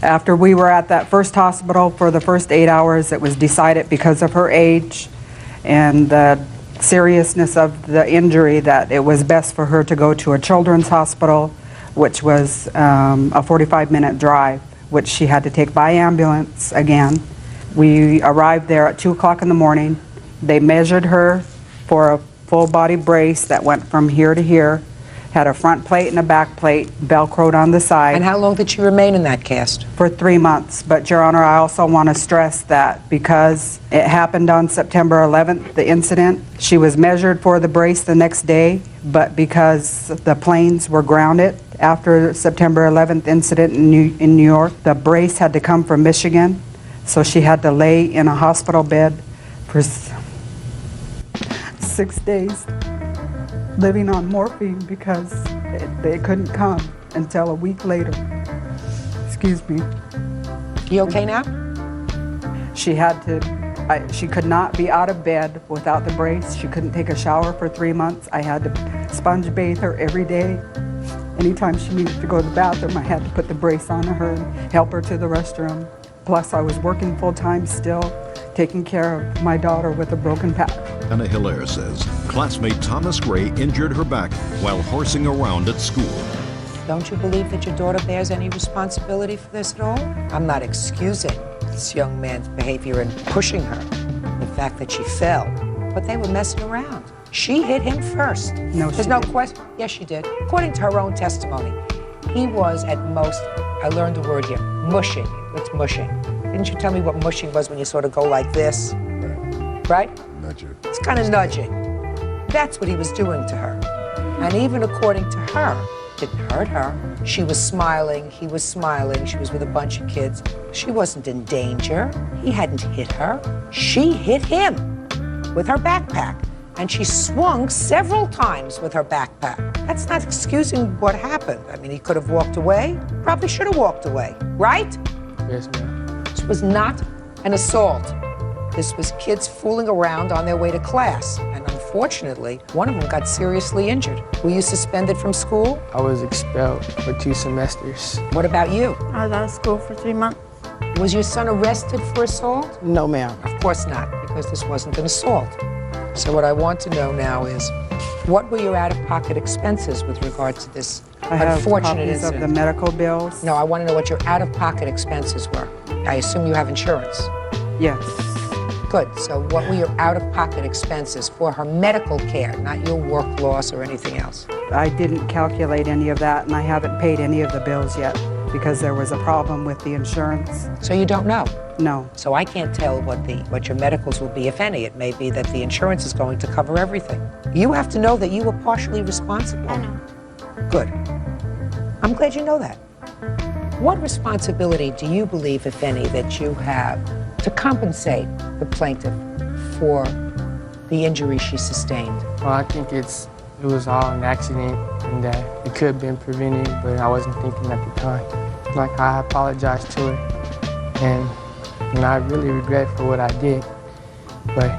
After we were at that first hospital for the first 8 hours, it was decided because of her age and the seriousness of the injury that it was best for her to go to a children's hospital, which was a 45-minute drive, which she had to take by ambulance again. We arrived there at 2 o'clock in the morning. They measured her for a full-body brace that went from here to here, had a front plate and a back plate, Velcroed on the side. And how long did she remain in that cast? For 3 months. But, Your Honor, I also want to stress that because it happened on September 11th, the incident, she was measured for the brace the next day, but because the planes were grounded after September 11th incident in New York, the brace had to come from Michigan, so she had to lay in a hospital bed for 6 days. Living on morphine because they couldn't come until a week later. Excuse me. You okay now? She had to, she could not be out of bed without the brace. She couldn't take a shower for 3 months. I had to sponge bathe her every day. Anytime she needed to go to the bathroom, I had to put the brace on her and help her to the restroom. Plus, I was working full-time still, taking care of my daughter with a broken back. Anna Hilaire says classmate Thomas Gray injured her back while horsing around at school. Don't you believe that your daughter bears any responsibility for this at all? I'm not excusing this young man's behavior and pushing her, the fact that she fell, but they were messing around. She hit him first. No, There's no question. Yes, she did. According to her own testimony, he was at most, I learned a word here, mushing. What's mushing? Didn't you tell me what mushing was when you sort of go like this? Right? Nudger. It's kind of nudging. That's what he was doing to her. And even according to her, it didn't hurt her. She was smiling, he was smiling, she was with a bunch of kids. She wasn't in danger. He hadn't hit her. She hit him with her backpack. And she swung several times with her backpack. That's not excusing what happened. I mean, he could have walked away. Probably should have walked away, right? Yes, ma'am. This was not an assault. This was kids fooling around on their way to class. And unfortunately, one of them got seriously injured. Were you suspended from school? I was expelled for 2 semesters. What about you? I was out of school for 3 months. Was your son arrested for assault? No, ma'am. Of course not, because this wasn't an assault. So what I want to know now is, what were your out-of-pocket expenses with regard to this unfortunate copies incident? of the medical bills. No, I want to know what your out-of-pocket expenses were. I assume you have insurance. Yes. Good. So what were your out-of-pocket expenses for her medical care, not your work loss or anything else? I didn't calculate any of that, and I haven't paid any of the bills yet because there was a problem with the insurance. So you don't know? No. So I can't tell what your medicals will be, if any. It may be that the insurance is going to cover everything. You have to know that you were partially responsible. I know. Good. I'm glad you know that. What responsibility do you believe, if any, that you have to compensate the plaintiff for the injury she sustained? Well, I think it was all an accident and that it could have been prevented, but I wasn't thinking at the time. Like, I apologized to her, and I really regret for what I did, but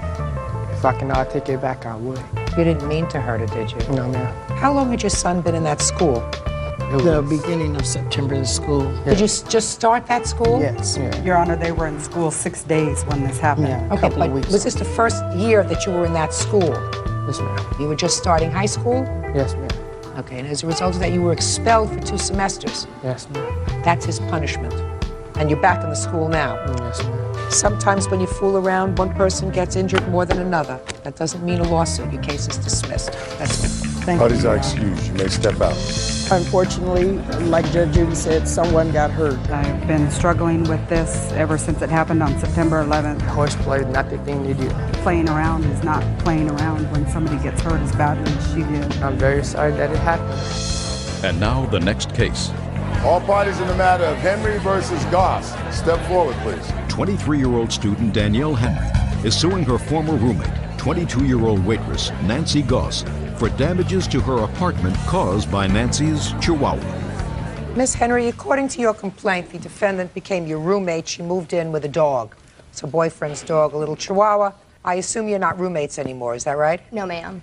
if I can take it back, I would. You didn't mean to hurt her, did you? No, ma'am. How long had your son been in that school? The beginning of September, the school. Did you just start that school? Yes. Yeah. Your Honor, they were in school 6 days when this happened. Yeah, Okay, but was this the first year that you were in that school? Yes, ma'am. You were just starting high school? Yes, ma'am. Okay, and as a result of that, you were expelled for 2 semesters. Yes, ma'am. That's his punishment. And you're back in the school now. Yes, ma'am. Sometimes when you fool around, one person gets injured more than another. That doesn't mean a lawsuit. Your case is dismissed. That's it. Parties are excused. You may step out. Unfortunately, like Judge Judy said, someone got hurt. I've been struggling with this ever since it happened on September 11th. Horseplay is not the thing to do. Playing around is not playing around when somebody gets hurt as badly as she did. I'm very sorry that it happened. And now the next case. All parties in the matter of Henry versus Goss. Step forward, please. 23-year-old student Danielle Henry is suing her former roommate, 22-year-old waitress Nancy Goss, for damages to her apartment caused by Nancy's Chihuahua. Miss Henry, according to your complaint, the defendant became your roommate. She moved in with a dog. It's her boyfriend's dog, a little Chihuahua. I assume you're not roommates anymore, is that right? No, ma'am.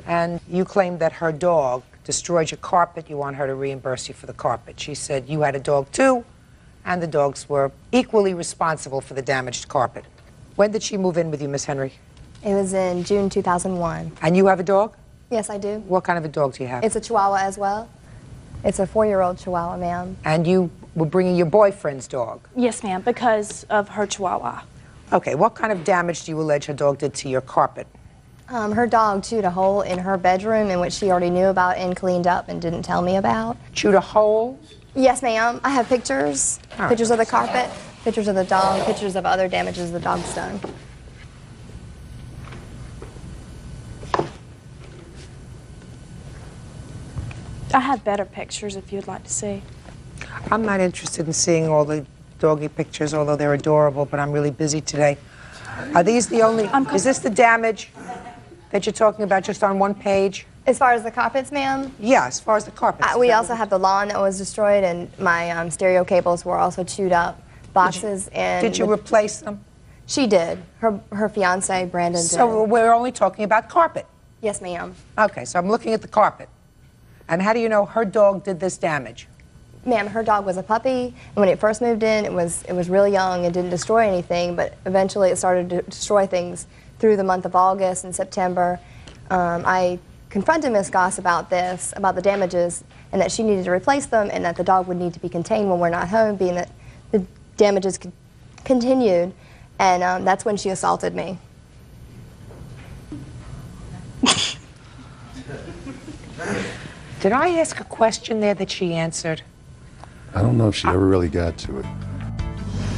And you claim that her dog destroyed your carpet. You want her to reimburse you for the carpet. She said you had a dog too, and the dogs were equally responsible for the damaged carpet. When did she move in with you, Miss Henry? It was in June 2001. And you have a dog? Yes, I do. What kind of a dog do you have? It's a Chihuahua as well. It's a 4-year-old Chihuahua, ma'am. And you were bringing your boyfriend's dog? Yes, ma'am, because of her Chihuahua. Okay, what kind of damage do you allege her dog did to your carpet? Her dog chewed a hole in her bedroom in which she already knew about and cleaned up and didn't tell me about. Chewed a hole? Yes, ma'am. I have pictures. All right. Pictures of the carpet, pictures of the dog, pictures of other damages the dog's done. I have better pictures if you'd like to see. I'm not interested in seeing all the doggy pictures, although they're adorable, but I'm really busy today. Are these the only, is this the damage that you're talking about just on one page? As far as the carpets, ma'am? Yeah, as far as the carpets. We also have the lawn that was destroyed, and my stereo cables were also chewed up. Boxes and... Did you replace them? She did. Her fiance, Brandon, did. So we're only talking about carpet? Yes, ma'am. Okay, so I'm looking at the carpet. And how do you know her dog did this damage? Ma'am, her dog was a puppy, and when it first moved in, it was really young and didn't destroy anything, but eventually it started to destroy things through the month of August and September. I confronted Miss Goss about this, about the damages, and that she needed to replace them, and that the dog would need to be contained when we're not home, being that the damages continued, and that's when she assaulted me. Did I ask a question there that she answered? I don't know if she ever really got to it.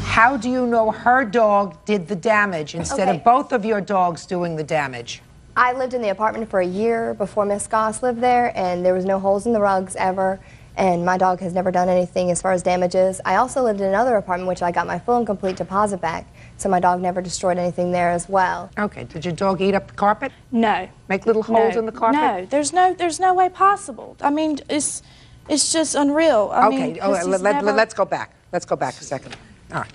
How do you know her dog did the damage instead of both of your dogs doing the damage? I lived in the apartment for a year before Miss Goss lived there, and there was no holes in the rugs ever, and my dog has never done anything as far as damages. I also lived in another apartment, which I got my full and complete deposit back, so my dog never destroyed anything there as well. Okay, did your dog eat up the carpet? No. Make little holes in the carpet? No, there's no way possible. I mean, it's just unreal. I mean, let's go back. Let's go back a second. All right.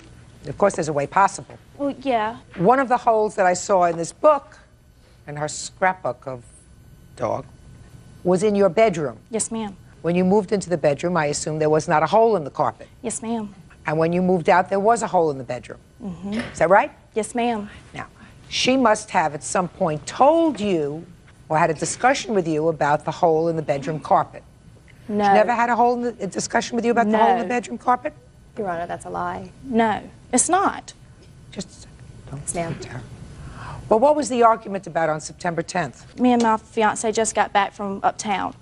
Of course, there's a way possible. Well, yeah. One of the holes that I saw in this book, in her scrapbook of dog, was in your bedroom. Yes, ma'am. When you moved into the bedroom, I assume there was not a hole in the carpet. Yes, ma'am. And when you moved out, there was a hole in the bedroom. Mm-hmm. Is that right? Yes, ma'am. Now, she must have at some point told you or had a discussion with you about the hole in the bedroom carpet. No. She never had a discussion with you about the hole in the bedroom carpet? Your Honor, that's a lie. No, it's not. Just don't ma'am. speak to her. But what was the argument about on September 10th? Me and my fiance just got back from uptown.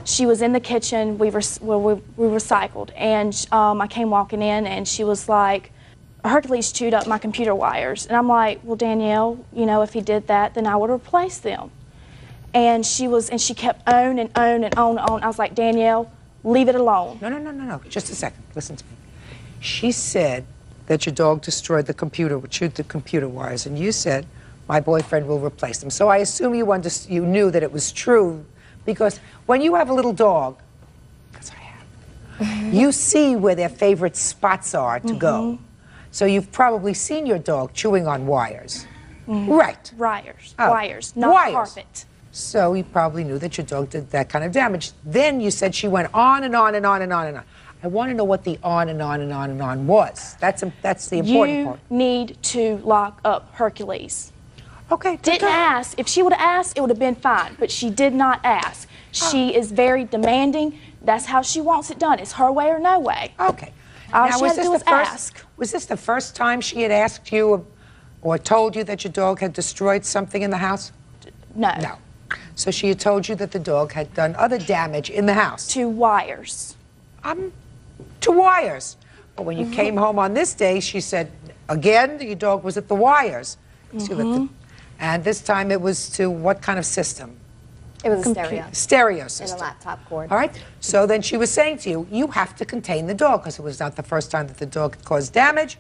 She was in the kitchen, we recycled, and I came walking in and she was like, Hercules chewed up my computer wires. And I'm like, well, Danielle, you know, if he did that, then I would replace them. And she kept on and on and on and on. I was like, Danielle, leave it alone. No, just a second, listen to me. She said that your dog destroyed the computer, chewed the computer wires, and you said, my boyfriend will replace them. So I assume you knew that it was true, because when you have a little dog, because I have, you see where their favorite spots are to go. So you've probably seen your dog chewing on wires. Right. Wires, not carpet. So you probably knew that your dog did that kind of damage. Then you said she went on and on and on and on and on. I want to know what the on and on and on and on was. That's the important part. You need to lock up Hercules. Okay. Didn't ask. If she would have asked, it would have been fine. But she did not ask. She is very demanding. That's how she wants it done. It's her way or no way. Okay. All now, she had to do was ask. Was this the first time she had asked you or told you that your dog had destroyed something in the house? No. No. So she had told you that the dog had done other damage in the house? To wires. To wires. But when you came home on this day, she said, again, your dog was at the wires. And this time it was to what kind of system? It was a stereo. Stereo system. And a laptop cord. All right. So then she was saying to you, you have to contain the dog, because it was not the first time that the dog had caused damage.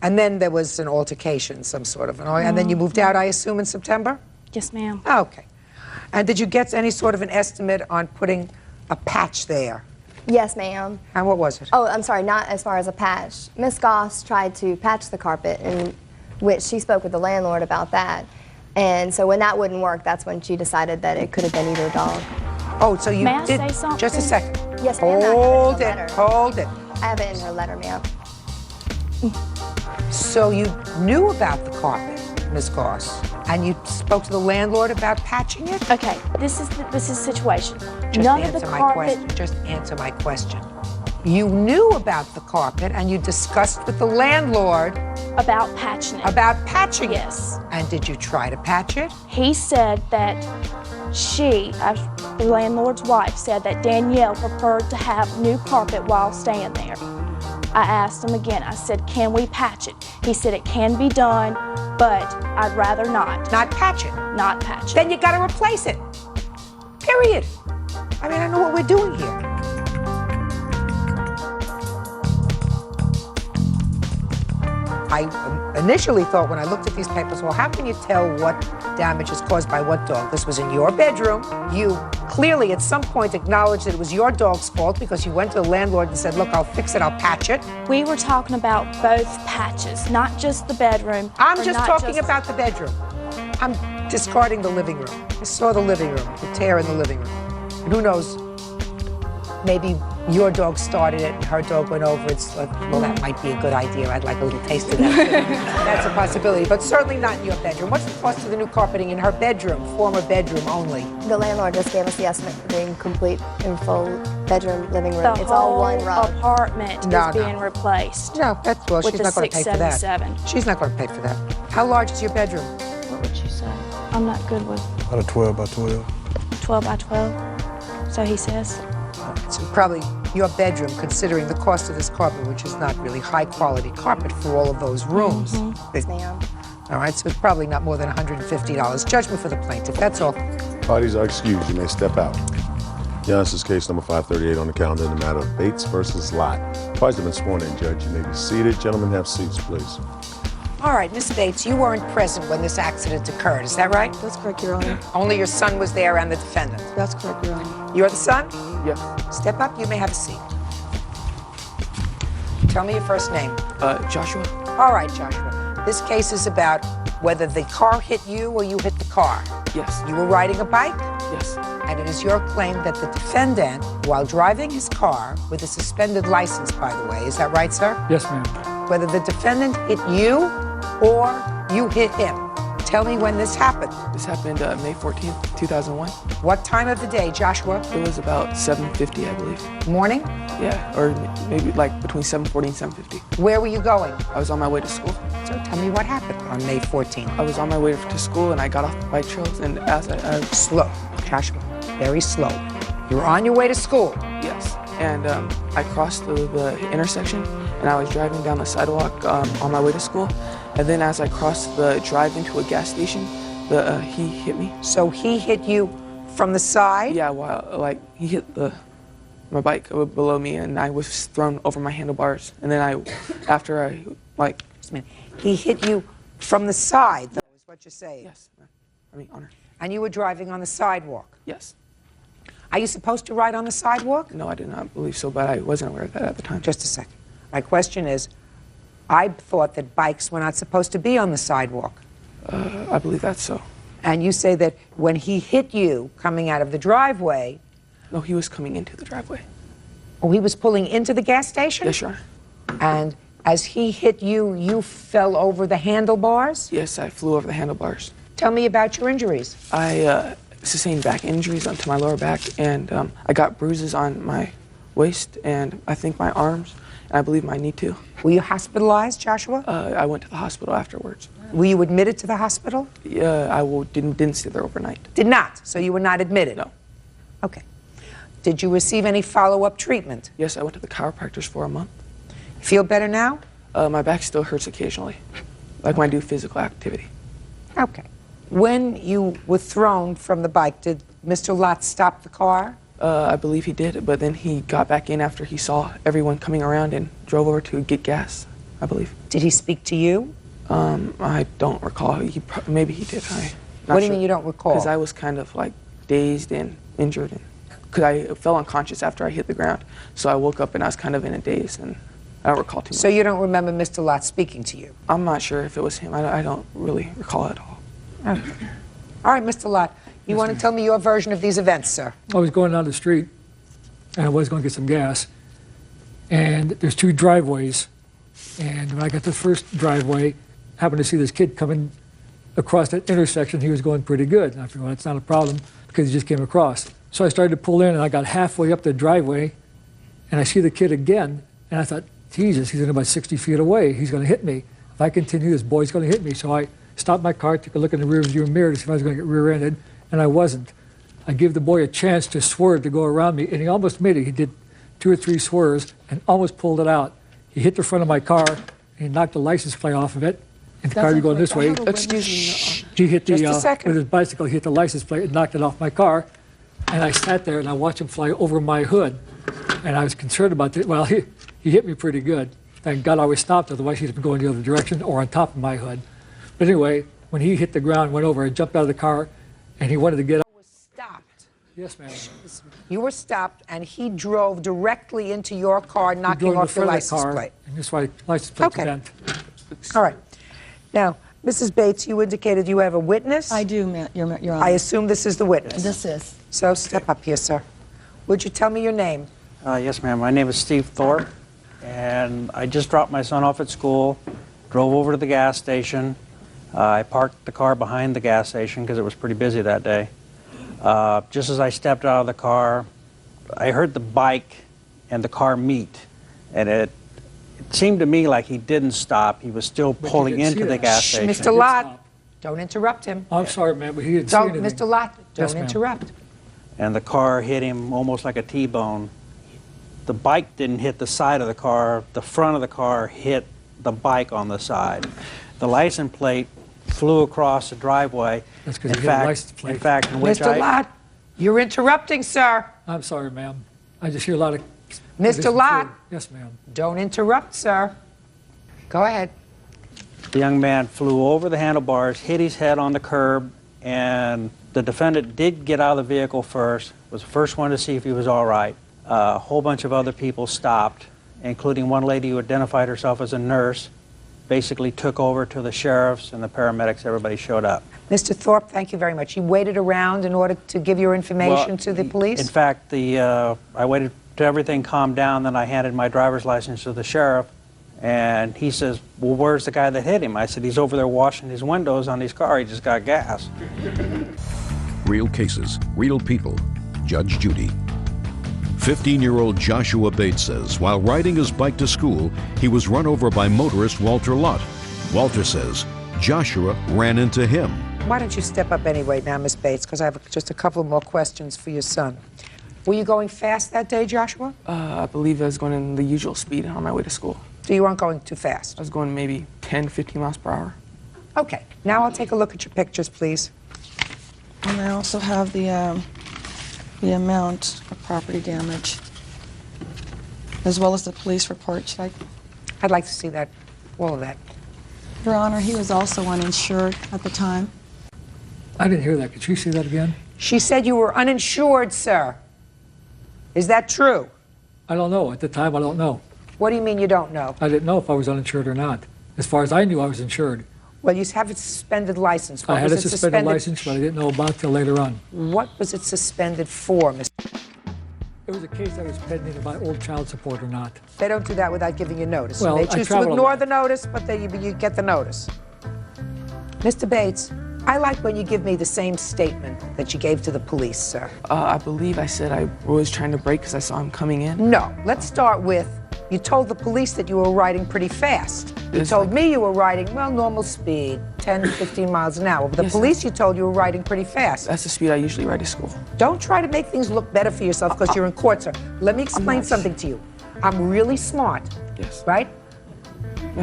And then there was an altercation, some sort of. And then you moved out, I assume, in September? Yes, ma'am. Okay. And did you get any sort of an estimate on putting a patch there? Yes, ma'am. And what was it? Oh, I'm sorry, not as far as a patch. Miss Goss tried to patch the carpet, in which she spoke with the landlord about that. And so when that wouldn't work, that's when she decided that it could have been either dog. Oh, so you May I did. say something? Just a second. Yes, ma'am. Hold it. Hold it. I have it in her letter, ma'am. So you knew about the carpet, Miss Goss, and you spoke to the landlord about patching it? Okay, this is the situation. Just None of answer the my carpet. question. Just answer my question. You knew about the carpet and you discussed with the landlord About patching it. about patching Yes. it. And did you try to patch it? He said that the landlord's wife, said that Danielle preferred to have new carpet while staying there. I asked him again, I said, can we patch it? He said it can be done, but I'd rather not. Not patch it? Not patch it. Then you gotta replace it. Period. I mean, I know what we're doing here. I initially thought when I looked at these papers, well, how can you tell what damage is caused by what dog? This was in your bedroom. You clearly at some point acknowledged that it was your dog's fault because you went to the landlord and said, look, I'll fix it, I'll patch it. We were talking about both patches, not just the bedroom. I'm just talking about the bedroom. I'm discarding the living room. I saw the living room, the tear in the living room. And who knows, maybe your dog started it and her dog went over. It's like, well, that might be a good idea. I'd like a little taste of that. That's a possibility, but certainly not in your bedroom. What's the cost of the new carpeting in her bedroom, former bedroom only? The landlord just gave us the estimate for the complete and full bedroom, living room. The It's all one whole rug. apartment is being replaced. No, that's, well, with she's the not going to pay for that. 677. She's not going to pay for that. How large is your bedroom? What would you say? I'm not good with About a 12 by 12. 12 by 12, so he says. It's probably your bedroom, considering the cost of this carpet, which is not really high-quality carpet for all of those rooms. Yes, ma'am. All right, so it's probably not more than $150. Judgment for the plaintiff, that's all. Parties are excused. You may step out. Yes, this is case number 538 on the calendar in the matter of Bates versus Lott. Parties have been sworn in, Judge. You may be seated. Gentlemen, have seats, please. All right, Miss Bates, you weren't present when this accident occurred, is that right? That's correct, Your Honor. Only your son was there and the defendant. That's correct, Your Honor. You're the son? Yes. Step up, you may have a seat. Tell me your first name. Joshua. All right, Joshua. This case is about whether the car hit you or you hit the car. Yes. You were riding a bike? Yes. And it is your claim that the defendant, while driving his car with a suspended license, by the way, is that right, sir? Yes, ma'am. Whether the defendant hit you or you hit him. Tell me when this happened. This happened May 14th, 2001. What time of the day, Joshua? It was about 7:50, I believe. Morning? Yeah, or maybe like between 7:40 and 7:50. Where were you going? I was on my way to school. So tell me what happened on May 14th. I was on my way to school and I got off the bike trails and as I Slow, Joshua, very slow. You were on your way to school. Yes, and I crossed the intersection and I was driving down the sidewalk on my way to school. And then as I crossed the drive into a gas station, he hit me. So he hit you from the side? Yeah, well, he hit my bike below me and I was thrown over my handlebars. And then he hit you from the side, though, is what you're saying? Yes, ma'am. Honor. And you were driving on the sidewalk? Yes. Are you supposed to ride on the sidewalk? No, I did not believe so, but I wasn't aware of that at the time. Just a second. My question is, I thought that bikes were not supposed to be on the sidewalk. I believe that's so. And you say that when he hit you coming out of the driveway... No, he was coming into the driveway. Oh, he was pulling into the gas station? Yes, Your Honor. And as he hit you, you fell over the handlebars? Yes, I flew over the handlebars. Tell me about your injuries. I sustained back injuries onto my lower back, and I got bruises on my waist and I think my arms, and I believe my knee too. Were you hospitalized, Joshua? I went to the hospital afterwards. Were you admitted to the hospital? Yeah, I didn't stay there overnight. Did not? So you were not admitted? No. Okay. Did you receive any follow-up treatment? Yes, I went to the chiropractors for a month. Feel better now? My back still hurts occasionally, like when I do physical activity. Okay. When you were thrown from the bike, did Mr. Lott stop the car? I believe he did, but then he got back in after he saw everyone coming around and drove over to get gas, I believe. Did he speak to you? I don't recall. Maybe he did. What do you mean you don't recall? Because I was kind of dazed and injured, because I fell unconscious after I hit the ground. So I woke up and I was kind of in a daze, and I don't recall too much. So you don't remember Mr. Lott speaking to you? I'm not sure if it was him. I don't really recall it at all. Okay. All right, Mr. Lott, you want to tell me your version of these events, sir? I was going down the street, and I was going to get some gas, and there's two driveways, and when I got to the first driveway, I happened to see this kid coming across that intersection. He was going pretty good, and I figured, well, that's not a problem, because he just came across. So I started to pull in, and I got halfway up the driveway, and I see the kid again, and I thought, Jesus, he's about 60 feet away. He's going to hit me. If I continue, this boy's going to hit me. So I stopped my car, took a look in the rearview mirror to see if I was going to get rear-ended, and I wasn't. I gave the boy a chance to swerve to go around me, and he almost made it. He did 2 or 3 swerves and almost pulled it out. He hit the front of my car, and he knocked the license plate off of it, and the car was going this way. Excuse me. He hit the, Just a second. with his bicycle, he hit the license plate and knocked it off my car, and I sat there and I watched him fly over my hood, and I was concerned about that. Well, he hit me pretty good. Thank God I was stopped, otherwise he'd have been going the other direction or on top of my hood. But anyway, when he hit the ground, went over, I jumped out of the car, and he wanted to get out. You were stopped. Yes, ma'am. You were stopped, and he drove directly into your car, knocking off your license plate. And that's why license plate's bent. All right. Now, Mrs. Bates, you indicated you have a witness? I do, Your Honor. I assume this is the witness. This is. So step up here, sir. Would you tell me your name? Yes, ma'am. My name is Steve Thorpe, and I just dropped my son off at school, drove over to the gas station. I parked the car behind the gas station because it was pretty busy that day. Just as I stepped out of the car, I heard the bike and the car meet, and it seemed to me like he didn't stop. He was still pulling into the gas station. Mr. Lott, don't interrupt him. I'm sorry, ma'am, but he didn't see anything. Mr. Lott, don't Yes, ma'am. interrupt. And the car hit him almost like a T-bone. The bike didn't hit the side of the car. The front of the car hit the bike on the side. The license plate flew across the driveway. That's because he hit a license plate. In fact, in which Mr. Lott, you're interrupting, sir. I'm sorry, ma'am. I just hear a lot of... Mr. Lott. Yes, ma'am. Don't interrupt, sir. Go ahead. the young man flew over the handlebars, hit his head on the curb, and the defendant did get out of the vehicle first, was the first one to see if he was all right. A whole bunch of other people stopped, including one lady who identified herself as a nurse, basically took over to the sheriffs and the paramedics. Everybody showed up. Mr. Thorpe, thank you very much. You waited around in order to give your information to the police? In fact, I waited till everything calmed down, then I handed my driver's license to the sheriff, and he says, well, where's the guy that hit him? I said, he's over there washing his windows on his car. He just got gas. Real cases, real people. Judge Judy. 15-year-old Joshua Bates says while riding his bike to school, he was run over by motorist Walter Lott. Walter says Joshua ran into him. Why don't you step up anyway now, Miss Bates, because I have just a couple more questions for your son. Were you going fast that day, Joshua? I believe I was going in the usual speed on my way to school. So you weren't going too fast? I was going maybe 10, 15 miles per hour. Okay, now I'll take a look at your pictures, please. And I also have the amount of property damage, as well as the police report. I'd like to see that, all of that. Your Honor, he was also uninsured at the time. I didn't hear that. Could you see that again? She said you were uninsured, sir. Is that true? I don't know. At the time, I don't know. What do you mean you don't know? I didn't know if I was uninsured or not. As far as I knew, I was insured. Well, you have a suspended license. What I had was a it suspended license, but I didn't know about till later on. What was it suspended for, Mr.? It was a case that was pending about old child support or not. They don't do that without giving you notice. Well, They I choose to travel a ignore lot. the notice, but you get the notice. Mr. Bates, I like when you give me the same statement that you gave to the police, sir. I believe I said I was trying to brake because I saw him coming in. No, let's start with, you told the police that you were riding pretty fast. You told me you were riding, well, normal speed, 10, 15 miles an hour. But the Yes, police, you told you were riding pretty fast. That's the speed I usually ride to school. Don't try to make things look better for yourself because you're in court, sir. Let me explain something to you. I'm really smart, Yes. right?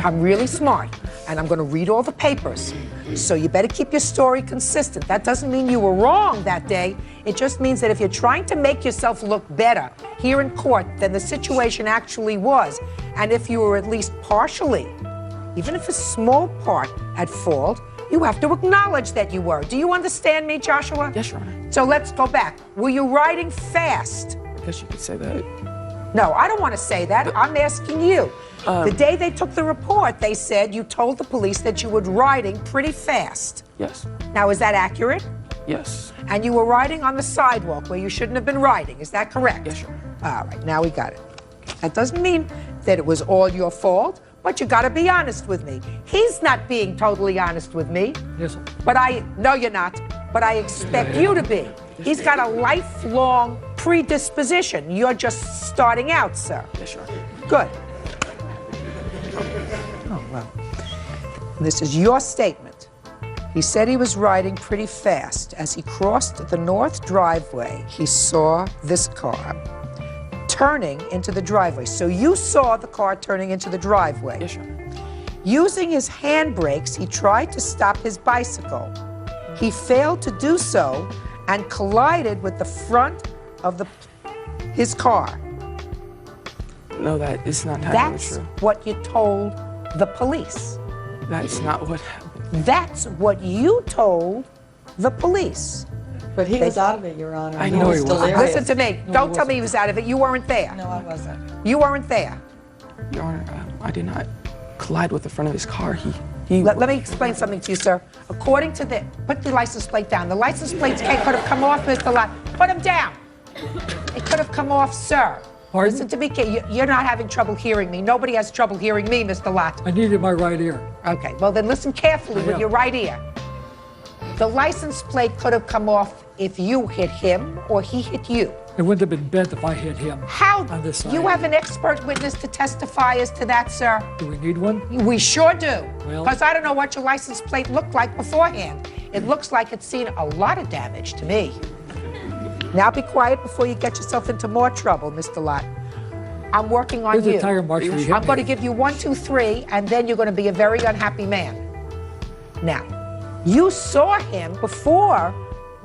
I'm really smart, and I'm going to read all the papers. So you better keep your story consistent. That doesn't mean you were wrong that day. It just means that if you're trying to make yourself look better here in court than the situation actually was, and if you were at least partially, even if a small part, at fault, you have to acknowledge that you were. Do you understand me, Joshua? Yes, Your Honor. So let's go back. Were you riding fast? I guess you could say that. No, I don't want to say that. I'm asking you. The day they took the report, they said you told the police that you were riding pretty fast. Yes. Now, is that accurate? Yes. And you were riding on the sidewalk where you shouldn't have been riding. Is that correct? Yes, Your Honor. All right, now we got it. That doesn't mean that it was all your fault, but you got to be honest with me. He's not being totally honest with me. Yes, sir. But no, you're not. But I expect you to be. He's got a lifelong predisposition. You're just starting out, sir. Yes, Your Honor. Good. Oh, well. This is your statement. He said he was riding pretty fast. As he crossed the north driveway, he saw this car turning into the driveway. So you saw the car turning into the driveway. Yes, Your Honor. Using his handbrakes, he tried to stop his bicycle. He failed to do so and collided with the front of his car. No, that is not entirely That's true. what you told the police. That's not what happened. That's what you told the police. But he was out of it, Your Honor. I He know was he was. delirious. Listen to me. Don't tell me he was out of it. You weren't there. No, I wasn't. You weren't there. Your Honor, I did not collide with the front of his car. Let me explain something to you, sir. According to put the license plate down. The license plate could have come off, Mr. Lott. Put him down. It could have come off, sir. Pardon? Listen to me, you're not having trouble hearing me. Nobody has trouble hearing me, Mr. Lott. I needed my right ear. Okay, well then listen carefully with your right ear. The license plate could have come off if you hit him or he hit you. It wouldn't have been bent if I hit him. How? On this side. You have an expert witness to testify as to that, sir? Do we need one? We sure do. Well- Because I don't know what your license plate looked like beforehand. It looks like it's seen a lot of damage to me. Now be quiet before you get yourself into more trouble, Mr. Lott. I'm working on Here's you. the tire mark where you hit I'm going to me. give you 1, 2, 3, and then you're going to be a very unhappy man. Now, you saw him before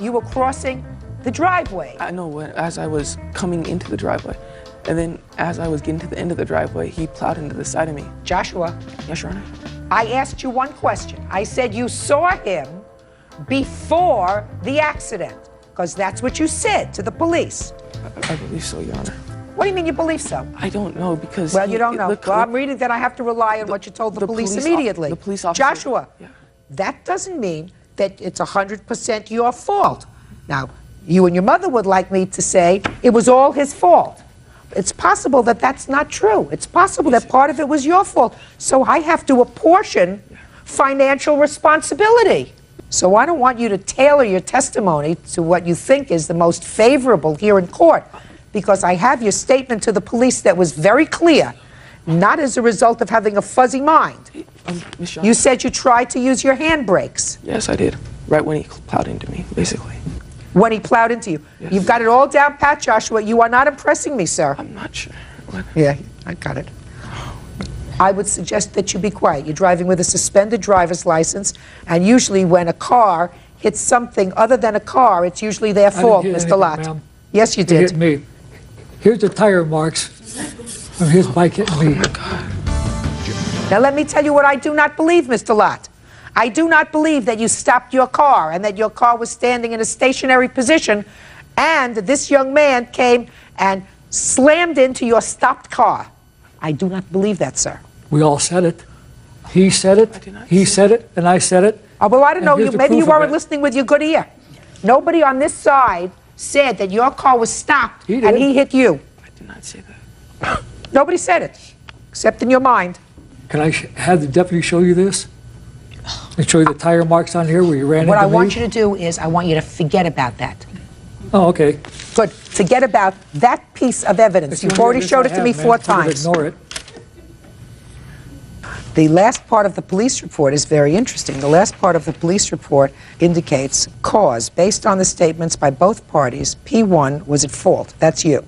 you were crossing the driveway. I know as I was coming into the driveway, and then as I was getting to the end of the driveway, he plowed into the side of me. Joshua. Yes, Your Honor. I asked you one question. I said you saw him before the accident, because that's what you said to the police. I believe so, Your Honor. What do you mean you believe so? I don't know because. Well, you don't know. Well, I'm reading that I have to rely on what you told the police immediately. The police officer. Joshua, that doesn't mean that it's 100% your fault. Now, you and your mother would like me to say it was all his fault. It's possible that that's not true. It's possible that part of it was your fault. So I have to apportion financial responsibility. So I don't want you to tailor your testimony to what you think is the most favorable here in court, because I have your statement to the police that was very clear, not as a result of having a fuzzy mind. You said you tried to use your handbrakes. Yes, I did. Right when he plowed into me, basically. When he plowed into you. Yes. You've got it all down pat, Joshua. You are not impressing me, sir. I'm not sure. What? Yeah, I got it. I would suggest that you be quiet. You're driving with a suspended driver's license, and usually when a car hits something other than a car, it's usually their fault, Mr. Lott. Yes, you did. Hit me. Here's the tire marks from his bike hitting me. Oh my God. Now let me tell you what I do not believe, Mr. Lott. I do not believe that you stopped your car and that your car was standing in a stationary position and this young man came and slammed into your stopped car. I do not believe that, sir. We all said it. He said it, he said it, and I said it. Oh, well, I don't know. here's the Maybe you proof of weren't it. listening with your good ear. Nobody on this side said that your car was stopped He and did. he hit you. I did not say that. Nobody said it, except in your mind. Can I have the deputy show you this? And show you the tire marks on here where you ran What into I me? want you to do is I want you to forget about that. Oh, okay. Good. Forget about that piece of evidence. You've already showed it to me 4 times. Ignore it. The last part of the police report is very interesting. The last part of the police report indicates cause. Based on the statements by both parties, P1 was at fault. That's you.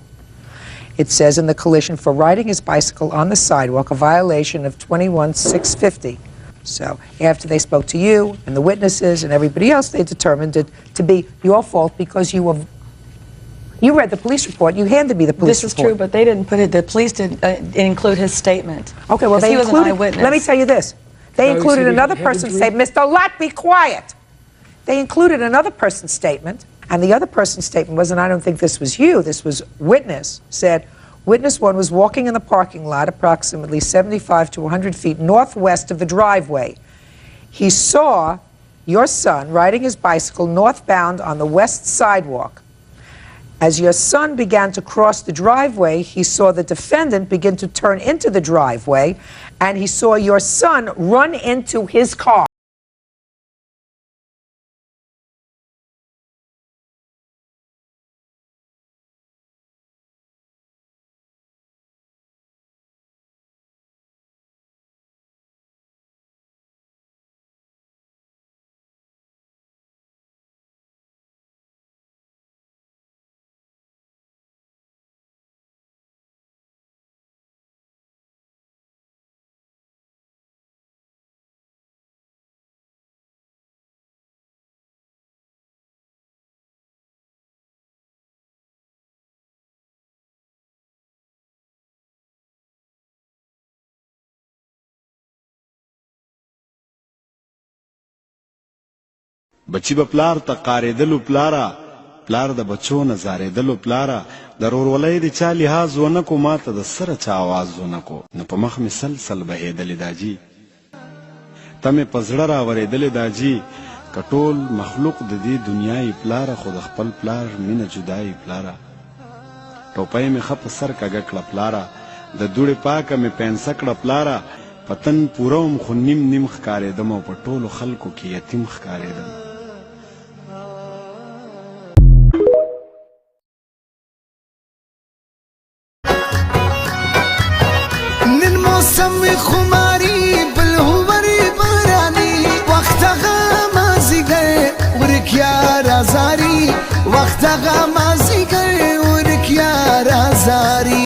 It says in the collision for riding his bicycle on the sidewalk, a violation of 21-650. So after they spoke to you and the witnesses and everybody else, they determined it to be your fault because you read the police report. You handed me the police This is report. true, but they didn't put it, the police didn't include his statement. Okay, well, 'Cause they he was an included, eyewitness. let me tell you this. They No, you included see the another head person's injury? statement. Mr. Lott, be quiet. They included another person's statement, and the other person's statement was, and I don't think this was you, this was witness, said, witness 1 was walking in the parking lot approximately 75 to 100 feet northwest of the driveway. He saw your son riding his bicycle northbound on the west sidewalk. As your son began to cross the driveway, he saw the defendant begin to turn into the driveway, and he saw your son run into his car. بچی به پلار ته قاریدلو پلاره پلار د بچو نه زاریدلو پلاره د ورورولۍ د چا لحاظ ونه کو ما ته د سره چا آواز ونه کو نو په مخ مې سلسل بهېدلې دا جي ته مې په زړه راورېدلې دا جي که ټول مخلوق د دې دنیا یې پلاره خو د خپل پلار مینه جدا یې پلاره ټوپۍ مې ښه په سر کږه کړه پلاره د دوړې پاکه مې پینسه کړه پلاره په تن پوره وم خو نیم نیم ښکارېدم او په ټولو خلکو کې یتیم ښکارېدم موسم خماری بلهوری بارانی وقت غمازی گئے ورکیار آزاری وقت غمازی گئے ورکیار آزاری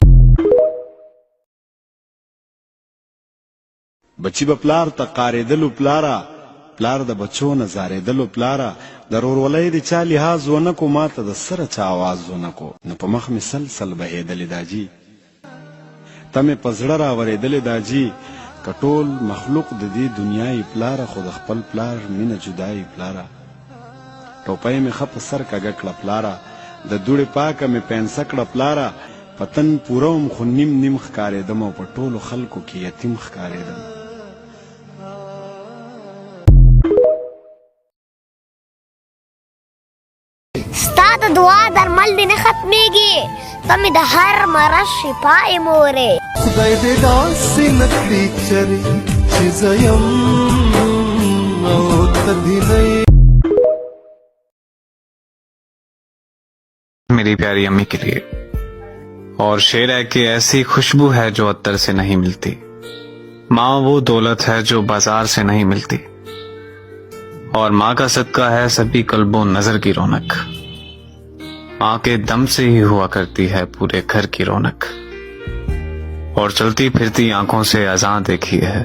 بچی به پلار ته قاریدلو پلاره پلار د بچو نه زاریدلو پلاره د ورورولۍ د چا لحاظ ونه کو ما ته د سره چا آواز ونه کو نو په مخ مې سلسل بهېدلې دا جي ته مې په زړه راورېدلې دا جي که ټول مخلوق د دې دنیا یې پلاره خو د خپل پلار مینه جدا یې پلاره ټوپۍ مې ښه په سر کږه کړه پلاره د دوړې پاکه مې پینسه کړه پلاره په تن پوره وم خو نیم نیم ښکارېدم او په ټولو خلکو کې یتیم ښکارېدم ستا د دعا درمل دې نه ختمېږي ته مې د هر مرض شفا یې مورې خدای دې داسې نه کړي چرې چې زه یم او ته دې نه یې मेरी प्यारी अम्मी के लिए और शेर है कि ऐसी खुशबू है जो अत्तर से नहीं मिलती, माँ वो दौलत है जो बाजार से नहीं मिलती, और माँ का सदका है सभी कल्बों नजर की रौनक, माँ के दम से ही हुआ करती है पूरे घर की रौनक, और चलती फिरती आंखों से अज़ां देखी है,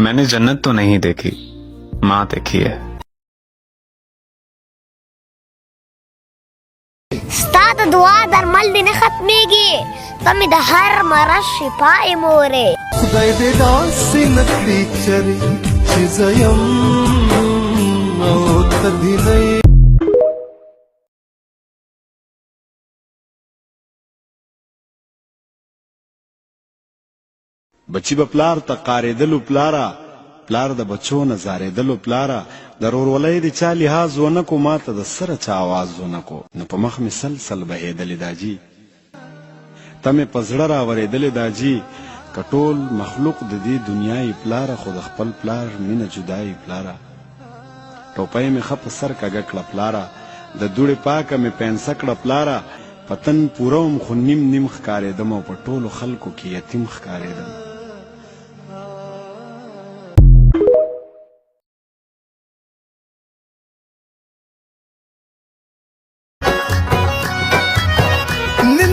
मैंने जन्नत तो नहीं देखी, माँ देखी है। ستاد دعا در مل دی نه ختمیږي تمه د هر مرض شفای مورې خدای دې داسې نکړي چرې چې زه یم او ته دې نه یې. بچی به پلار ته قارېدلو پلاره، پلار د بچو نه زارېدلو پلاره، د رورولۍ د چا لحاظ ونه کو، ما ته د سره چا آواز ونه کو، نو په مخ مې سلسل بهېدلې داجي، ته مې په زړه راورېدلې داجي، که ټول مخلوق د دې دنیا یې پلاره، خو د خپل پلار مینه جدا یې پلاره، ټوپۍ مې ښه په سر کږه کړه پلاره، د دوړې پاکه مې پینسه کړه پلاره، په تن پوره وم خو نیم نیم ښکارېدم او په ټولو خلکو کې یتیم ښکارېدم.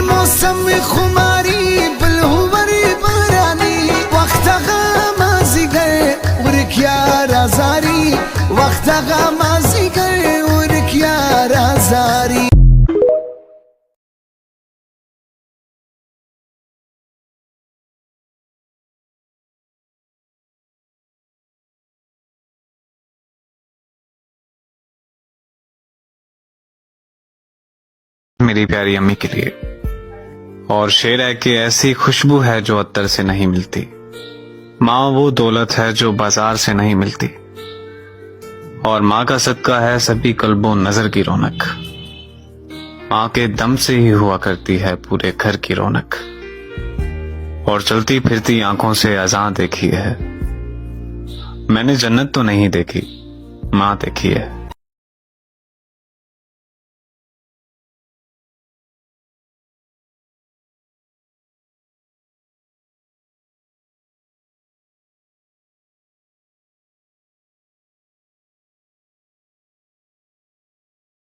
موسم خماری بلهوری بارانی وقت غمازی گئے ورکیا رازاری وقت غمازی گئے ورکیا رازاری. मेरी प्यारी अम्मी के लिए, और शेर है कि ऐसी खुशबू है जो अत्तर से नहीं मिलती, माँ वो दौलत है जो बाजार से नहीं मिलती, और माँ का सदका है सभी कल्बों नजर की रौनक, माँ के दम से ही हुआ करती है पूरे घर की रौनक, और चलती फिरती आंखों से अज़ां देखी है, मैंने जन्नत तो नहीं देखी, माँ देखी है।